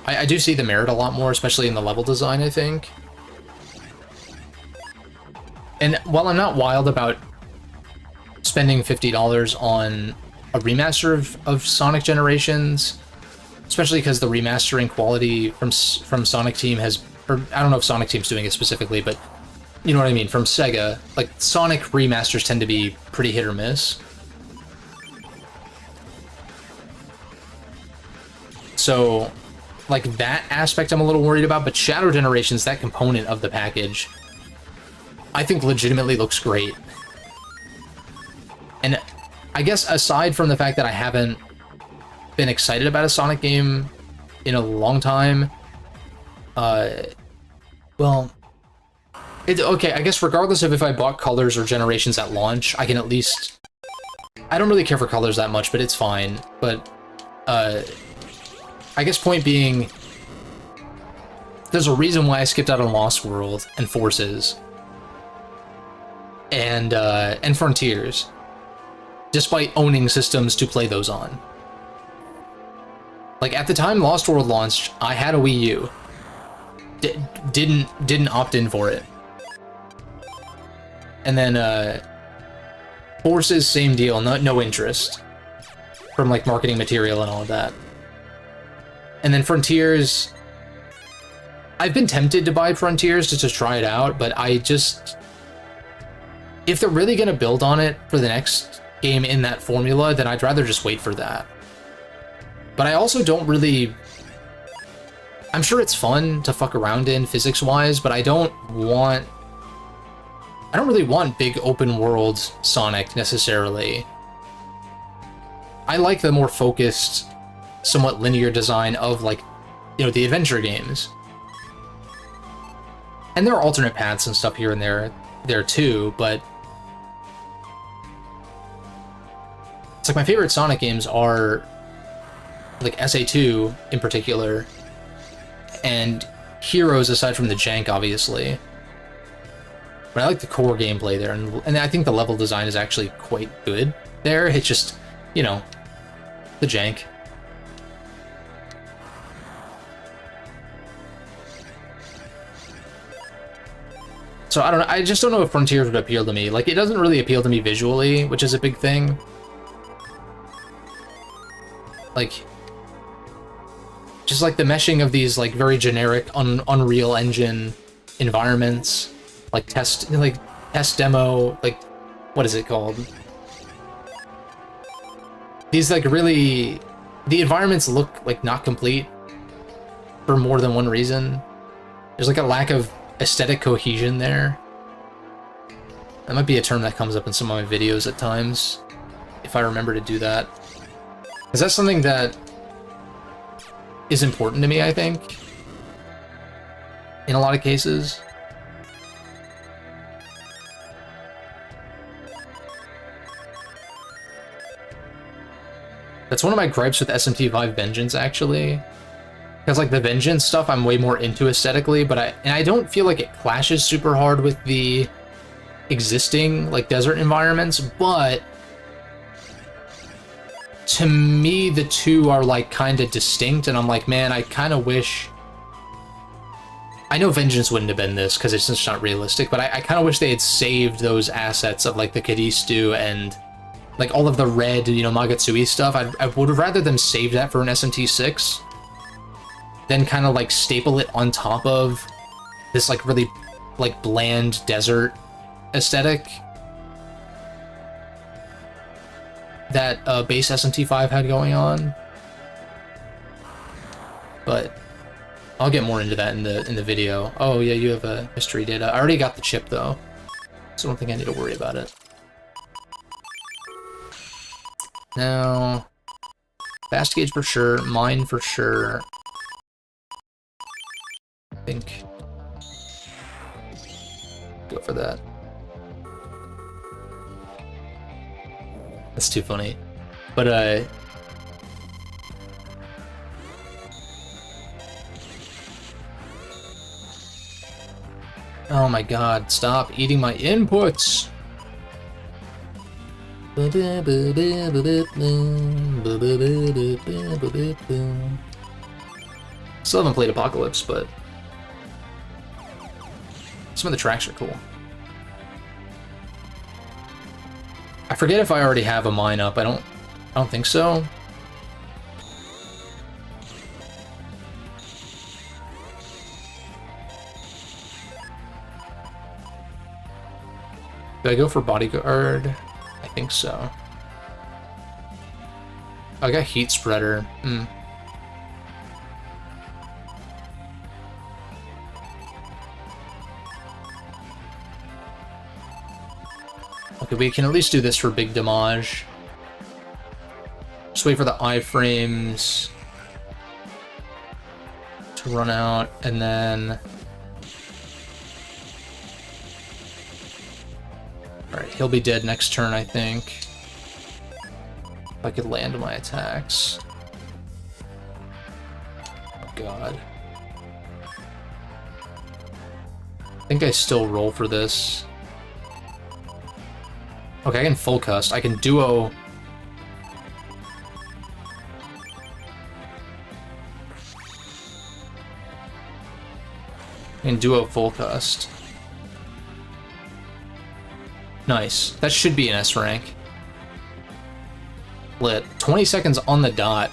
I do see the merit a lot more, especially in the level design, I think. And while I'm not wild about spending $50 on a remaster of Sonic Generations, especially because the remastering quality from Sonic Team has, or I don't know if Sonic Team's doing it specifically, but you know what I mean, from Sega, like Sonic remasters tend to be pretty hit or miss. So, like, that aspect I'm a little worried about, but Shadow Generations, that component of the package, I think legitimately looks great. And I guess aside from the fact that I haven't been excited about a Sonic game in a long time, well, okay, I guess regardless of if I bought Colors or Generations at launch, I can at least... I don't really care for Colors that much, but it's fine. But, I guess point being, there's a reason why I skipped out on Lost World and Forces and Frontiers, despite owning systems to play those on. Like, at the time Lost World launched, I had a Wii U. Didn't opt in for it. And then, Forces, same deal, no interest from, like, marketing material and all of that. And then Frontiers, I've been tempted to buy Frontiers just to try it out, but I just... If they're really going to build on it for the next game in that formula, then I'd rather just wait for that. But I also don't really... I'm sure it's fun to fuck around in physics-wise, but I don't really want big open-world Sonic, necessarily. I like the more focused, somewhat linear design of, like, you know, the adventure games. And there are alternate paths and stuff here and there too, but it's like my favorite Sonic games are like SA2 in particular, and Heroes aside from the jank, obviously. But I like the core gameplay there, and I think the level design is actually quite good there. It's just, you know, the jank. So I don't know, I just don't know if Frontiers would appeal to me. Like, it doesn't really appeal to me visually, which is a big thing. Like, just like the meshing of these, like, very generic Unreal Engine environments, like test demo, like what is it called? These like really, the environments look like not complete for more than one reason. There's like a lack of aesthetic cohesion there. That might be a term that comes up in some of my videos at times, if I remember to do that. Because that's something that is important to me, I think, in a lot of cases. That's one of my gripes with SMT5 Vengeance, actually. Because, like, the Vengeance stuff I'm way more into aesthetically, but I don't feel like it clashes super hard with the existing, like, desert environments, but to me, the two are, like, kind of distinct, and I'm like, man, I kind of wish... I know Vengeance wouldn't have been this, because it's just not realistic, but I kind of wish they had saved those assets of, like, the Kadistu and... like, all of the red, you know, Magatsui stuff. I would have rather them save that for an SMT6 than kind of, like, staple it on top of this, like, really, like, bland desert aesthetic that base SMT5 had going on. But I'll get more into that in the video. Oh, yeah, you have a history data. I already got the chip, though, so I don't think I need to worry about it. Now, fast gauge for sure, mine for sure. I think go for that. That's too funny. But oh my god, stop eating my inputs. Still haven't played Apocalypse, but some of the tracks are cool. I forget if I already have a mine up. I don't think so. Do I go for Bodyguard? I think so. Oh, I got Heat Spreader. Okay, we can at least do this for big damage. Just wait for the iframes to run out, and then... Alright, he'll be dead next turn, I think. If I could land my attacks. Oh, God. I think I still roll for this. Okay, I can full cust. I can duo... I can duo full cust. Nice. That should be an S rank. Lit. 20 seconds on the dot.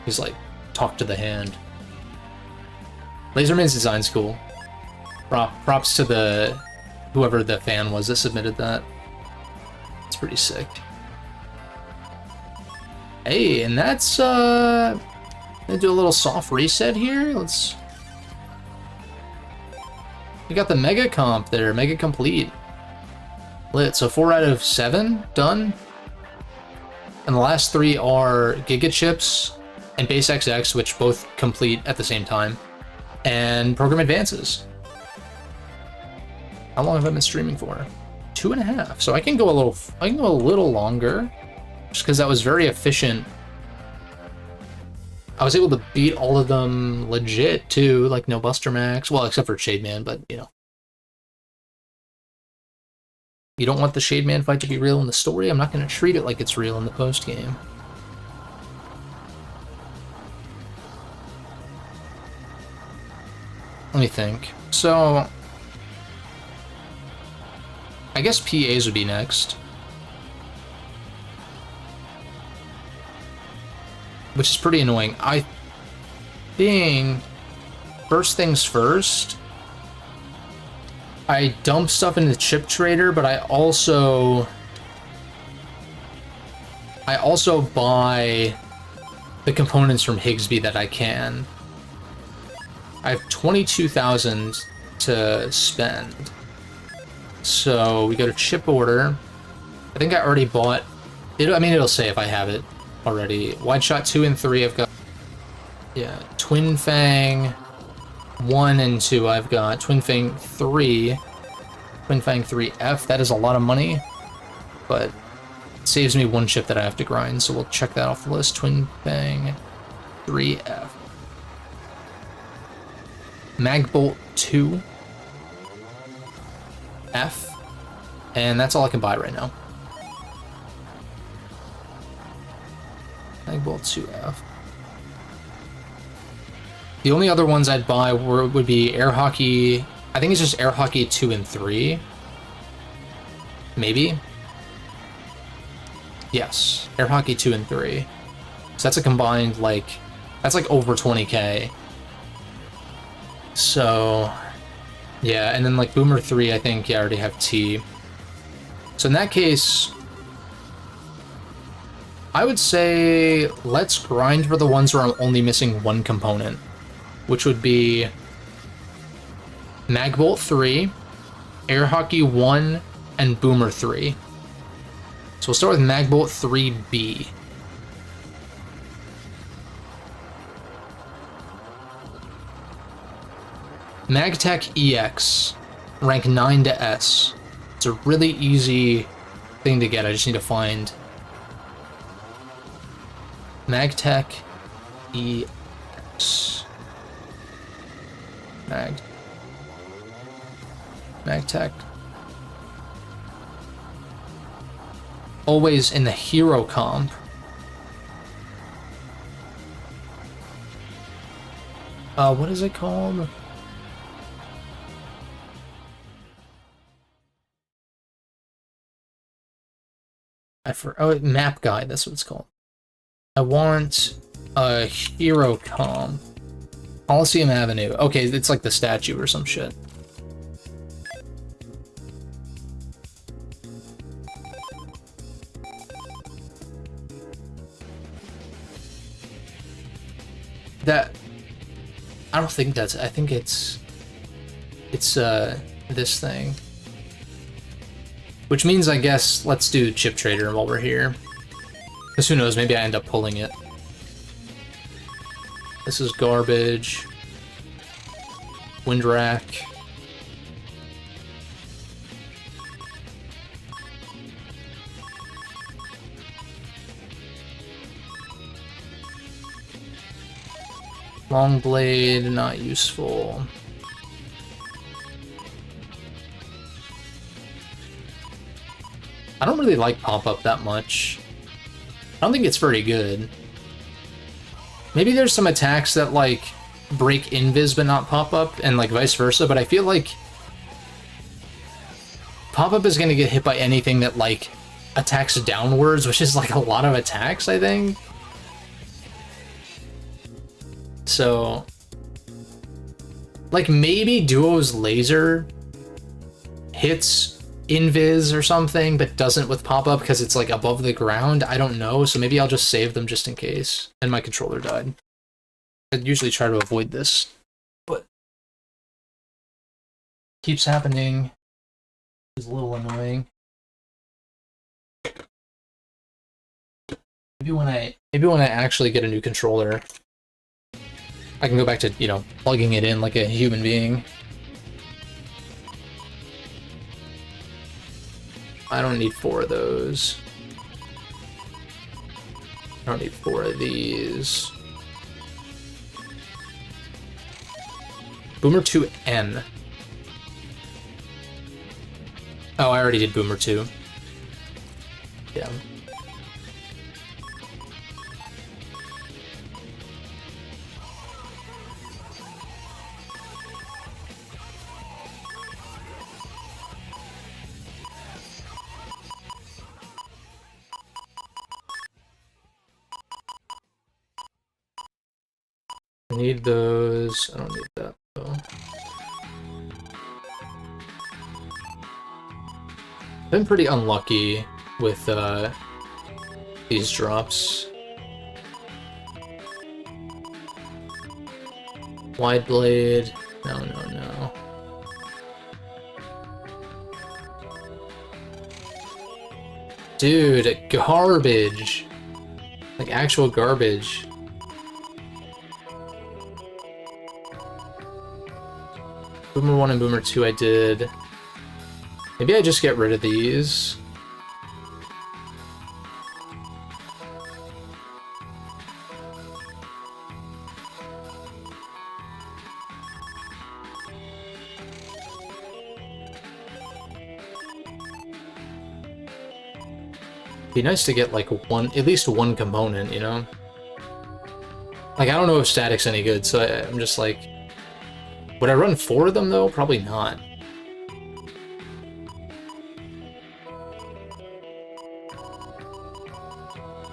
He's like, talk to the hand. Laserman's design's cool. Props to the... whoever the fan was that submitted that. It's pretty sick. Hey, and that's, gonna do a little soft reset here. Let's... We got the Mega Comp there. Mega Complete. Lit. So 4 out of 7 done. And the last 3 are Giga Chips and Base XX, which both complete at the same time. And Program Advances. How long have I been streaming for? 2.5. So I can go a little longer, just because that was very efficient. I was able to beat all of them legit too, like no Buster Max. Well, except for Shade Man, but you know. You don't want the Shade Man fight to be real in the story. I'm not going to treat it like it's real in the post game. Let me think. So I guess PAs would be next. Which is pretty annoying. I think, first things first, I dump stuff in the chip trader, but I also buy the components from Higsby that I can. I have 22,000 to spend. So we go to chip order. I think I already bought it. I mean, it'll say if I have it already. Wide shot 2 and 3 I've got. Yeah, Twin Fang 1 and 2 I've got. Twin Fang 3. Twin Fang 3F. That is a lot of money, but it saves me 1 chip that I have to grind, so we'll check that off the list. Twin Fang 3F. Magbolt 2 F, and that's all I can buy right now. Magbolt 2F. The only other ones I'd buy would be Air Hockey. I think it's just Air Hockey 2 and 3. Maybe? Yes, Air Hockey 2 and 3. So that's a combined, like, that's like over 20k. So, yeah, and then like Boomer 3, I think, yeah, I already have T. So in that case, I would say let's grind for the ones where I'm only missing 1 component, which would be Magbolt 3, Air Hockey 1, and Boomer 3. So we'll start with Magbolt 3B. Magtech EX, rank 9 to S. It's a really easy thing to get, I just need to find. Magtech EX. Magtech. Always in the hero comp. What is it called? Oh, map guide, that's what it's called. I want a hero comp. Coliseum Avenue. Okay, it's like the statue or some shit. I don't think that's, I think it's this thing. Which means, I guess, let's do Chip Trader while we're here. Because who knows, maybe I end up pulling it. This is garbage. Windrack. Long blade, not useful. I don't really like pop-up that much. I don't think it's very good. Maybe there's some attacks that, like, break invis but not pop-up, and, like, vice versa, but I feel like pop-up is gonna get hit by anything that, like, attacks downwards, which is, like, a lot of attacks, I think. So, like, maybe Duo's laser hits invis or something, but doesn't with pop-up because it's like above the ground. I don't know, so maybe I'll just save them just in case. And my controller died. I usually try to avoid this, but keeps happening. It's a little annoying. Maybe when I actually get a new controller, I can go back to, you know, plugging it in like a human being. I don't need 4 of those. I don't need 4 of these. Boomer 2N. Oh, I already did Boomer 2. Yeah. I need those. I don't need that though. Been pretty unlucky with these drops. Wide blade. No, no, no. Dude, garbage. Like actual garbage. Boomer 1 and Boomer 2 I did. Maybe I just get rid of these. Be nice to get like at least one component, you know? Like, I don't know if static's any good, so I'm just like... Would I run 4 of them, though? Probably not.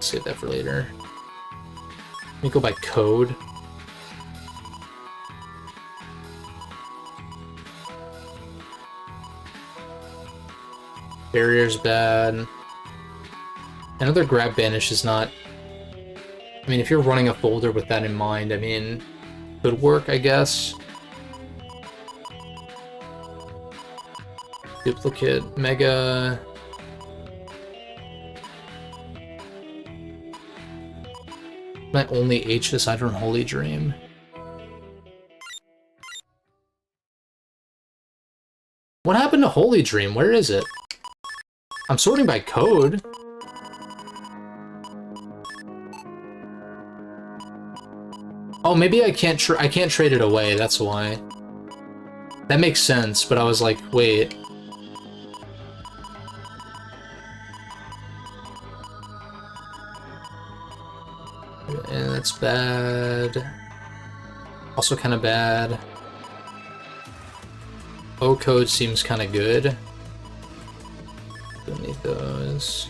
Save that for later. Let me go by code. Barrier's bad. Another grab banish is not... I mean, if you're running a folder with that in mind, I mean, could work, I guess. Duplicate, Mega... My only H aside from Holy Dream. What happened to Holy Dream? Where is it? I'm sorting by code. Oh, maybe I can't trade it away, that's why. That makes sense, but I was like, wait. And that's bad. Also kind of bad. O code seems kind of good. Don't need those.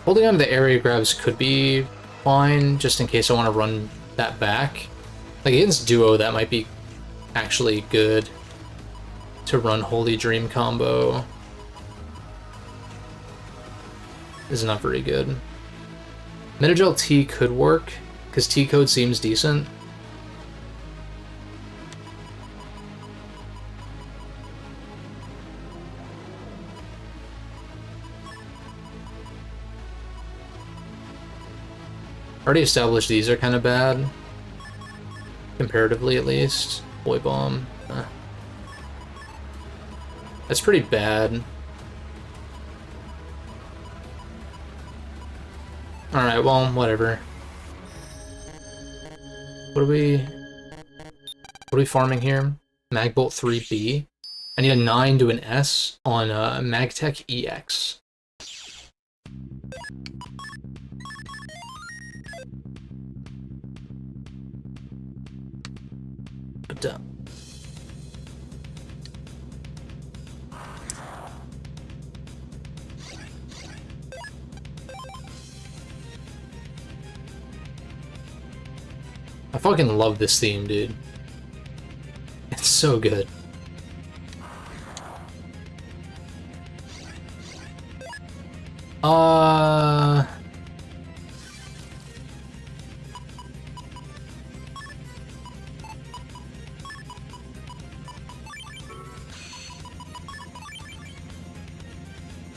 Holding on to the area grabs could be fine, just in case I want to run that back. Like against Duo, that might be actually good to run Holy Dream combo. Is not very good. Metagel T could work, because T code seems decent. Already established these are kind of bad. Comparatively, at least. Boy Bomb. That's pretty bad. Alright, well, whatever. What are we farming here? Magbolt 3B. I need a 9 to an S on Magtech EX. But, I fucking love this theme, dude. It's so good.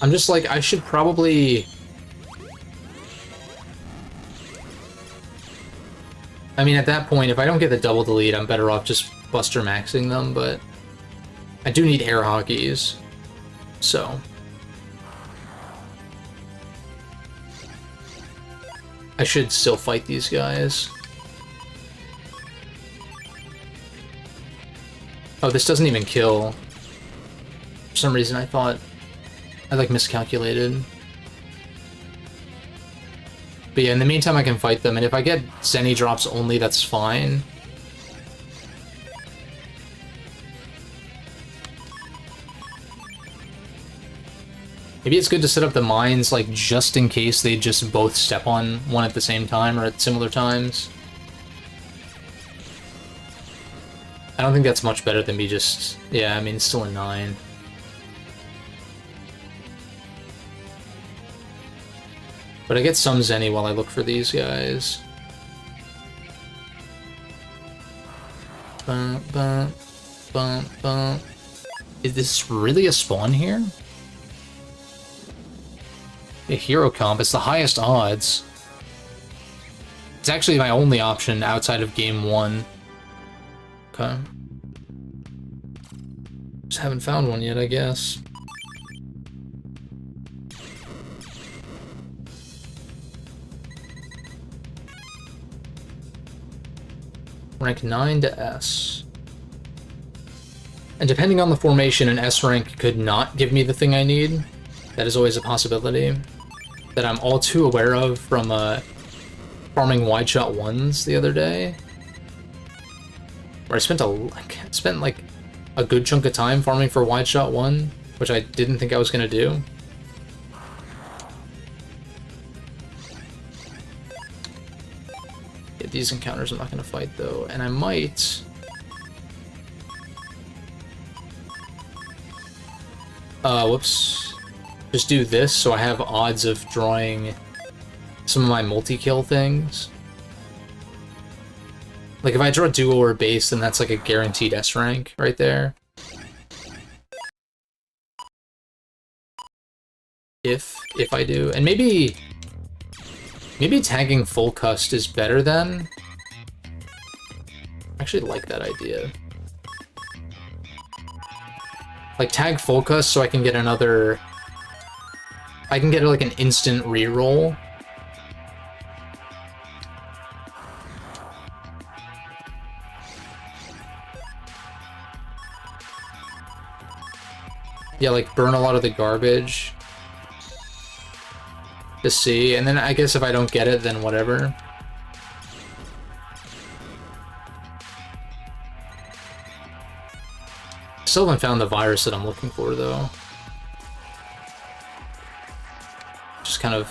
I'm just like, I should probably... I mean, at that point, if I don't get the double delete, I'm better off just Buster Maxing them, but I do need air hockeys, so... I should still fight these guys. Oh, this doesn't even kill. For some reason, I thought I, like, miscalculated. But yeah, in the meantime, I can fight them, and if I get Zenny drops only, that's fine. Maybe it's good to set up the mines, like, just in case they just both step on one at the same time or at similar times. I don't think that's much better than me just... Yeah, I mean, it's still a 9. But I get some Zenny while I look for these guys. Bum, bum, bum, bum. Is this really a spawn here? A hero comp, it's the highest odds. It's actually my only option outside of game 1. Okay. Just haven't found one yet, I guess. Rank 9 to S. And depending on the formation, an S rank could not give me the thing I need. That is always a possibility that I'm all too aware of from farming wide shot 1s the other day. Where I spent like a good chunk of time farming for wide shot 1, which I didn't think I was gonna do. Yeah, these encounters I'm not gonna fight though, and I might... whoops. Just do this so I have odds of drawing some of my multi-kill things. Like if I draw duo or base, then that's like a guaranteed S rank right there. If I do. And maybe tagging full cust is better then. I actually like that idea. Like tag full cust so I can get another... I can get like an instant reroll. Yeah, like burn a lot of the garbage to see, and then I guess if I don't get it, then whatever. Still haven't found the virus that I'm looking for, though. Just kind of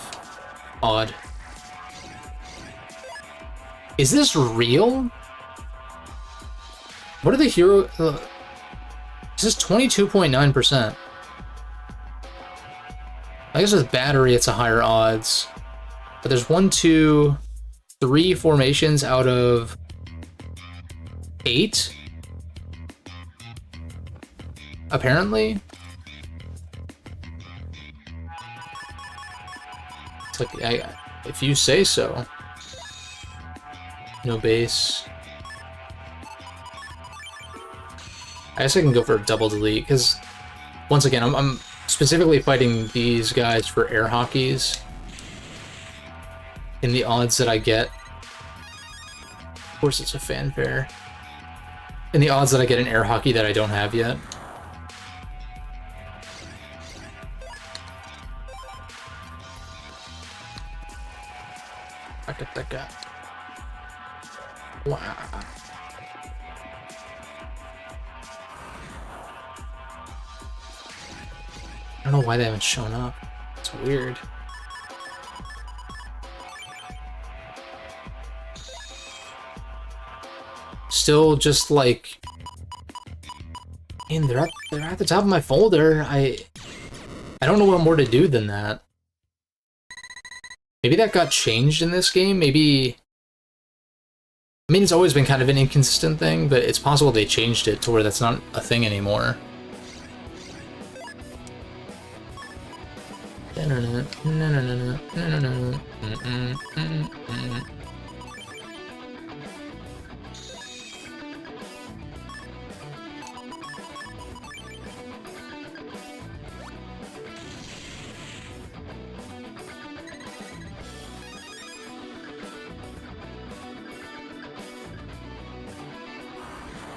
odd. Is this real? What are the hero... This is 22.9%. I guess with battery, it's a higher odds. But there's 1, 2, 3 formations out of 8. Apparently. It's like, if you say so. No base. I guess I can go for a double delete, because, once again, I'm specifically fighting these guys for air hockeys. In the odds that I get. Of course it's a fanfare. In the odds that I get an air hockey that I don't have yet. Wow. I don't know why they haven't shown up. It's weird. Still just like... Man, they're at the top of my folder. I don't know what more to do than that. Maybe that got changed in this game? Maybe... I mean, it's always been kind of an inconsistent thing, but it's possible they changed it to where that's not a thing anymore.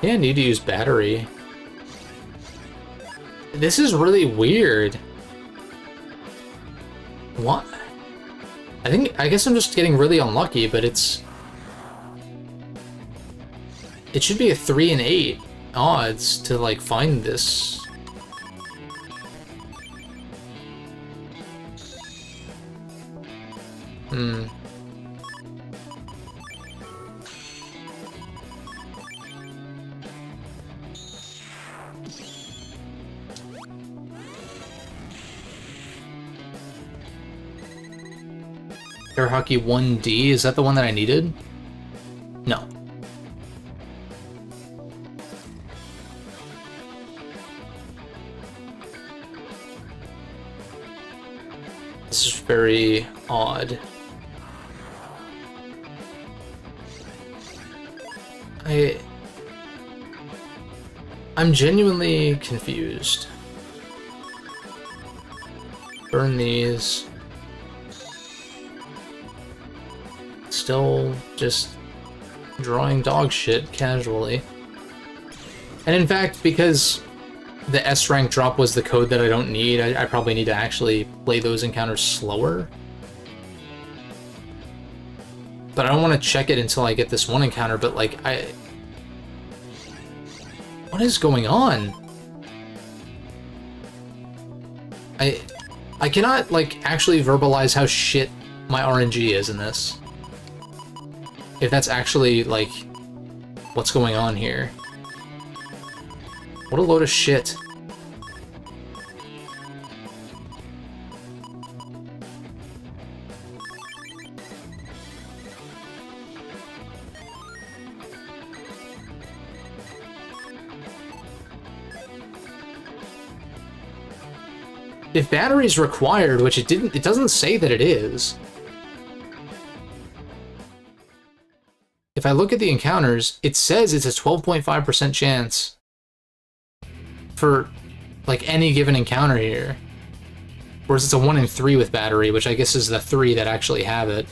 Yeah, I need to use battery. This is really weird. What? I guess I'm just getting really unlucky, but it should be a 3 and 8 odds to like find this. Air Hockey 1D, is that the one that I needed? No. This is very odd. I'm genuinely confused. Burn these. Still just drawing dog shit casually. And in fact, because the S rank drop was the code that I don't need, I probably need to actually play those encounters slower. But I don't want to check it until I get this one encounter, but like, what is going on? I cannot, like, actually verbalize how shit my RNG is in this. If that's actually, like, what's going on here. What a load of shit. If battery is required, which it doesn't say that it is. If I look at the encounters, it says it's a 12.5% chance for, like, any given encounter here. Whereas it's a 1 in 3 with battery, which I guess is the 3 that actually have it.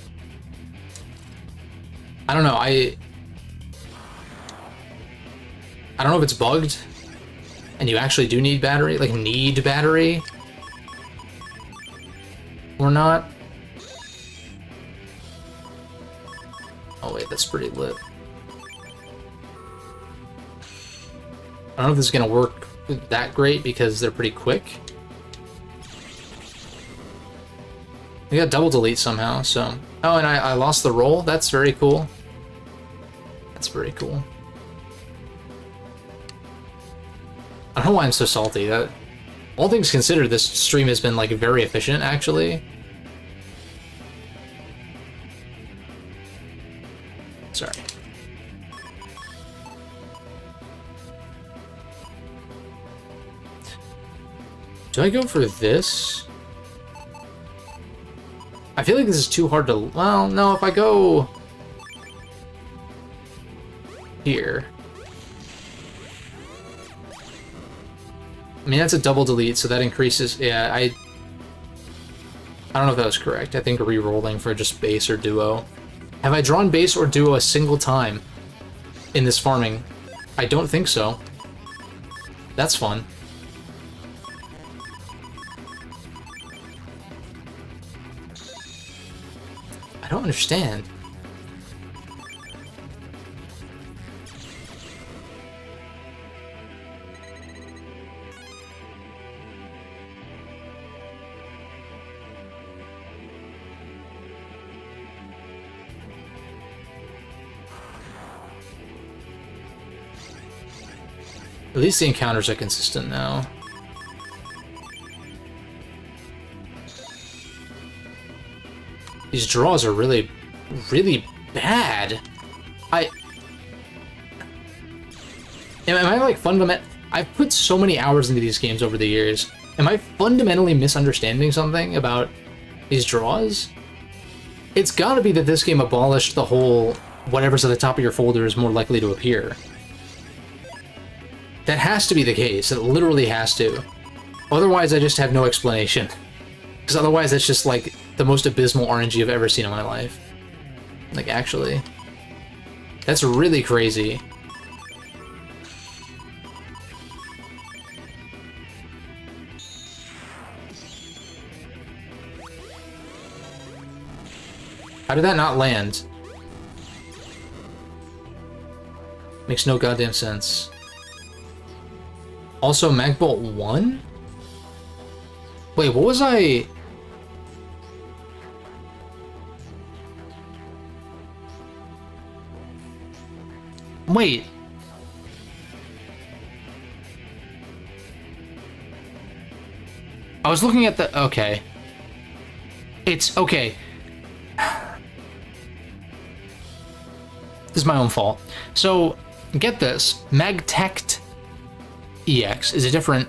I don't know, I don't know if it's bugged, and you actually do need battery, like, need battery, or not. Oh wait, that's pretty lit. I don't know if this is gonna work that great because they're pretty quick. We got double delete somehow, so... Oh, and I lost the roll? That's very cool. That's very cool. I don't know why I'm so salty. All things considered, this stream has been, like, very efficient, actually. Sorry. Do I go for this? I feel like this is too hard to... Well, no, if I go... here... I mean, that's a double delete, so that increases... Yeah, I don't know if that was correct. I think re-rolling for just base or duo. Have I drawn base or duo a single time in this farming? I don't think so. That's fun. I don't understand. At least the encounters are consistent now. These draws are really, really bad. Am I like I've put so many hours into these games over the years. Am I fundamentally misunderstanding something about these draws? It's gotta be that this game abolished the whole whatever's at the top of your folder is more likely to appear. That has to be the case. It literally has to. Otherwise, I just have no explanation. Because otherwise, that's just, like, the most abysmal RNG I've ever seen in my life. Like, actually. That's really crazy. How did that not land? Makes no goddamn sense. Also, Magbolt 1? Wait, what was I... Wait. I was looking at the... Okay. It's... Okay. This is my own fault. So, get this. Magtect EX is a different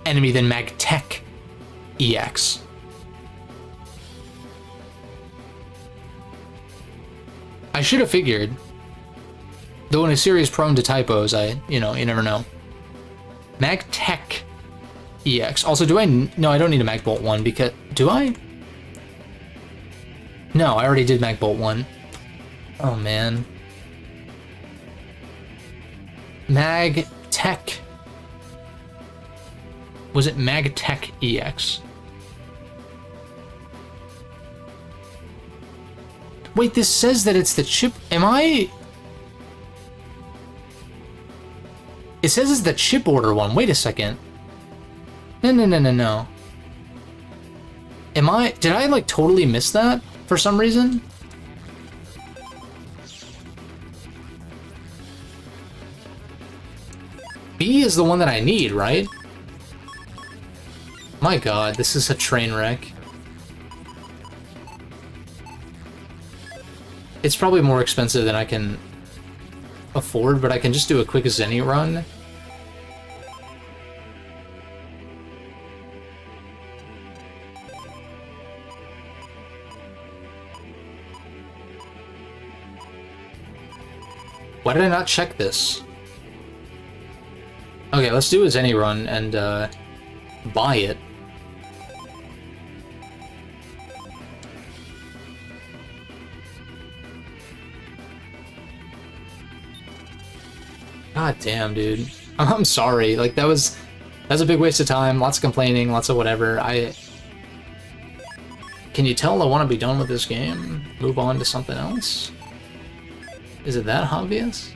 enemy than Magtech EX. I should have figured. Though in a series prone to typos, you never know. Magtech EX. Also, do I... No, I don't need a Magbolt 1 because... Do I? No, I already did Magbolt 1. Oh, man. Magtech. Was it Magtech EX? Wait, this says that it's the chip... Am I... It says it's the chip order one. Wait a second. No. Am I... Did I, like, totally miss that for some reason? B is the one that I need, right? My god, this is a train wreck. It's probably more expensive than I can afford, but I can just do a quick Zenny run. Why did I not check this? Okay, let's do a Zenny run and buy it. God damn, dude. I'm sorry. Like, that's a big waste of time. Lots of complaining, lots of whatever. Can you tell I want to be done with this game? Move on to something else? Is it that obvious?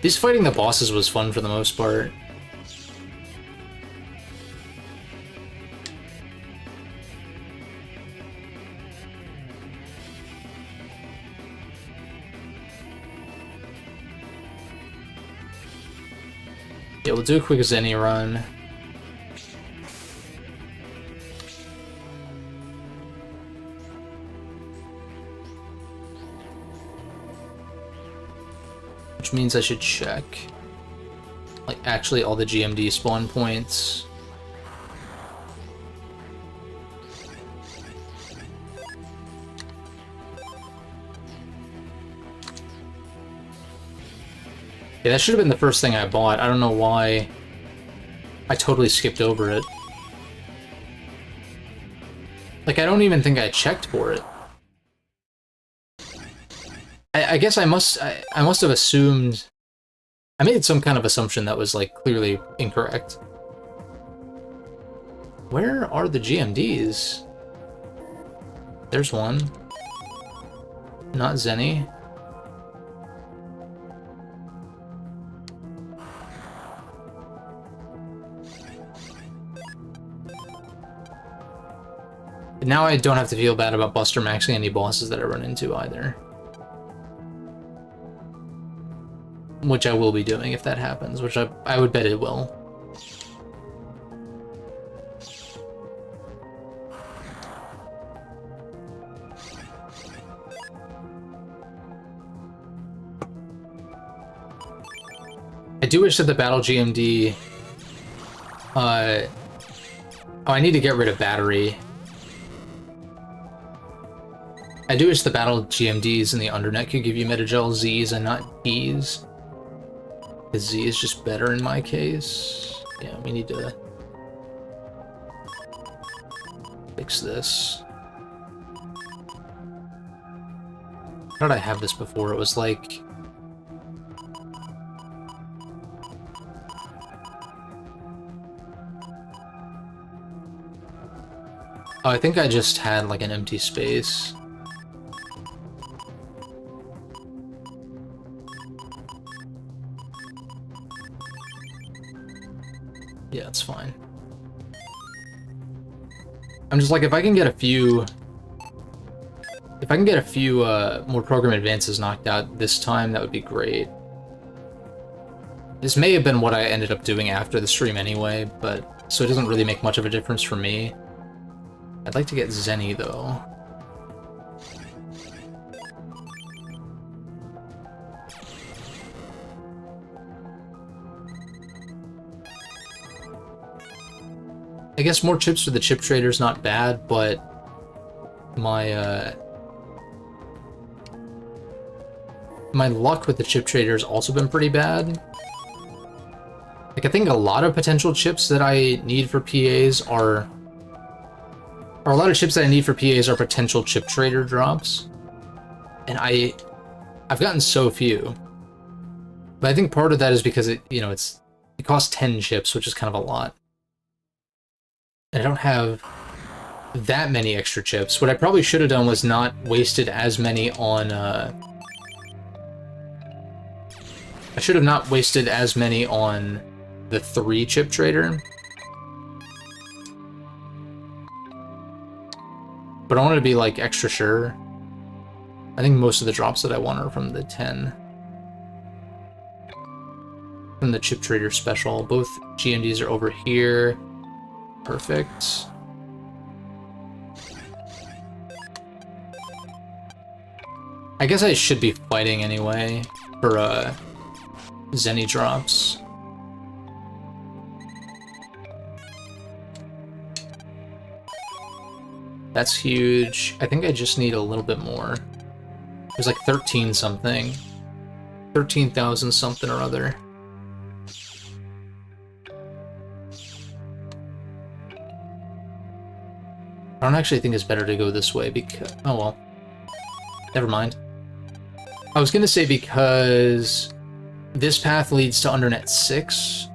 These fighting the bosses was fun for the most part. Yeah, we'll do a quick Zenny run. Which means I should check, like, actually all the GMD spawn points. Yeah, that should have been the first thing I bought. I don't know why I totally skipped over it. Like, I don't even think I checked for it. I guess I must have assumed... I made some kind of assumption that was, like, clearly incorrect. Where are the GMDs? There's one. Not Zenny. Now I don't have to feel bad about Buster maxing any bosses that I run into either. Which I will be doing if that happens, which I would bet it will. I do wish that the Battle GMD... Oh, I need to get rid of Battery. I do wish the Battle GMDs in the Undernet could give you Metagel Zs and not Bs. The Z is just better in my case. Yeah, we need to fix this. How did I have this before? It was like... Oh, I think I just had like an empty space. Yeah, it's fine. I'm just like, if I can get a few more program advances knocked out this time, that would be great. This may have been what I ended up doing after the stream anyway, but so it doesn't really make much of a difference for me. I'd like to get Zenny though. I guess more chips for the chip trader is not bad, but my my luck with the chip trader has also been pretty bad. Like, I think a lot of potential chips that I need for PAs are... Or a lot of chips that I need for PAs are potential chip trader drops. And I've gotten so few. But I think part of that is because it costs 10 chips, which is kind of a lot. And I don't have that many extra chips. What I probably should have done was not wasted as many on, I should have not wasted as many on the 3 chip trader. But I wanted to be, like, extra sure. I think most of the drops that I want are from the 10. From the chip trader special. Both GMDs are over here. Perfect. I guess I should be fighting anyway for Zenny drops. That's huge. I think I just need a little bit more. There's like 13 something. 13,000 something or other. I don't actually think it's better to go this way because... Oh well. Never mind. I was gonna say because this path leads to Undernet 6,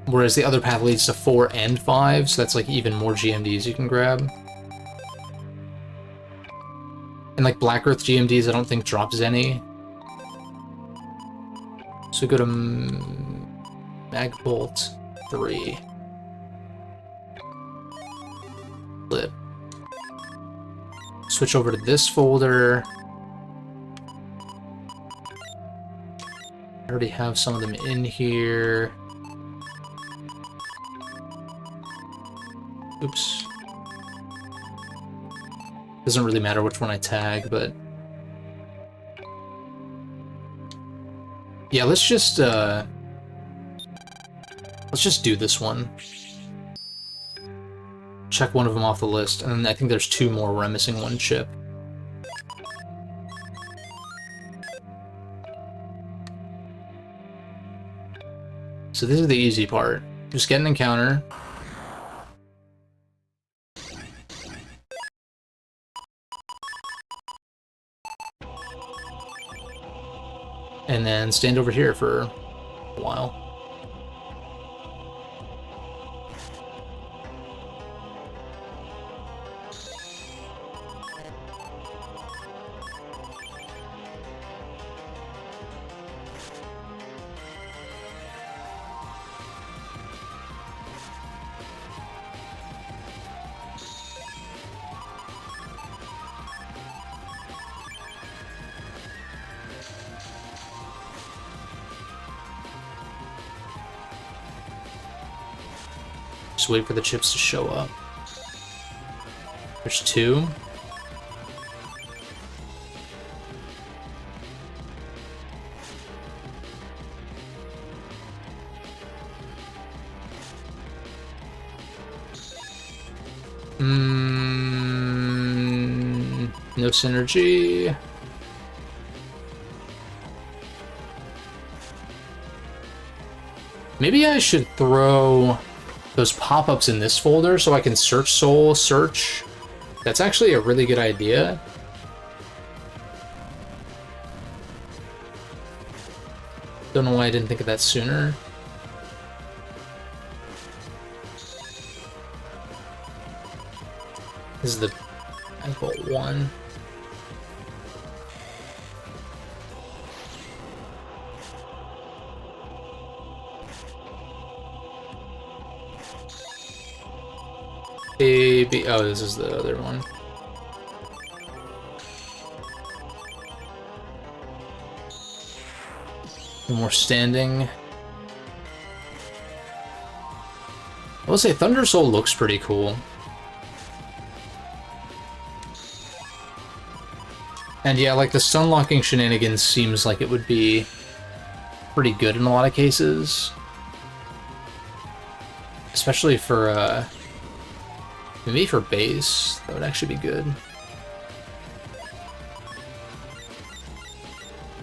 whereas the other path leads to 4 and 5, so that's like even more GMDs you can grab. And like Black Earth GMDs I don't think drops any. So go to Magbolt 3. Flip. Switch over to this folder. I already have some of them in here. Oops. Doesn't really matter which one I tag, but... Yeah, let's just do this one. Check one of them off the list, and then I think there's 2 more where I'm missing 1 chip. So this is the easy part. Just get an encounter. And then stand over here for a while. Just wait for the chips to show up. There's 2. No synergy. Maybe I should throw those pop-ups in this folder so I can search Soul search. That's actually a really good idea. Don't know why I didn't think of that sooner. This is the Apple 1. A, B, oh, this is the other one. One more standing. I will say Thunder Soul looks pretty cool. And yeah, like the stun locking shenanigans seems like it would be pretty good in a lot of cases. Especially for, maybe for base, that would actually be good.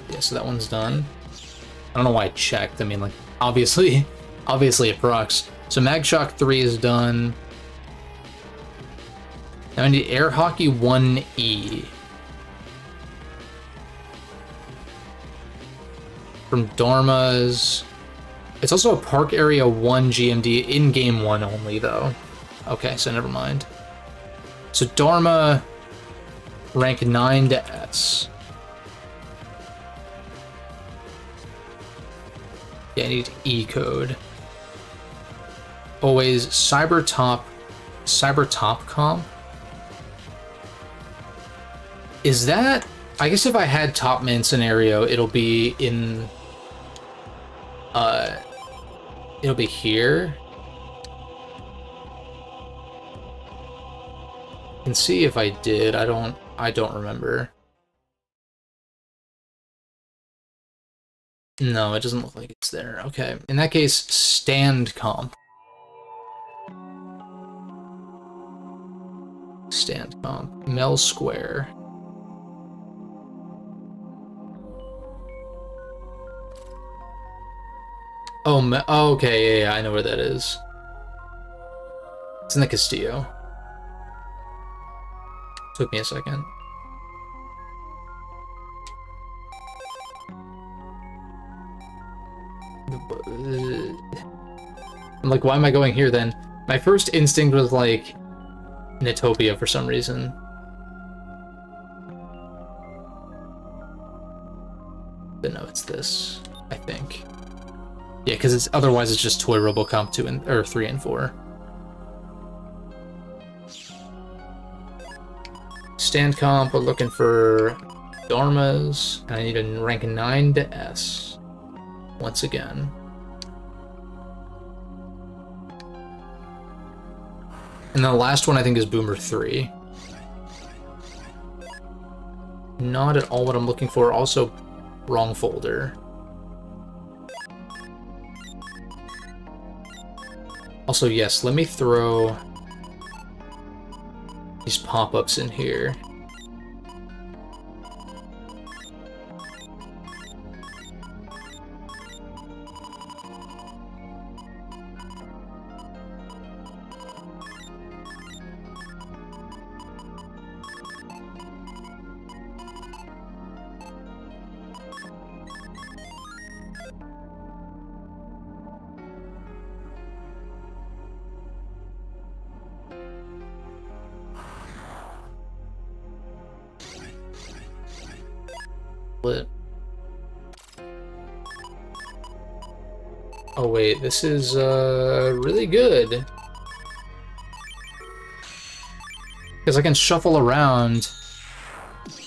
Yeah, so that one's done. I don't know why I checked. I mean, like, obviously it procs. So Mag Shock 3 is done. Now I need Air Hockey 1E. From Dharma's. It's also a Park Area 1 GMD in Game 1 only, though. Okay, so never mind. So Dharma, rank 9 to S. Yeah, I need E code. Always Cyber Top comp? Is that... I guess if I had Top Man scenario, it'll be in... it'll be here. I can see if I did. I don't remember. No, it doesn't look like it's there. Okay. In that case, stand comp. Stand comp. Mel Square. Oh, okay, yeah, I know where that is. It's in the Castillo. Took me a second. I'm like, why am I going here then? My first instinct was like Netopia for some reason. But no, it's this, I think. Yeah, because it's otherwise it's just Toy Robocomp 2 and or 3 and 4. Stand comp, we're looking for Dharmas, and I need a rank 9 to S. Once again. And the last one I think is Boomer 3. Not at all what I'm looking for, also wrong folder. Also, yes, let me throw these pop-ups in here. Oh wait, this is really good. Because I can shuffle around.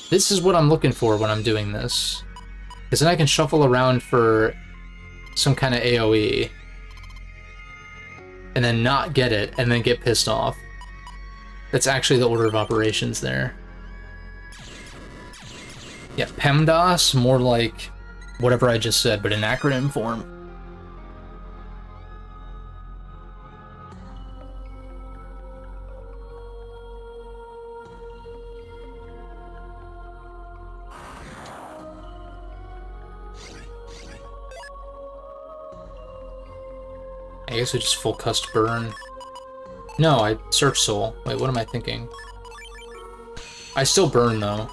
This is what I'm looking for when I'm doing this. Because then I can shuffle around for some kind of AoE. And then not get it, and then get pissed off. That's actually the order of operations there. Yeah, PEMDAS, more like whatever I just said, but in acronym form. I guess we just full cust burn. No, I search soul. Wait, what am I thinking? I still burn though.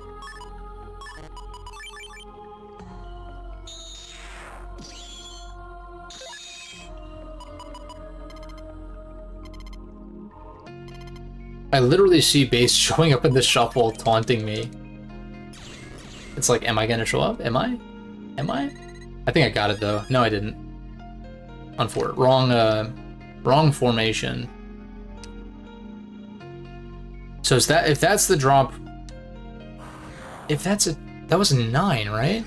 I literally see base showing up in the shuffle taunting me. It's like, am I gonna show up? Am I? Am I? I think I got it though. No, I didn't. Wrong formation. So is that, if that's the drop, if that's a, that was a 9, right?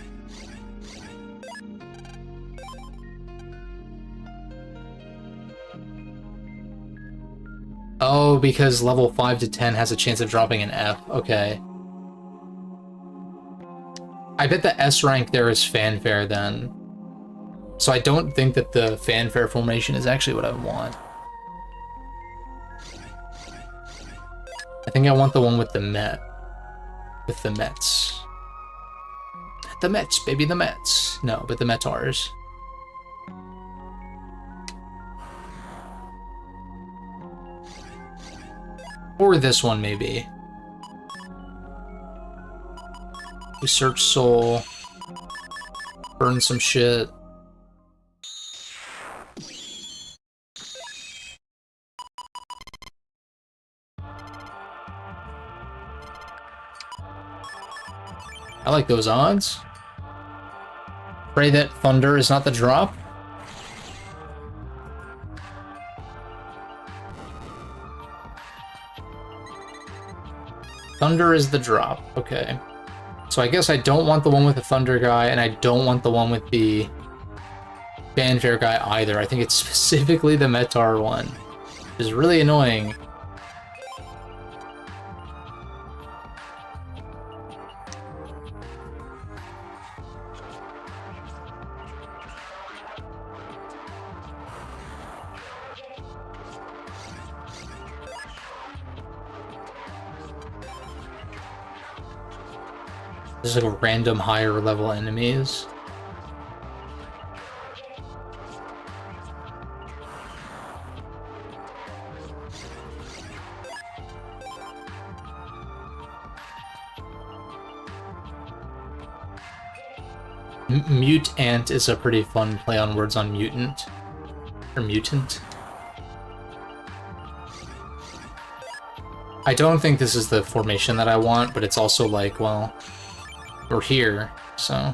Oh, because level 5 to 10 has a chance of dropping an F. Okay. I bet the S rank there is fanfare then. So I don't think that the fanfare formation is actually what I want. I think I want the one with the Met. With the Mets. The Mets, baby, the Mets. No, but the Metars. Or this one, maybe. Research Soul. Burn some shit. I like those odds. Pray that Thunder is not the drop. Thunder is the drop. Okay. So I guess I don't want the one with the Thunder guy, and I don't want the one with the Fanfare guy either. I think it's specifically the Metar one, which is really annoying. There's like random higher level enemies. Mute Ant is a pretty fun play on words on mutant. Or mutant. I don't think this is the formation that I want, but it's also like, well, we're here, so.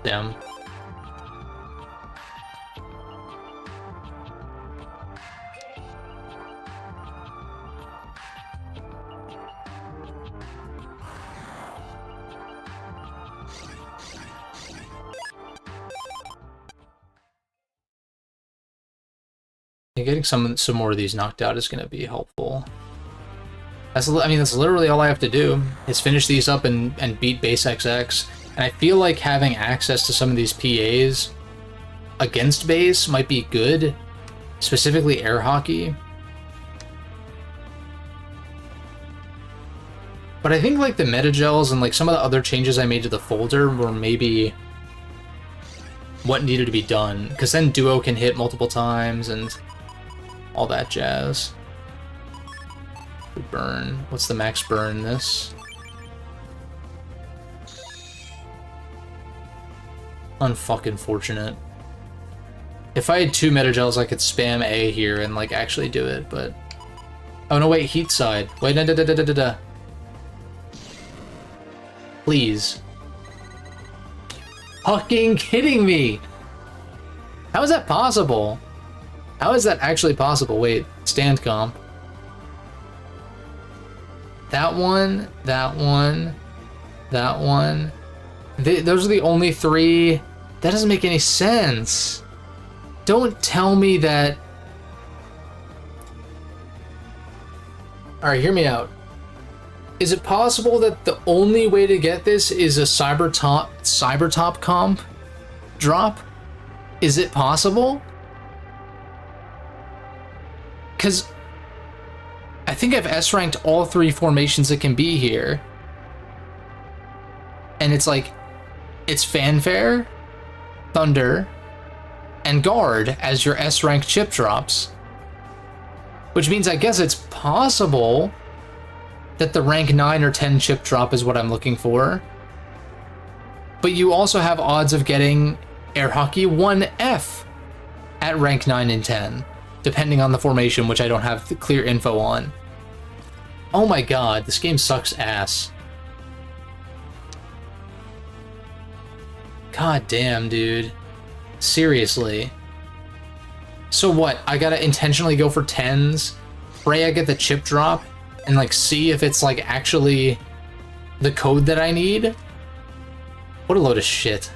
Damn. Getting some more of these knocked out is going to be helpful. That's literally all I have to do is finish these up and beat base XX. And I feel like having access to some of these PAs against base might be good, specifically air hockey. But I think like the metagels and like some of the other changes I made to the folder were maybe what needed to be done, because then duo can hit multiple times and all that jazz. Burn. What's the max burn in this? Unfucking fortunate. If I had 2 metagels, I could spam A here and like actually do it, but oh no, wait, heat side. Wait, da. Please. Fucking kidding me! How is that possible? How is that actually possible? Wait, stand comp. That one, that one, that one. Those are the only 3. That doesn't make any sense. Don't tell me that. Alright, hear me out. Is it possible that the only way to get this is a Cybertop comp drop? Is it possible? Because I think I've S-ranked all 3 formations that can be here. And it's like, it's Fanfare, Thunder, and Guard as your S-ranked chip drops. Which means I guess it's possible that the rank 9 or 10 chip drop is what I'm looking for. But you also have odds of getting Air Hockey 1F at rank 9 and 10, depending on the formation, which I don't have the clear info on. Oh my god, this game sucks ass. God damn, dude. Seriously. So what, I gotta intentionally go for 10s, pray I get the chip drop, and like see if it's like actually the code that I need? What a load of shit.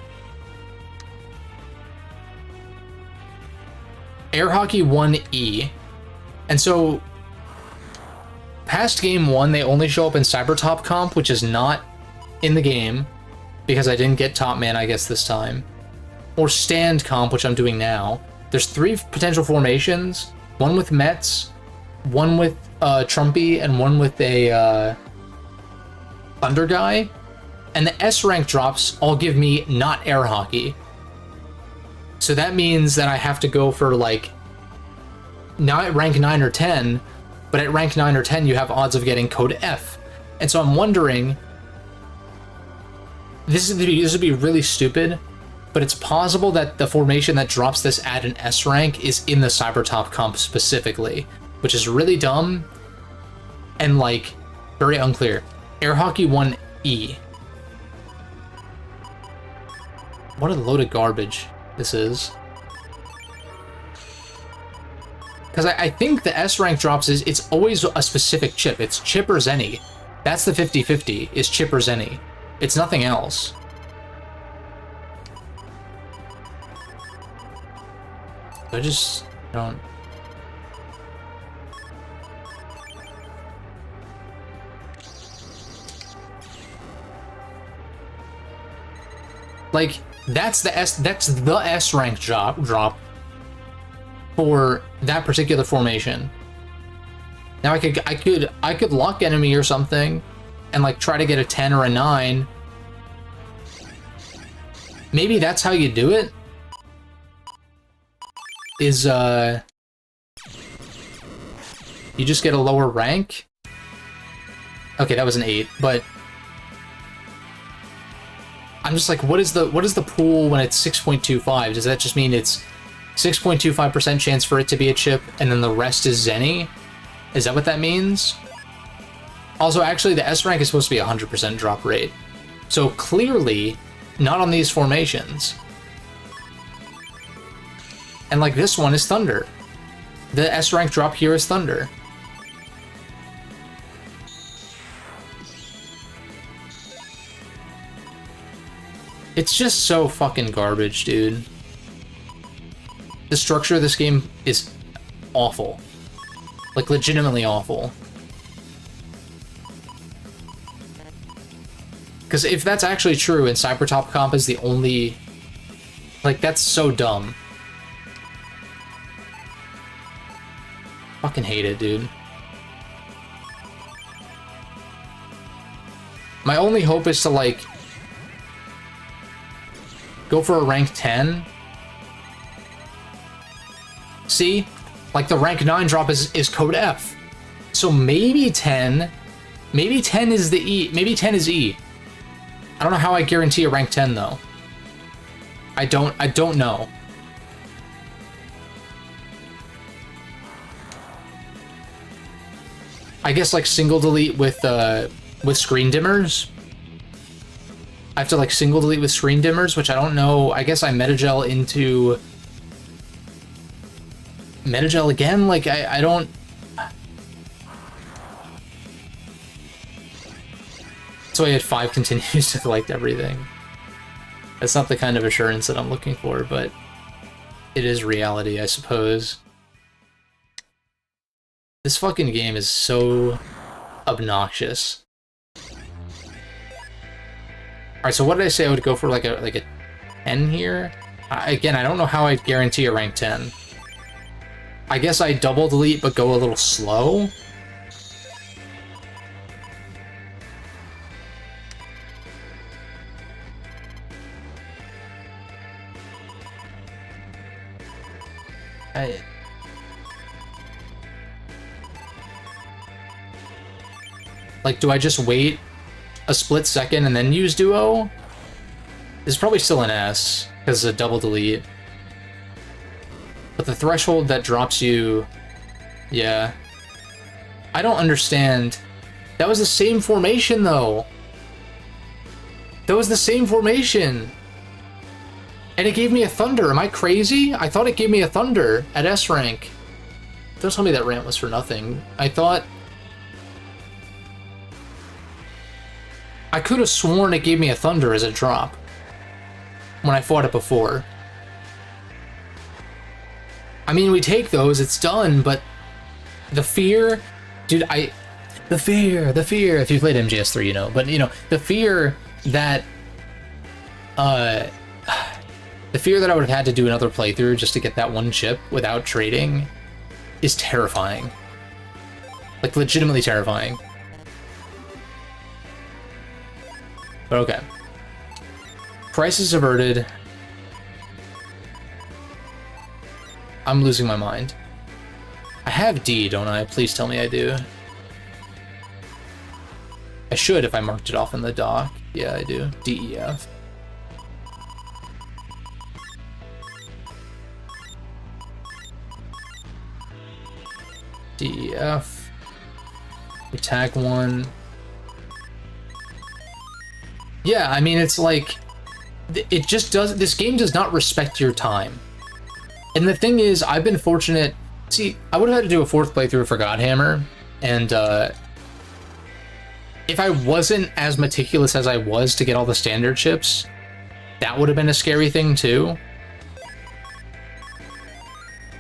Air Hockey 1E. And so, past game 1, they only show up in Cyber Top Comp, which is not in the game, because I didn't get Top Man, I guess, this time. Or Stand Comp, which I'm doing now. There's 3 potential formations, one with Mets, one with Trumpy, and one with a Thunder Guy. And the S rank drops all give me not Air Hockey. So that means that I have to go for, like, not at rank 9 or 10, but at rank 9 or 10 you have odds of getting code F. And so I'm wondering, this would be really stupid, but it's possible that the formation that drops this at an S rank is in the Cyber Top Comp specifically, which is really dumb and, like, very unclear. Air Hockey 1E. What a load of garbage this is. Because I think the S rank drops it's always a specific chip. It's chip or Zenny. That's the 50-50, is chip or Zenny. It's nothing else. I just don't... Like, that's the S rank drop for that particular formation. Now I could lock enemy or something and, like, try to get a 10 or a 9. Maybe that's how you do it. Is you just get a lower rank? Okay, that was an 8, but I'm just like, what is the pool when it's 6.25? Does that just mean it's 6.25% chance for it to be a chip, and then the rest is Zenny? Is that what that means? Also, actually, the S rank is supposed to be 100% drop rate. So clearly, not on these formations. And, like, this one is Thunder. The S rank drop here is Thunder. It's just so fucking garbage, dude. The structure of this game is awful. Like, legitimately awful. Because if that's actually true and Cyber Top Comp is the only... Like, that's so dumb. Fucking hate it, dude. My only hope is to, like, go for a rank 10. See? Like, the rank 9 drop is code F. So maybe 10... Maybe 10 is the E. Maybe 10 is E. I don't know how I guarantee a rank 10, though. I don't know. I guess, like, single delete with screen dimmers. I have to, like, single delete with screen dimmers, which I don't know. I guess I metagel into metagel again. Like, I don't. So I had 5 continues to collect everything. That's not the kind of assurance that I'm looking for, but it is reality, I suppose. This fucking game is so obnoxious. Alright, so what did I say I would go for, like a 10 here? Again, I don't know how I'd guarantee a rank 10. I guess I double delete but go a little slow. Like, do I just wait a split second and then use Duo? It's probably still an S, because it's a double delete. But the threshold that drops you... Yeah. I don't understand. That was the same formation, though. That was the same formation. And it gave me a Thunder. Am I crazy? I thought it gave me a Thunder at S rank. Don't tell me that rant was for nothing. I thought... I could have sworn it gave me a Thunder as a drop. when I fought it before. I mean, we take those, it's done, but the fear, dude, the fear, if you played MGS3, you know, but, you know, the fear that I would have had to do another playthrough just to get that one chip without trading is terrifying. Like, legitimately terrifying. But okay. Crisis averted. I'm losing my mind. I have D, don't I? Please tell me I do. I should if I marked it off in the dock. Yeah, I do. D, E, F. D, E, F. We tag one. Yeah, I mean, it's like, it just does, this game does not respect your time. And the thing is, I've been fortunate, see, I would have had to do a 4th playthrough for Godhammer, and if I wasn't as meticulous as I was to get all the standard chips, that would have been a scary thing too.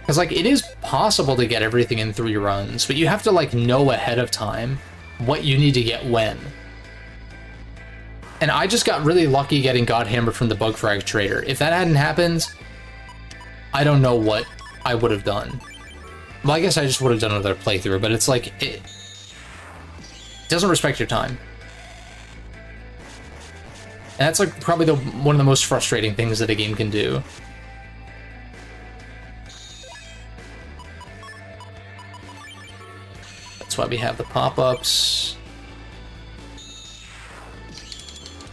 Because, like, it is possible to get everything in 3 runs, but you have to, like, know ahead of time what you need to get when. And I just got really lucky getting Godhammer from the Bug Frag Trader. If that hadn't happened, I don't know what I would have done. Well, I guess I just would have done another playthrough, but it's like, it doesn't respect your time. And that's like probably one of the most frustrating things that a game can do. That's why we have the pop-ups.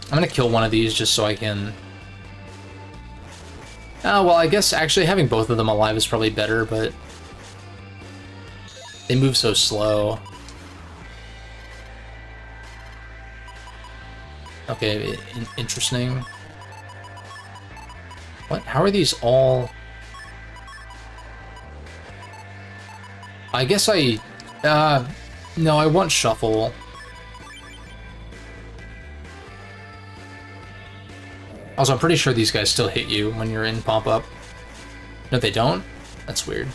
I'm gonna kill one of these just so I can... Oh, well, I guess actually having both of them alive is probably better, but... they move so slow. Okay, interesting. What? How are these all... I guess I... no, I want shuffle. Also, I'm pretty sure these guys still hit you when you're in pop-up. No, they don't? That's weird.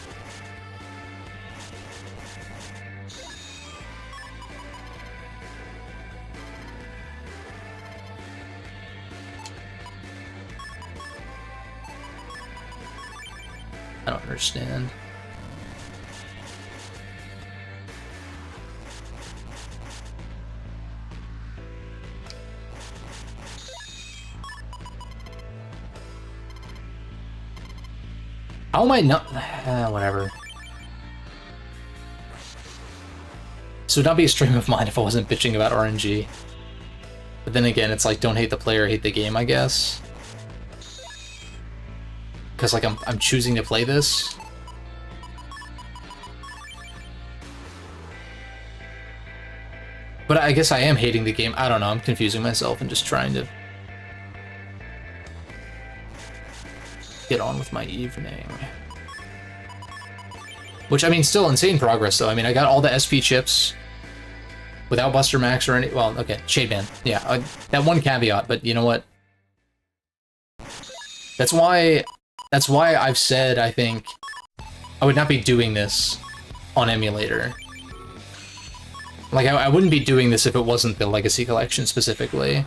I don't understand. How am I not... whatever. This would not be a stream of mine if I wasn't bitching about RNG. But then again, it's like, don't hate the player, hate the game, I guess. Because, like, I'm choosing to play this. But I guess I am hating the game. I don't know, I'm confusing myself and just trying to get on with my evening. Which, I mean, still insane progress, though. I mean, I got all the SP chips without Buster Max or any... Well, okay, Shade Man. Yeah, that one caveat, but you know what? That's why I've said, I think, I would not be doing this on emulator. Like, I wouldn't be doing this if it wasn't the Legacy Collection specifically.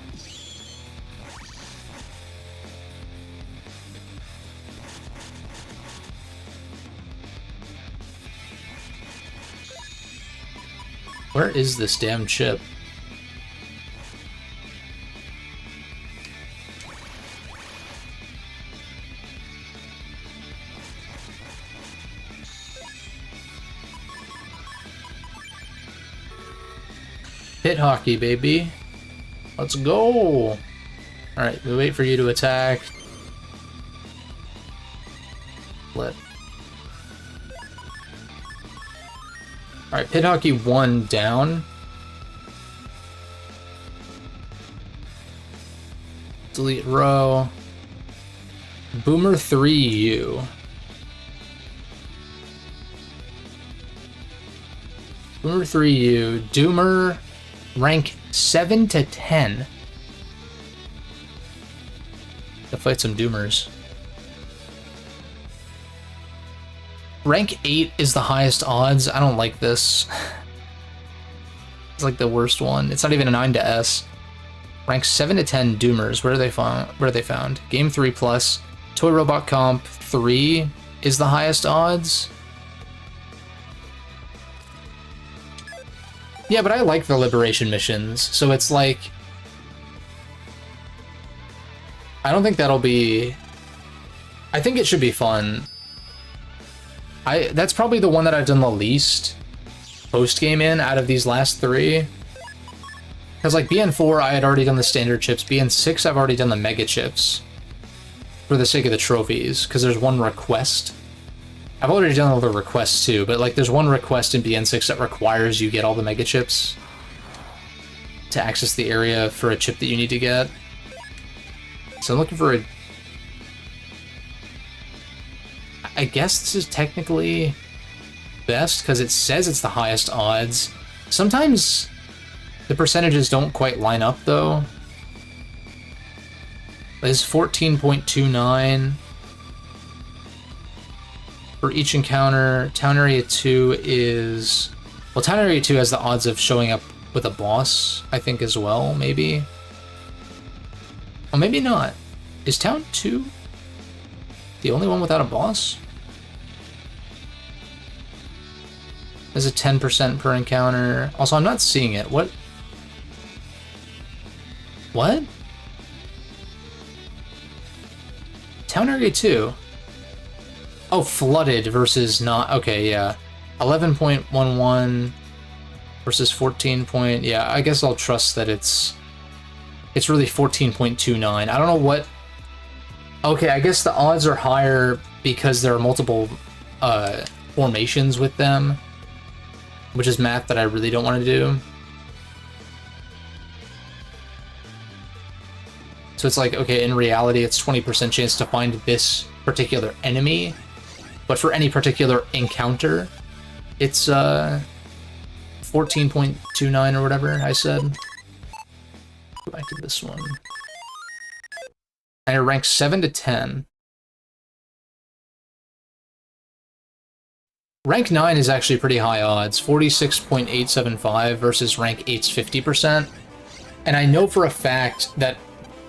Where is this damn chip? Hit hockey, baby. Let's go. Alright, we wait for you to attack. Flip. Alright, Pit Hockey 1 down. Delete row. Boomer 3U. Boomer 3U. Doomer rank 7 to 10. to fight some Doomers. Rank 8 is the highest odds. I don't like this. It's like the worst one. It's not even a 9 to S. Rank 7 to 10 Doomers. Where are they found? Where are they found? Game 3 plus. Toy Robot Comp 3 is the highest odds. Yeah, but I like the Liberation missions, so it's like... I don't think that'll be... I think it should be fun. That's probably the one that I've done the least post-game in out of these last 3. Because like BN4, I had already done the standard chips. BN6, I've already done the mega chips. For the sake of the trophies, because there's one request. I've already done all the requests too, but like there's one request in BN6 that requires you get all the mega chips to access the area for a chip that you need to get. So I'm looking for a... I guess this is technically best, because it says it's the highest odds. Sometimes the percentages don't quite line up, though. It's 14.29 for each encounter. Town Area 2 is... Well, Town Area 2 has the odds of showing up with a boss, I think, as well, maybe. Oh, maybe not. Is Town 2 the only one without a boss? There's a 10% per encounter. Also, I'm not seeing it. What? What? Town Area 2. Oh, flooded versus not... Okay, yeah. 11.11 versus 14 point... Yeah, I guess I'll trust that it's really 14.29. I don't know what... Okay, I guess the odds are higher because there are multiple formations with them, which is math that I really don't want to do. So it's like, okay, in reality, it's 20% chance to find this particular enemy, but for any particular encounter, it's 14.29 or whatever I said. Go back to this one. And it ranks 7 to 10. Rank 9 is actually pretty high odds, 46.875 versus rank 8's 50%. And I know for a fact that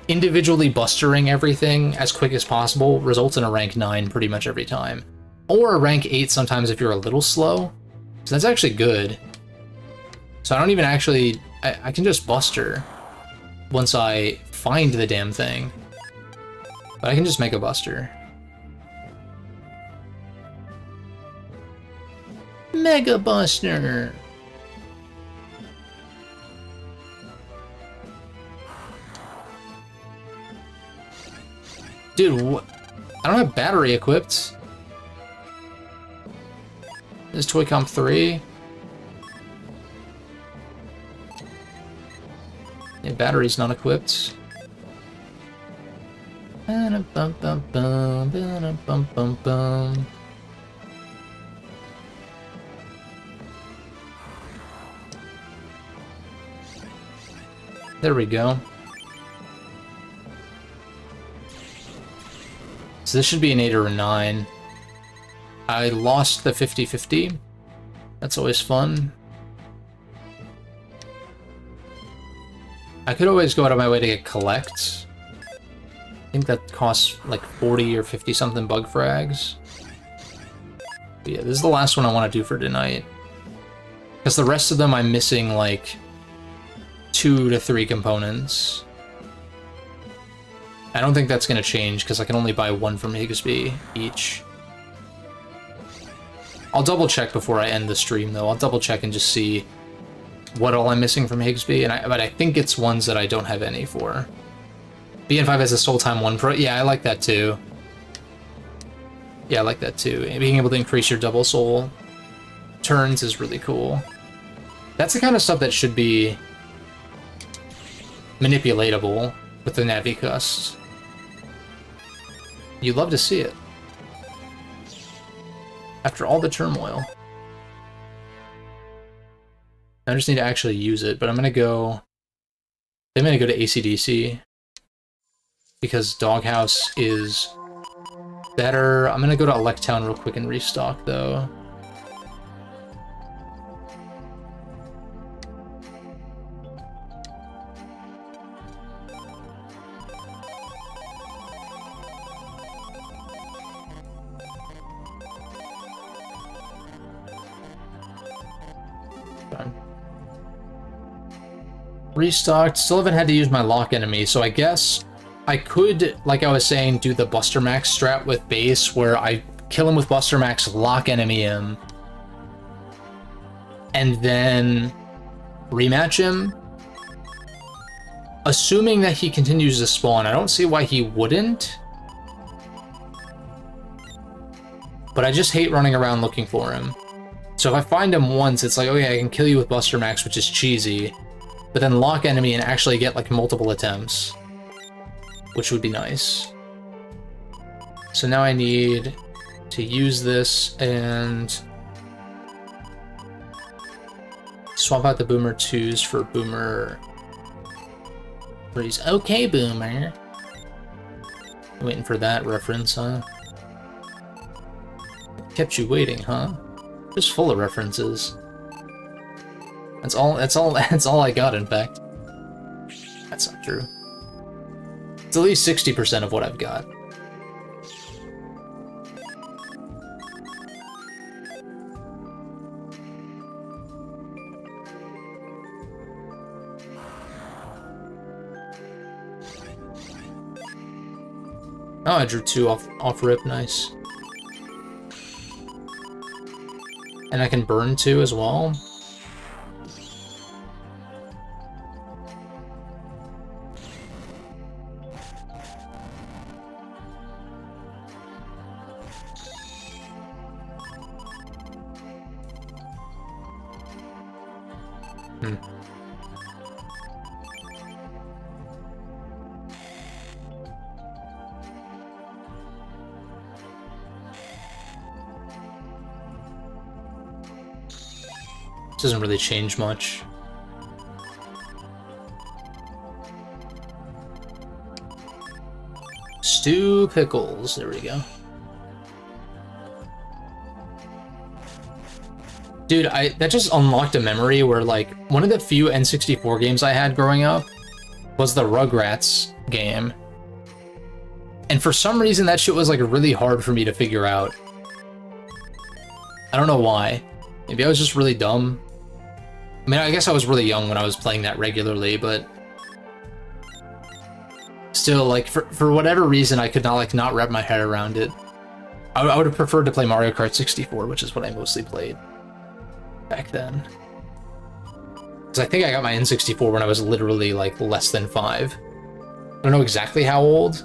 individually bustering everything as quick as possible results in a rank 9 pretty much every time. Or a rank 8 sometimes if you're a little slow. So that's actually good. So I don't even actually... I can just buster once I find the damn thing. But I can just make a buster. Mega Buster! Dude, I don't have battery equipped. This is Toy Comp 3. Yeah, battery's not equipped. There we go. So this should be an 8 or a 9. I lost the 50-50. That's always fun. I could always go out of my way to get collect. I think that costs like 40 or 50 something bug frags. But yeah, this is the last one I want to do for tonight. Because the rest of them I'm missing like 2 to 3 components. I don't think that's going to change because I can only buy 1 from Higsby each. I'll double check before I end the stream though. I'll double check and just see what all I'm missing from Higsby, but I think it's ones that I don't have any for. BN5 has a Soul Time 1 Pro. Yeah, I like that too. Yeah, I like that too. Being able to increase your double soul turns is really cool. That's the kind of stuff that should be manipulatable with the Navi. You'd love to see it. After all the turmoil. I just need to actually use it, but I'm gonna go to AC/DC. because Doghouse is better. I'm gonna go to Electown real quick and restock, though. Restocked. Still haven't had to use my lock enemy, so I guess I could, like I was saying, do the Buster Max strat with base, where I kill him with Buster Max, lock enemy him, and then rematch him. Assuming that he continues to spawn, I don't see why he wouldn't. But I just hate running around looking for him. So if I find him once, it's like, okay, I can kill you with Buster Max, which is cheesy, but then lock enemy and actually get like multiple attempts, which would be nice. So now I need to use this and swap out the Boomer 2s for Boomer 3s. Okay, Boomer. Waiting for that reference, huh? Kept you waiting, huh? Just full of references. That's all I got, in fact. That's not true. It's at least 60% of what I've got. Oh, I drew 2 off rip, nice. And I can burn 2 as well. Doesn't really change much. Stew pickles, there we go. Dude, that just unlocked a memory where, like, one of the few N64 games I had growing up was the Rugrats game. And for some reason that shit was, like, really hard for me to figure out. I don't know why. Maybe I was just really dumb. I mean, I guess I was really young when I was playing that regularly, but still, like, for whatever reason, I could not, like, not wrap my head around it. I would have preferred to play Mario Kart 64, which is what I mostly played back then. Because I think I got my N64 when I was literally, like, less than 5. I don't know exactly how old.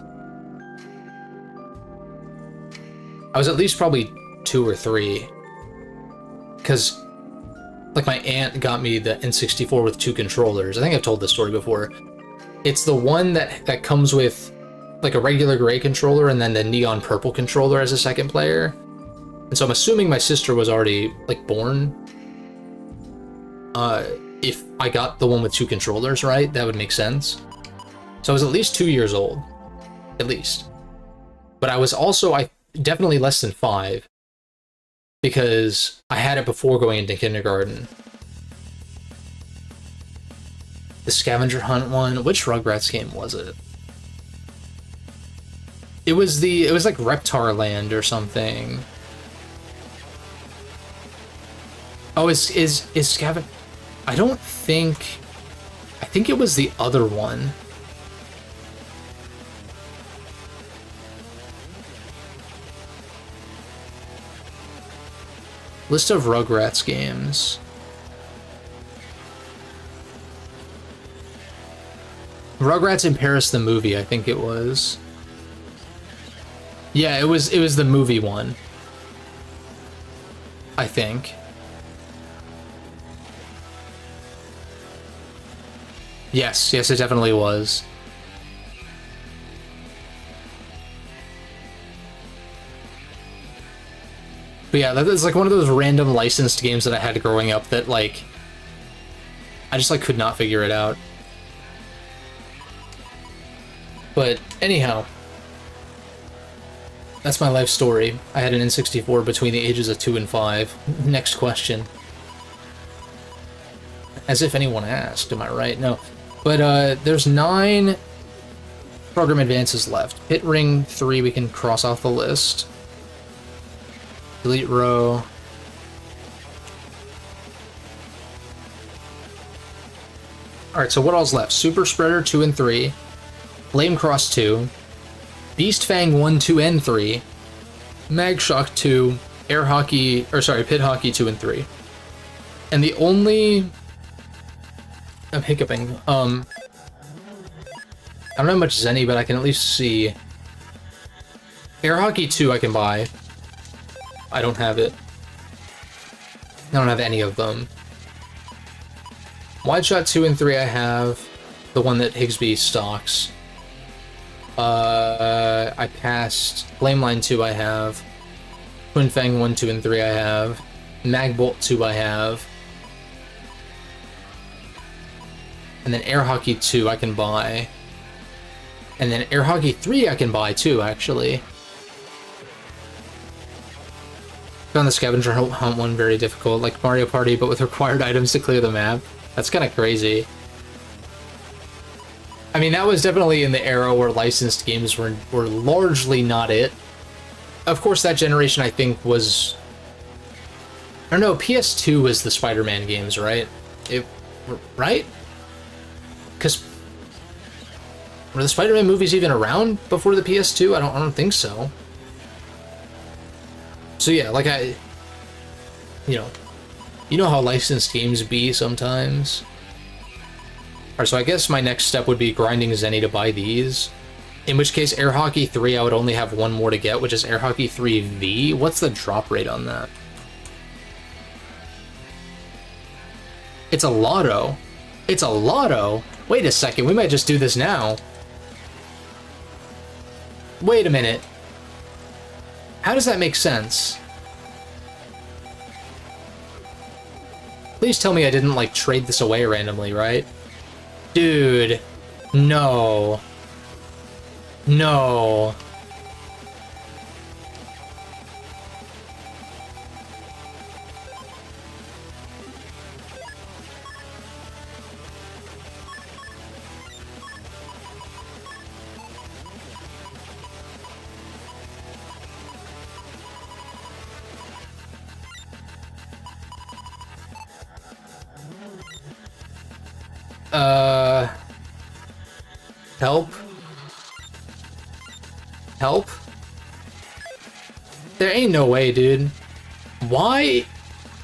I was at least probably 2 or 3. Because, like, my aunt got me the N64 with 2 controllers. I think I've told this story before. It's the one that comes with, like, a regular gray controller and then the neon purple controller as a second player. And so I'm assuming my sister was already, like, born. If I got the one with 2 controllers, right? That would make sense. So I was at least 2 years old. At least. But I was also, definitely less than 5. Because I had it before going into kindergarten. The scavenger hunt one. Which Rugrats game was it? It was like Reptar Land or something. Oh, is scavenger? I don't think. I think it was the other one. List of Rugrats games. Rugrats in Paris the movie, I think it was. Yeah, it was the movie one. I think. Yes, it definitely was. But yeah, that is like one of those random licensed games that I had growing up that, like, I just, like, could not figure it out. But anyhow, that's my life story. I had an N64 between the ages of 2 and 5. Next question. As if anyone asked, am I right? No. But there's 9 program advances left. Pit Ring 3 we can cross off the list. Delete row. Alright, so what all's left? Super Spreader 2 and 3. Flame Cross 2. Beast Fang 1, 2, and 3. Mag Shock 2. Air Hockey, or sorry, Pit Hockey 2 and 3. And the only... I'm hiccuping. I don't have much Zenny, but I can at least see. Air Hockey 2 I can buy. I don't have it. I don't have any of them. Wide Shot 2 and 3 I have. The one that Higsby stocks. I passed. Flame Line 2 I have. Twin Fang 1, 2, and 3 I have. Mag Bolt 2 I have. And then Air Hockey 2 I can buy. And then Air Hockey 3 I can buy too, actually. Found the scavenger hunt one very difficult, like Mario Party, but with required items to clear the map. That's kind of crazy. I mean, that was definitely in the era where licensed games were largely not it. Of course, that generation, I think, was... I don't know, PS2 was the Spider-Man games, right? Right? Because... were the Spider-Man movies even around before the PS2? I don't think so. So yeah, like you know how licensed games be sometimes. Alright, so I guess my next step would be grinding Zenny to buy these. In which case, Air Hockey 3, I would only have one more to get, which is Air Hockey 3V. What's the drop rate on that? It's a lotto. It's a lotto? Wait a second, we might just do this now. Wait a minute. How does that make sense? Please tell me I didn't, like, trade this away randomly, right? Dude. No. No. Help? Help? There ain't no way, dude. Why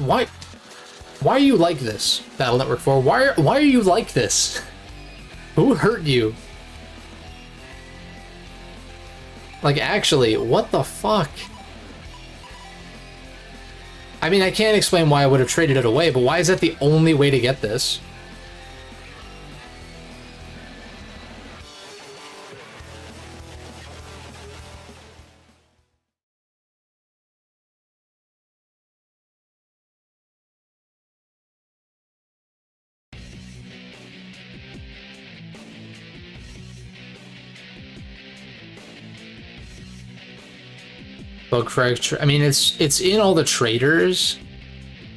are you like this, Battle Network 4? Why are you like this? Who hurt you? Like, actually, what the fuck? I mean, I can't explain why I would have traded it away, but why is that the only way to get this? Bug frag. I mean, it's in all the traders.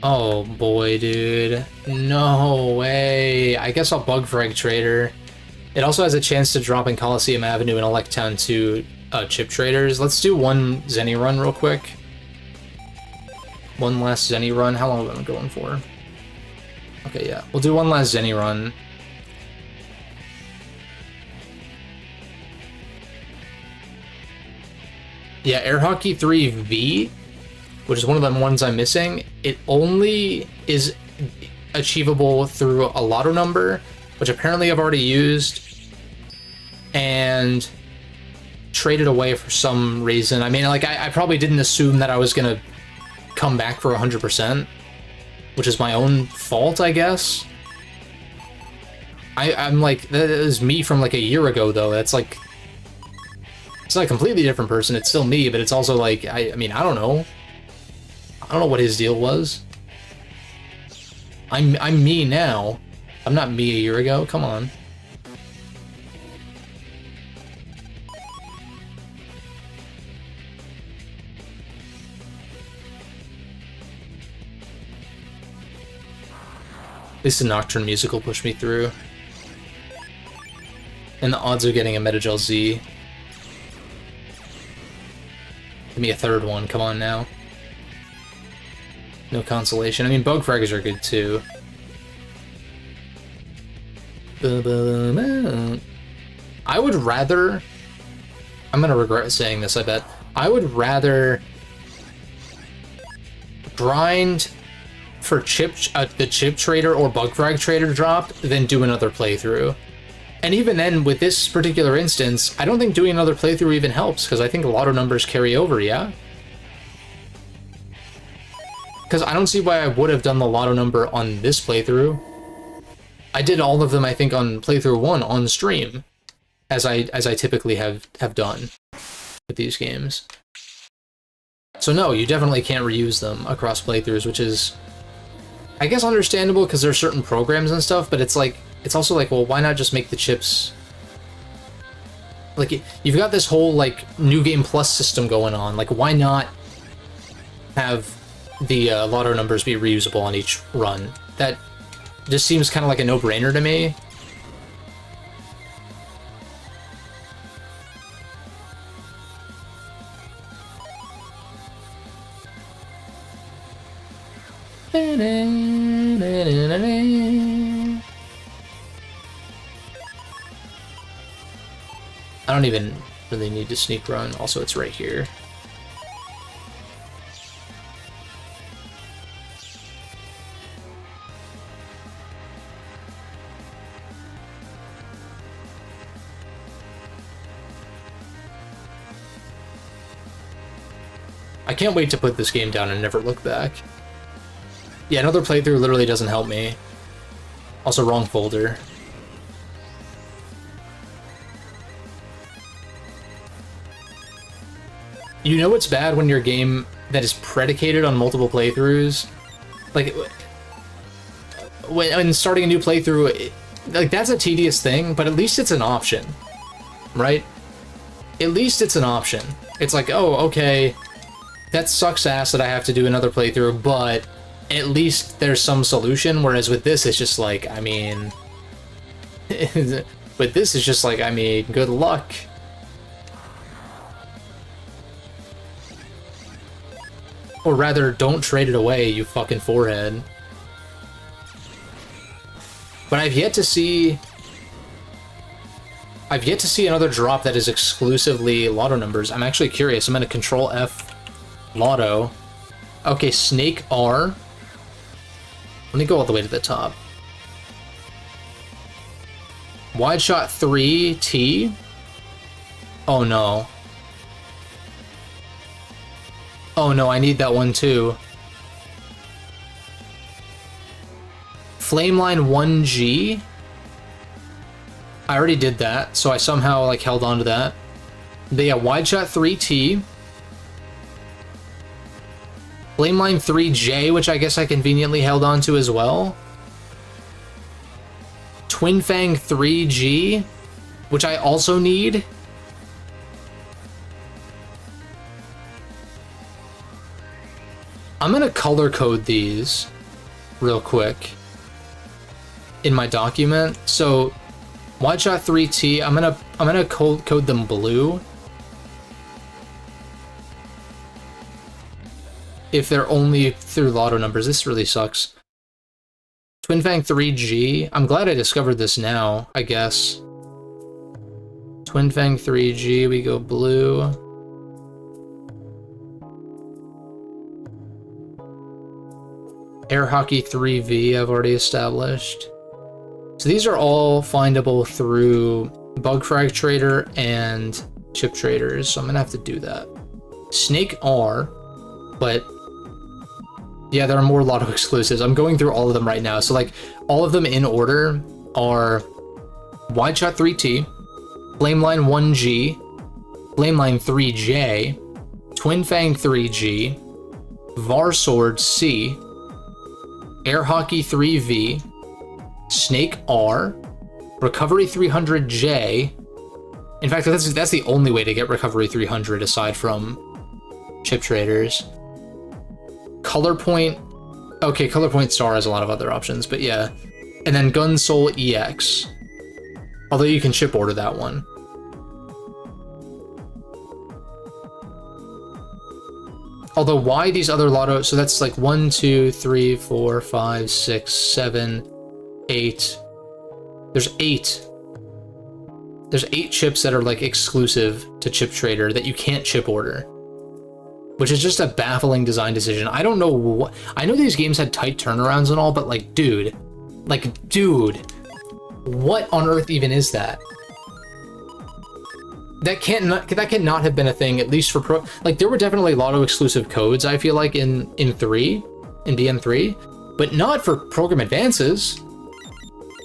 Oh boy, dude. No way. I guess I'll bug frag trader. It also has a chance to drop in Coliseum Avenue and Electown 2 chip traders. Let's do one Zenny run real quick. One last Zenny run. How long have I been going for? Okay, yeah. We'll do one last Zenny run. Yeah, Air Hockey 3V, which is one of the ones I'm missing, it only is achievable through a lotto number, which apparently I've already used and traded away for some reason. I mean, like, I probably didn't assume that I was going to come back for 100%, which is my own fault, I guess. I'm like, that is me from like a year ago, though. That's like... It's not a completely different person, it's still me, but it's also like, I mean, I don't know. I don't know what his deal was. I'm me now. I'm not me a year ago, come on. At least the Nocturne Musical pushed me through. And the odds of getting a Metagel Z. Give me a third one, come on now. No consolation. I mean, Bug Fraggers are good too. I would rather... I'm gonna regret saying this, I bet. I would rather grind for the Chip Trader or Bug Frag Trader drop than do another playthrough. And even then, with this particular instance, I don't think doing another playthrough even helps, because I think lotto numbers carry over, yeah? Because I don't see why I would have done the lotto number on this playthrough. I did all of them, I think, on playthrough 1 on stream, as I typically have done with these games. So no, you definitely can't reuse them across playthroughs, which is, I guess, understandable because there are certain programs and stuff, but it's like, it's also like, well, why not just make the chips... Like, you've got this whole, like, New Game Plus system going on, like, why not have the lotto numbers be reusable on each run? That just seems kind of like a no-brainer to me. I don't even really need to sneak run. Also, it's right here. I can't wait to put this game down and never look back. Yeah, another playthrough literally doesn't help me. Also, wrong folder. You know what's bad when your game that is predicated on multiple playthroughs? Like, when starting a new playthrough, like, that's a tedious thing, but at least it's an option, right? At least it's an option. It's like, oh, okay, that sucks ass that I have to do another playthrough, but at least there's some solution, whereas with this, it's just like, I mean... with this, it's just like, I mean, good luck. Or rather, don't trade it away, you fucking forehead. But I've yet to see another drop that is exclusively lotto numbers. I'm actually curious. I'm gonna Control F lotto. Okay, Snake R. Let me go all the way to the top. Wide Shot 3 T. Oh no. Oh no, I need that one too. Flameline 1G. I already did that, so I somehow like held on to that. But yeah, Wide Shot 3T. Flameline 3J, which I guess I conveniently held on to as well. Twin Fang 3G, which I also need. I'm gonna color code these real quick in my document. So Wide Shot 3T, I'm gonna code them blue. If they're only through lotto numbers, this really sucks. Twin Fang 3G, I'm glad I discovered this now, I guess. Twin Fang 3G, we go blue. Air Hockey 3V, I've already established. So these are all findable through Bug Frag Trader and Chip Traders, so I'm gonna have to do that. Snake R, but yeah, there are more lotto exclusives. I'm going through all of them right now. So like, all of them in order are Wide Shot 3T, Flameline 1G, Flameline 3J, Twin Fang 3G, Var Sword C, Air Hockey 3V, Snake R, Recovery 300J. In fact, that's the only way to get Recovery 300 aside from Chip Traders. Color Point. Okay, Color Point Star has a lot of other options, but yeah. And then Gun Soul EX. Although you can chip order that one. Although why these other lotto, so that's like 1, 2, 3, 4, 5, 6, 7, 8. There's 8. There's 8 chips that are like exclusive to Chip Trader that you can't chip order. Which is just a baffling design decision. I don't know what, I know these games had tight turnarounds and all, but like, dude, what on earth even is that? That cannot have been a thing, at least for pro. Like, there were definitely Lotto exclusive codes, I feel like, in BN3, but not for program advances.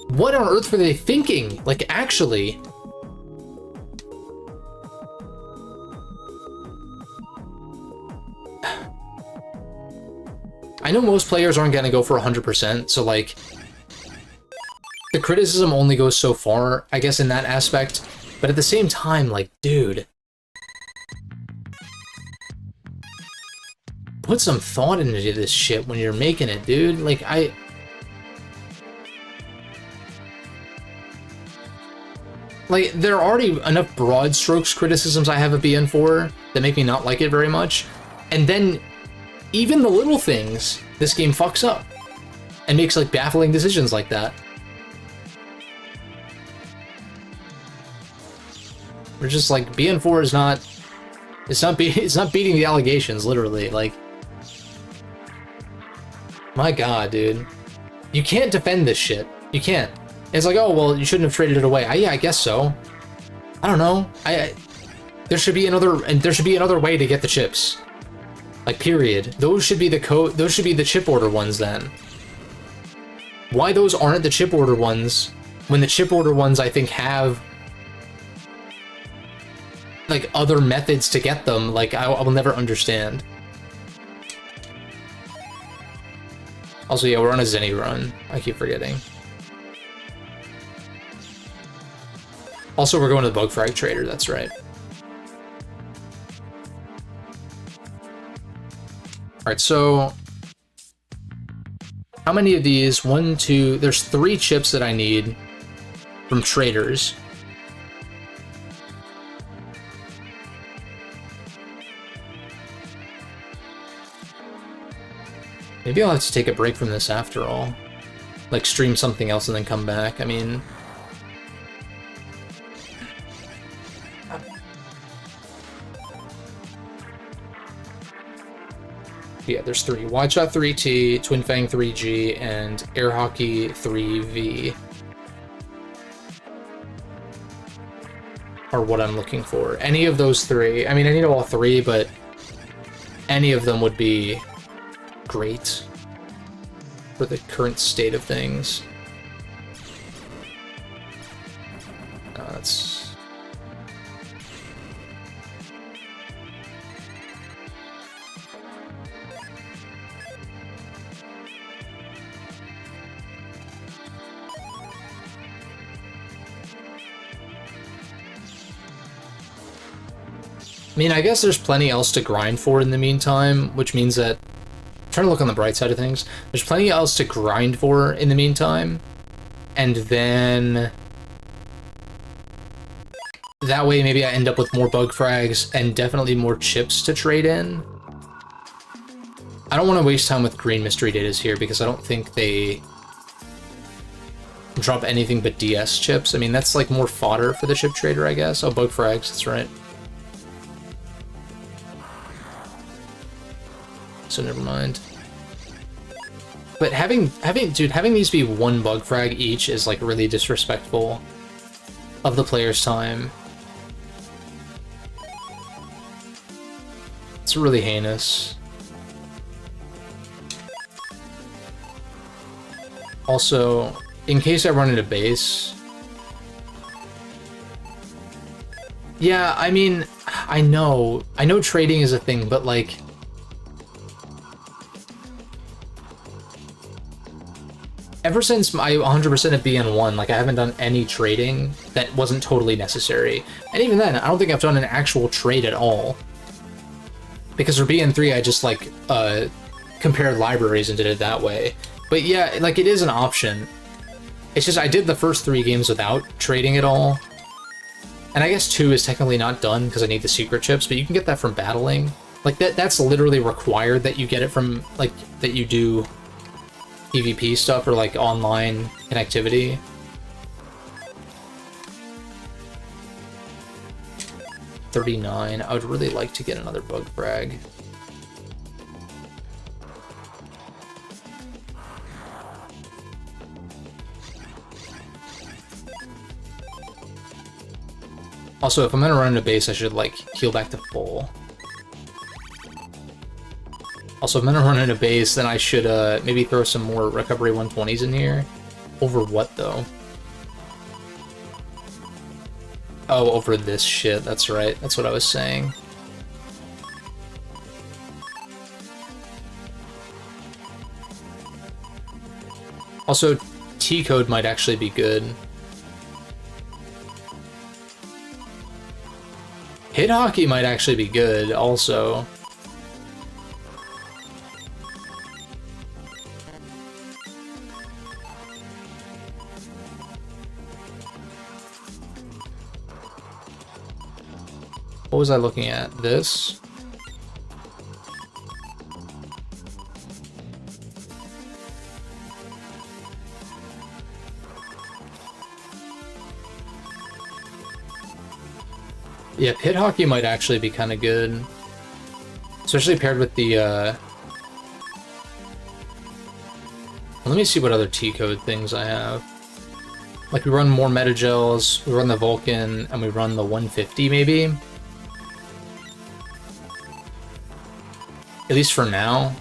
What on earth were they thinking? Like, actually. I know most players aren't gonna go for 100%, so like, the criticism only goes so far, I guess, in that aspect. But at the same time, like, dude, put some thought into this shit when you're making it, dude. Like, like, there are already enough broad strokes criticisms I have of BN4 that make me not like it very much. And then, even the little things, this game fucks up. And makes, like, baffling decisions like that. We're just like, BN4 is not, it's not beating the allegations, literally. Like, my god, dude, you can't defend this shit. You can't. It's like, oh well, you shouldn't have traded it away. Yeah, I guess so. I don't know. There should be another way to get the chips. Like, period. Those should be the code. Those should be the chip order ones then. Why those aren't the chip order ones when the chip order ones I think have like other methods to get them, like I will never understand. Also, yeah, we're on a Zenny run. I keep forgetting. Also, we're going to the Bug Frag Trader, that's right. Alright, so how many of these? 1, 2, there's 3 chips that I need from traders. Maybe I'll have to take a break from this after all. Like, stream something else and then come back. I mean... yeah, there's 3. Wide Shot 3T, Twin Fang 3G, and Air Hockey 3V are what I'm looking for. Any of those 3. I mean, I need all 3, but any of them would be great for the current state of things. That's... I mean, I guess there's plenty else to grind for in the meantime, which means that, I'm trying to look on the bright side of things, there's plenty else to grind for in the meantime, and then that way maybe I end up with more bug frags and definitely more chips to trade in. I don't want to waste time with green mystery datas here because I don't think they drop anything but DS chips. I mean, that's like more fodder for the chip trader, I guess. Oh, bug frags, that's right. So never mind. But having these be 1 bug frag each is like really disrespectful of the player's time. It's really heinous. Also, in case I run into base... yeah, I mean, I know trading is a thing, but like... ever since I 100% at BN1, like, I haven't done any trading that wasn't totally necessary. And even then, I don't think I've done an actual trade at all. Because for BN3, I just, like, compared libraries and did it that way. But yeah, like, it is an option. It's just I did the first 3 games without trading at all. And I guess 2 is technically not done because I need the secret chips, but you can get that from battling. Like, that's literally required that you get it from, like, that you do PvP stuff or, like, online connectivity. $39. I would really like to get another bug frag. Also, if I'm gonna run into base, I should, like, heal back to full. Also, if I'm gonna run into base, then I should, maybe throw some more recovery 120s in here. Over what, though? Oh, over this shit, that's right. That's what I was saying. Also, T-code might actually be good. Hit hockey might actually be good, also. What was I looking at? This? Yeah, pit hockey might actually be kind of good. Especially paired with the, Let me see what other T-code things I have. Like, we run more Metagels, we run the Vulcan, and we run the 150, maybe? At least for now.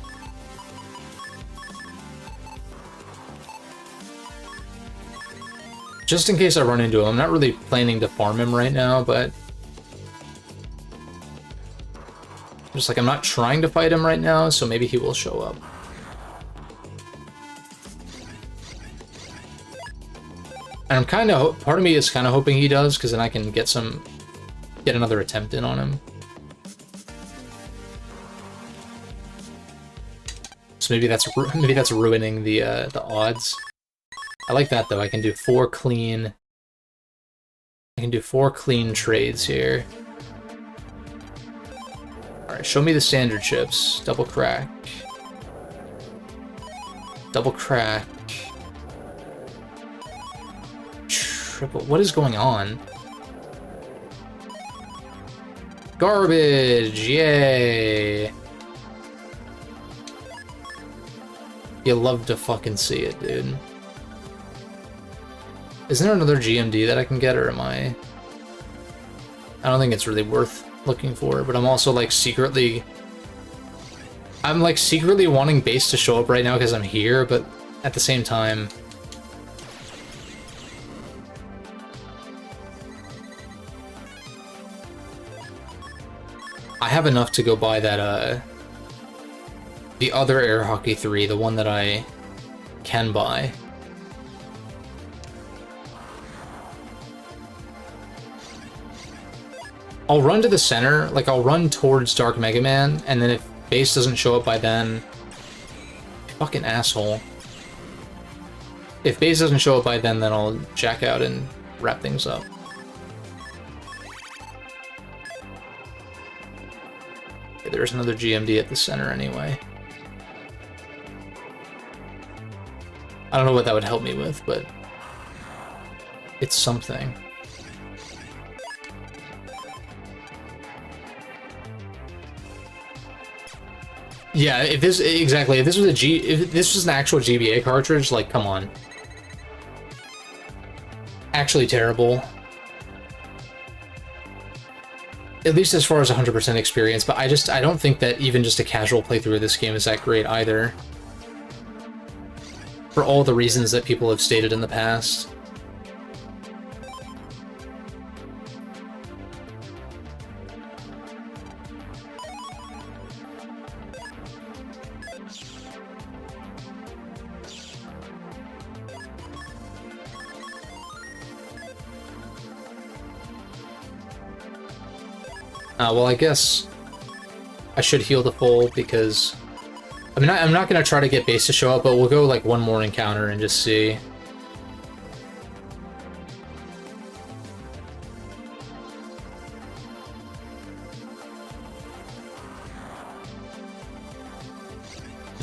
Just in case I run into him. I'm not really planning to farm him right now, but... just like, I'm not trying to fight him right now, so maybe he will show up. And I'm kind of... part of me is kind of hoping he does, because then I can get another attempt in on him. So maybe that's ruining the odds. I like that, though. I can do 4 clean... I can do 4 clean trades here. Alright, show me the standard chips. Double crack. Double crack. Triple... what is going on? Garbage! Yay! You love to fucking see it, dude. Isn't there another GMD that I can get, or am I don't think it's really worth looking for, but I'm also, like, secretly... I'm, like, secretly wanting base to show up right now because I'm here, but at the same time... I have enough to go buy that, the other Air Hockey 3, the one that I can buy. I'll run to the center, like, I'll run towards Dark Mega Man, and then if base doesn't show up by then... fucking asshole. If base doesn't show up by then I'll jack out and wrap things up. Okay, there's another GMD at the center anyway. I don't know what that would help me with, but... it's something. Yeah, if this was an actual GBA cartridge, like, come on. Actually terrible. At least as far as 100% experience, but I don't think that even just a casual playthrough of this game is that great either. For all the reasons that people have stated in the past. Well, I guess I should heal the full because... I mean, I'm not going to try to get base to show up, but we'll go, like, one more encounter and just see.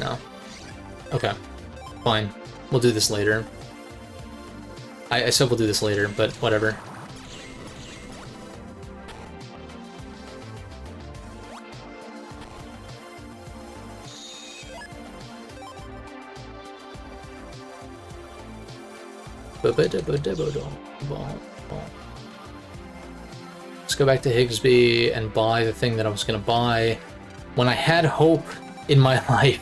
No. Okay. Fine. We'll do this later. I said we'll do this later, but whatever. Let's go back to Higsby and buy the thing that I was gonna buy when I had hope in my life.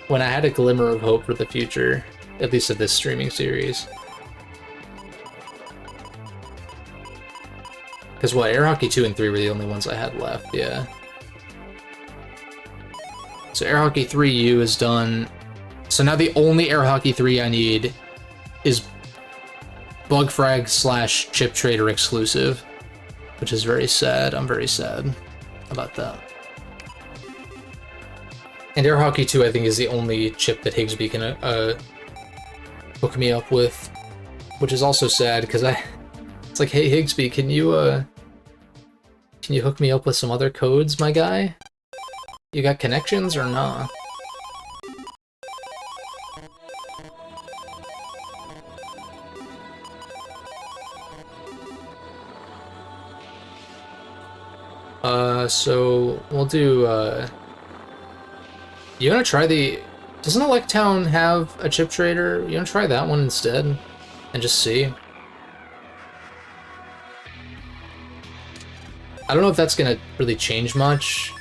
When I had a glimmer of hope for the future, at least of this streaming series. Because what, Air Hockey 2 and 3 were the only ones I had left, yeah. So Air Hockey 3U is done. So now the only Air Hockey 3 I need is Bugfrag / Chip Trader exclusive, which is very sad. I'm very sad about that. And Air Hockey 2, I think, is the only chip that Higsby can hook me up with, which is also sad because it's like, hey Higsby, can you hook me up with some other codes, my guy? You got connections or nah? So we'll do, you wanna try the, doesn't Electown have a chip trader? You wanna try that one instead? And just see? I don't know if that's gonna really change much.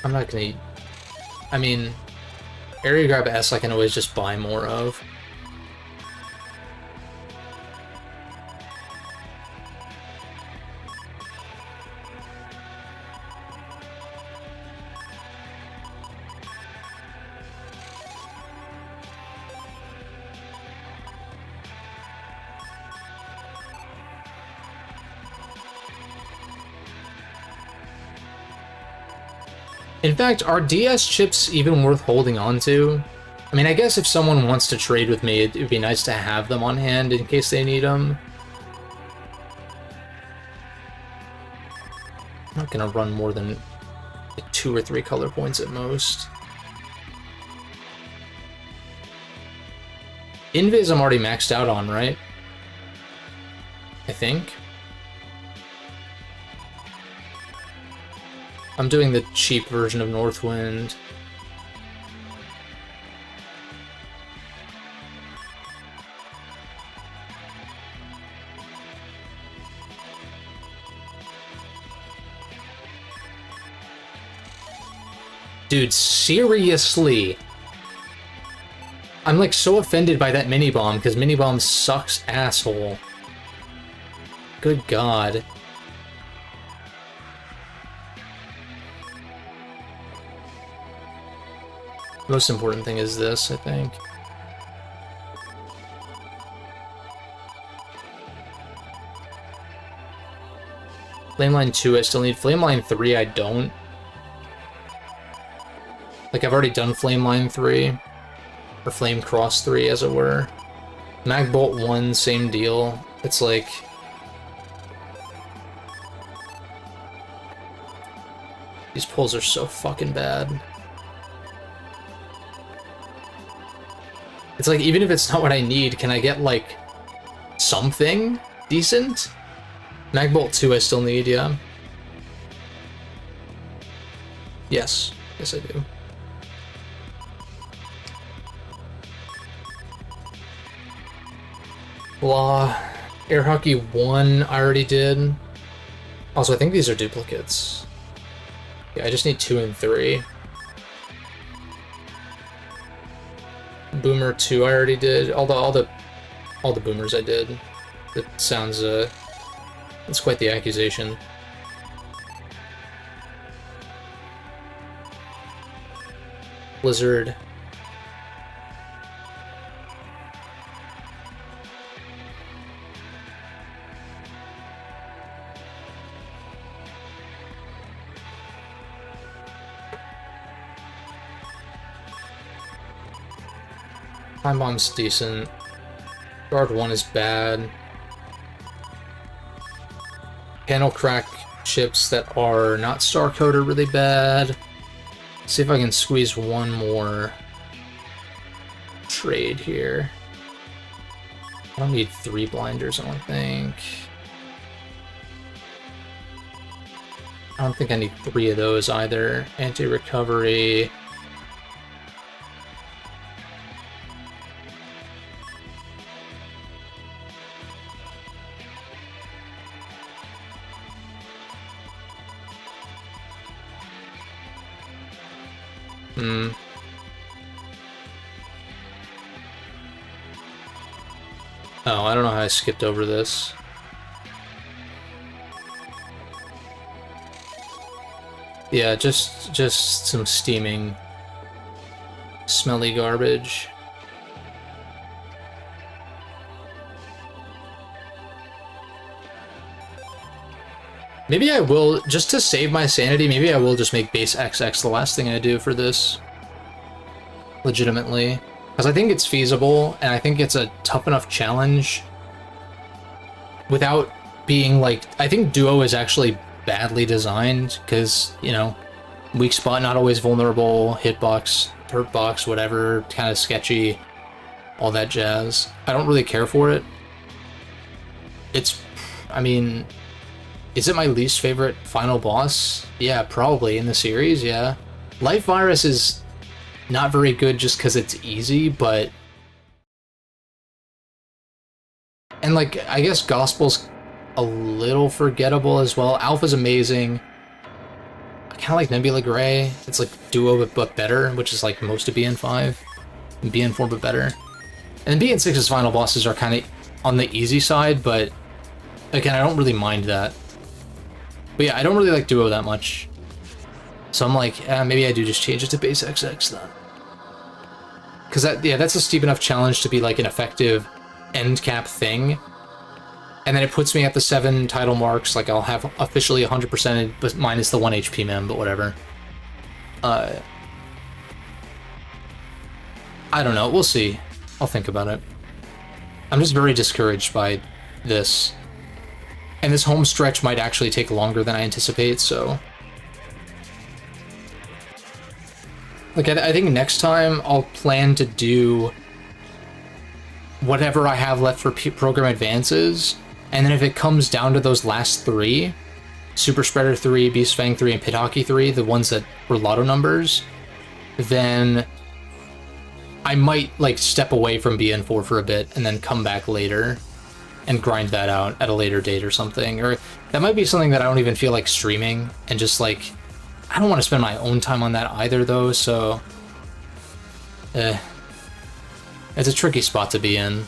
I'm not gonna, I mean, Area Grab S I can always just buy more of. In fact, are DS chips even worth holding on to? I mean, I guess if someone wants to trade with me, it'd be nice to have them on hand in case they need them. I'm not gonna run more than like 2 or 3 color points at most. Invis I'm already maxed out on, right? I think. I'm doing the cheap version of Northwind. Dude, seriously? I'm like so offended by that mini-bomb, because mini-bomb sucks, asshole. Good God. Most important thing is this, I think. Flameline 2, I still need. Flameline 3, I don't. Like, I've already done Flameline 3. Or Flame Cross 3, as it were. Magbolt 1, same deal. It's like... these pulls are so fucking bad. It's like, even if it's not what I need, can I get, like, something decent? Magbolt 2 I still need, yeah. Yes. Yes, I do. Blah. Air Hockey 1 I already did. Also, I think these are duplicates. Yeah, I just need 2 and 3. Boomer 2 I already did. All the boomers I did. That sounds that's quite the accusation. Blizzard. Time Bomb's decent. Guard 1 is bad. Panel crack chips that are not Star Code are really bad. See if I can squeeze one more trade here. I don't need 3 blinders, I don't think. I don't think I need 3 of those either. Anti-recovery. Oh, I don't know how I skipped over this. Yeah, just some steaming, smelly garbage. Maybe I will, just to save my sanity, maybe I will just make base XX the last thing I do for this. Legitimately. Because I think it's feasible, and I think it's a tough enough challenge without being like... I think Duo is actually badly designed, because, you know, weak spot, not always vulnerable, hitbox, hurtbox, whatever, kind of sketchy, all that jazz. I don't really care for it. It's... I mean... Is it my least favorite final boss? Yeah, probably, in the series, yeah. Life Virus is not very good just because it's easy, but... And, like, I guess Gospel's a little forgettable as well. Alpha's amazing. I kind of like Nebula Gray. It's like Duo but better, which is like most of BN5. And BN4 but better. And BN6's final bosses are kind of on the easy side, but again, I don't really mind that. But yeah, I don't really like Duo that much. So I'm like, maybe I do just change it to base XX then. Because that, yeah, that's a steep enough challenge to be like an effective end cap thing. And then it puts me at the 7 title marks, like I'll have officially 100%, but minus the 1 HP mem, but whatever. I don't know, we'll see. I'll think about it. I'm just very discouraged by this. And this home stretch might actually take longer than I anticipate, so... Like, I think next time I'll plan to do whatever I have left for program advances, and then if it comes down to those last 3, Super Spreader 3, Beast Fang 3, and Pit Hockey 3, the ones that were lotto numbers, then I might, like, step away from BN4 for a bit and then come back later and grind that out at a later date or something. Or that might be something that I don't even feel like streaming, and just, like, I don't want to spend my own time on that either, though, so... It's a tricky spot to be in.